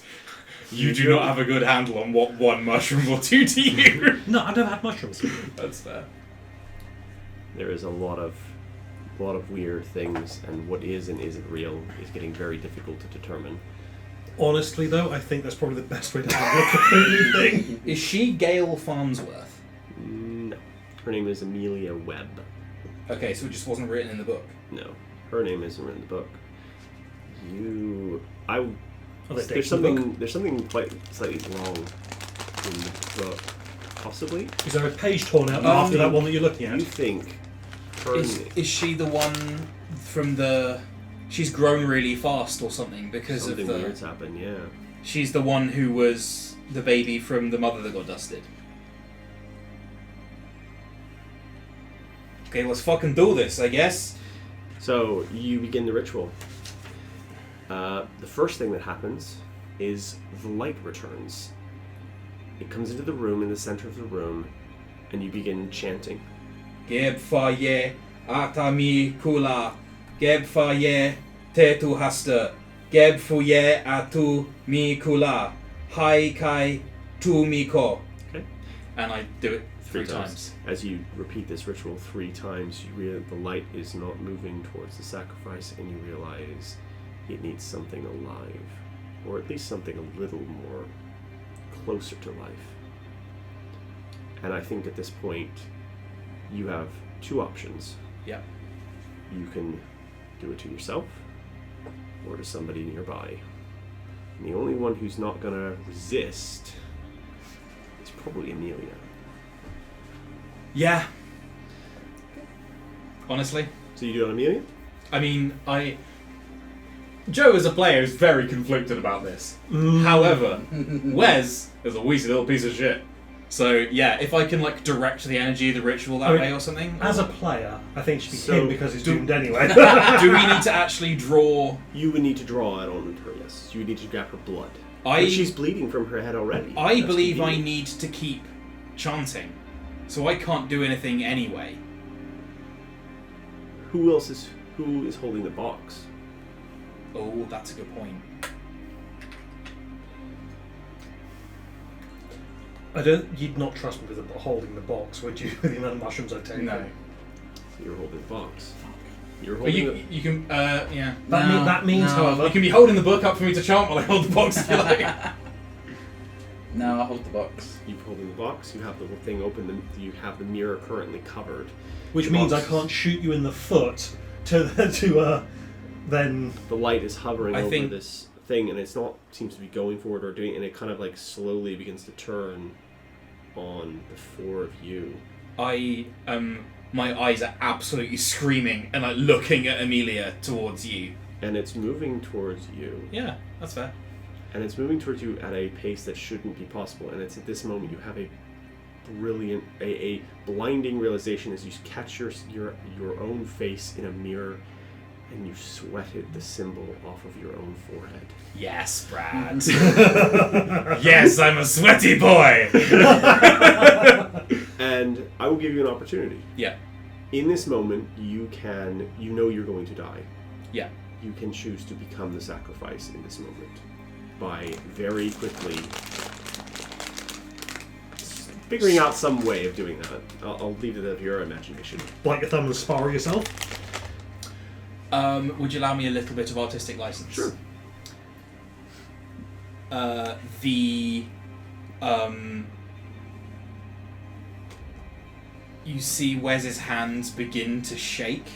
You do not have a good handle on what one mushroom will do to you. No, I've never had mushrooms. That's fair. There is a lot of weird things, and what is and isn't real is getting very difficult to determine. Honestly, though, I think that's probably the best way to handle a completely thing. Is she Gail Farnsworth? No. Her Her name is Amelia Webb. Okay, so it just wasn't written in the book. No, her name isn't written in the book. Are they There's dating the book? something quite slightly wrong in the book, possibly. Is there a page torn out Oh, after that one that you're looking You at? think her Is she the one from the? She's grown really fast or something because something of the. weird's happened? Yeah. She's the one who was the baby from the mother that got dusted. Okay, let's fucking do this, I guess. So you begin the ritual. The first thing that happens is the light returns. It comes into the room, in the center of the room, and you begin chanting. Geb fa ye atami kula. Geb fa ye tetu hasta. Geb fu ye atu mi kula. Hai kai tu mi ko. Okay. And I do it 3 times. As you repeat this ritual 3 times, you realize the light is not moving towards the sacrifice, and you realize it needs something alive, or at least something a little more closer to life. And I think at this point, you have 2 options. Yeah. You can do it to yourself, or to somebody nearby. And the only one who's not gonna resist is probably Amelia. Yeah. Honestly. So you do it on Amelia? I mean, Joe as a player is very conflicted about this. However, Wes is a wheezy little piece of shit. So yeah, if I can like direct the energy of the ritual that I mean, way or something. As a player, I think it should be So, him because he's doomed anyway. do we need to actually draw? You would need to draw it on her, yes. You would need to grab her blood. I But she's bleeding from her head already. I That's believe I convenient. need to keep chanting, so I can't do anything anyway. Who is holding the box? Oh, that's a good point. You'd not trust me with holding the box, would you? With the amount of mushrooms I've taken. No, So you're holding the box. You're but holding you can yeah. That means, however, You can be holding the book up for me to chant while I hold the box if you like. No, I'll hold the box. You're holding the box. You have the thing open. You have the mirror currently covered. which The means I box- can't shoot you in the foot to then. The light is hovering I over think- this thing, and it's not seems to be going forward or doing, and it kind of like slowly begins to turn on the 4 of you. My eyes are absolutely screaming and like looking at Amelia towards you. And it's moving towards you. Yeah, that's fair. And it's moving towards you at a pace that shouldn't be possible. And it's at this moment you have a brilliant, a blinding realization as you catch your own face in a mirror, and you sweated the symbol off of your own forehead. Yes, Brad. Yes, I'm a sweaty boy. And I will give you an opportunity. Yeah. In this moment, you know you're going to die. Yeah. You can choose to become the sacrifice in this moment by very quickly figuring out some way of doing that. I'll leave it to your imagination. Bite your thumb and spar yourself. Would you allow me a little bit of artistic license? Sure. You see Wes's hands begin to shake,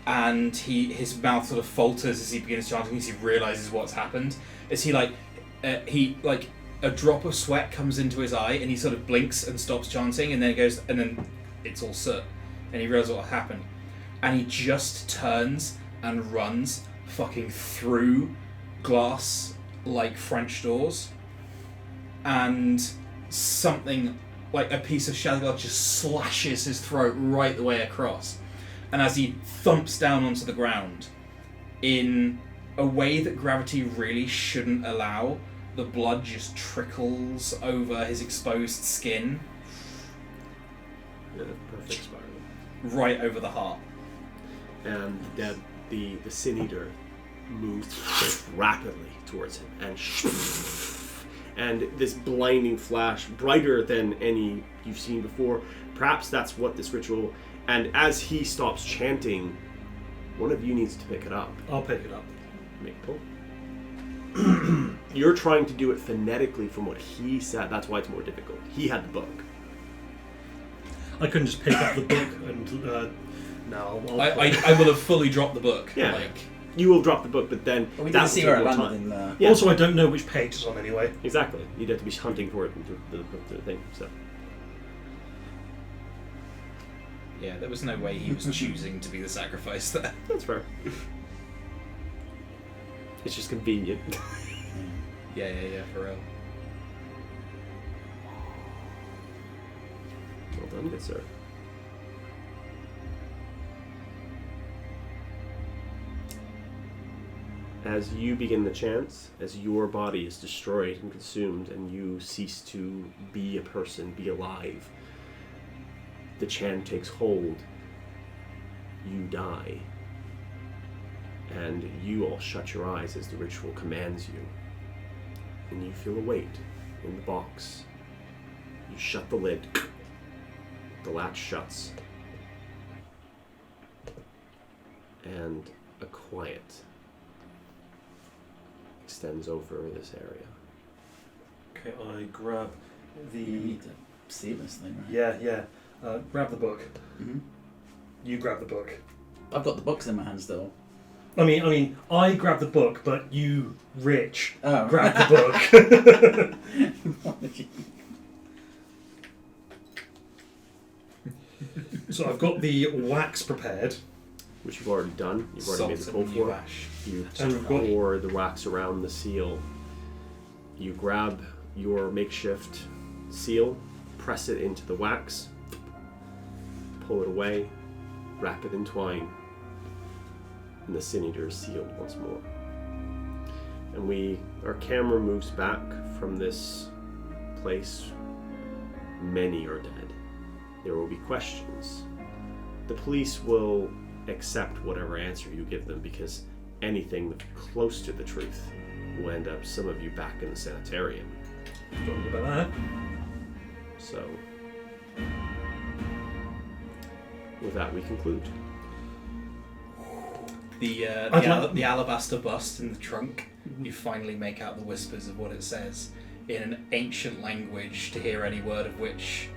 and his mouth sort of falters as he begins chanting, as he realizes what's happened. As he a drop of sweat comes into his eye, and he sort of blinks and stops chanting, and then it goes, and then it's all soot, and he realizes what happened, and he just turns and runs fucking through glass like French doors, and something like a piece of shattered glass just slashes his throat right the way across. And as he thumps down onto the ground, in a way that gravity really shouldn't allow, the blood just trickles over his exposed skin, Yeah, perfect spiral. right over the heart. And the Sin Eater moves rapidly towards him, and this blinding flash, brighter than any you've seen before. Perhaps that's what this ritual. And as he stops chanting, one of you needs to pick it up. I'll pick it up. Make a pull. You're trying to do it phonetically from what he said. That's why it's more difficult. He had the book. I couldn't just pick up the book and no. I will have fully dropped the book. Yeah. Like, You will drop the book, but then Well, we that didn't will see take where it more landed time. in the... Yeah. Also, I don't know which page it's on anyway. Exactly. You'd have to be hunting for it in the thing. So yeah, there was no way he was choosing to be the sacrifice there. that's fair. It's just convenient. Yeah, for real. Well done, good sir. As you begin the chant, as your body is destroyed and consumed, and you cease to be a person, be alive, the chant takes hold. You die. And you all shut your eyes as the ritual commands you. And you feel a weight in the box. You shut the lid. The latch shuts. And a quiet extends over this area. Okay, I grab You the. need to see this thing, right? Yeah. Grab the book. Mm-hmm. You grab the book. I've got the books in my hand still. I mean, I grab the book, but you, Rich, Oh. grab the book. So I've got the wax prepared. Which you've already done. You've already made the Salt pull and for. new ash. You And we've got- pour the wax around the seal. You grab your makeshift seal, press it into the wax, pull it away, wrap it in twine, and the Sin Eater is sealed once more. And our camera moves back from this place. Many are dead. There will be questions. The police will accept whatever answer you give them, because anything close to the truth will end up some of you back in the sanitarium. Don't know about that. So, with that, we conclude. The I'd like- the alabaster bust in the trunk. You finally make out the whispers of what it says in an ancient language, to hear any word of which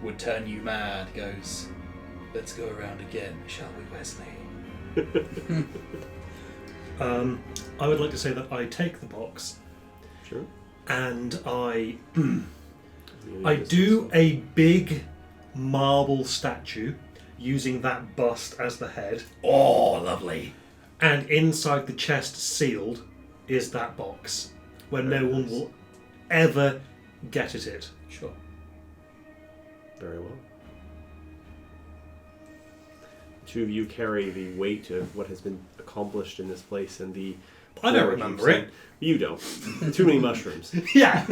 would turn you mad. Goes, "Let's go around again, shall we, Wesley?" I would like to say that I take the box Sure. and I do a big marble statue using that bust as the head, Oh, lovely. and inside the chest sealed is that box where no one will ever get at it. Sure. Very well. The two of you carry the weight of what has been accomplished in this place, and the. I don't horror remember you've it. seen. You don't. Too many mushrooms. Yeah,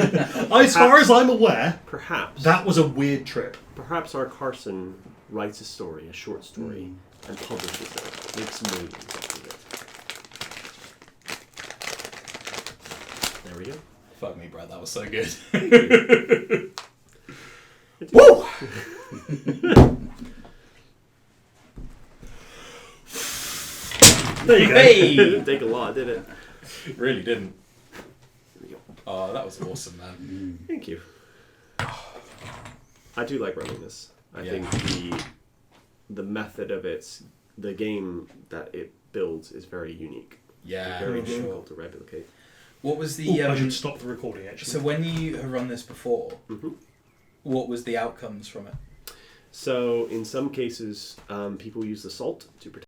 as far as I'm aware, Perhaps. that was a weird trip. Perhaps our Carson writes a story, a short story, and publishes it. Makes millions off of it. There we go. Fuck me, Brad. That was so good. Woo! There you go. Hey, Didn't take a lot, did it? really didn't. Here we go. Oh, that was awesome, man. Thank you. I do like running this. I Yeah. think the method of the game that it builds is very unique. Yeah, Very sure. difficult to replicate. What was the Ooh, I should stop the recording actually. so when you have run this before, Mhm. what was the outcomes from it? So in some cases, people use the salt to protect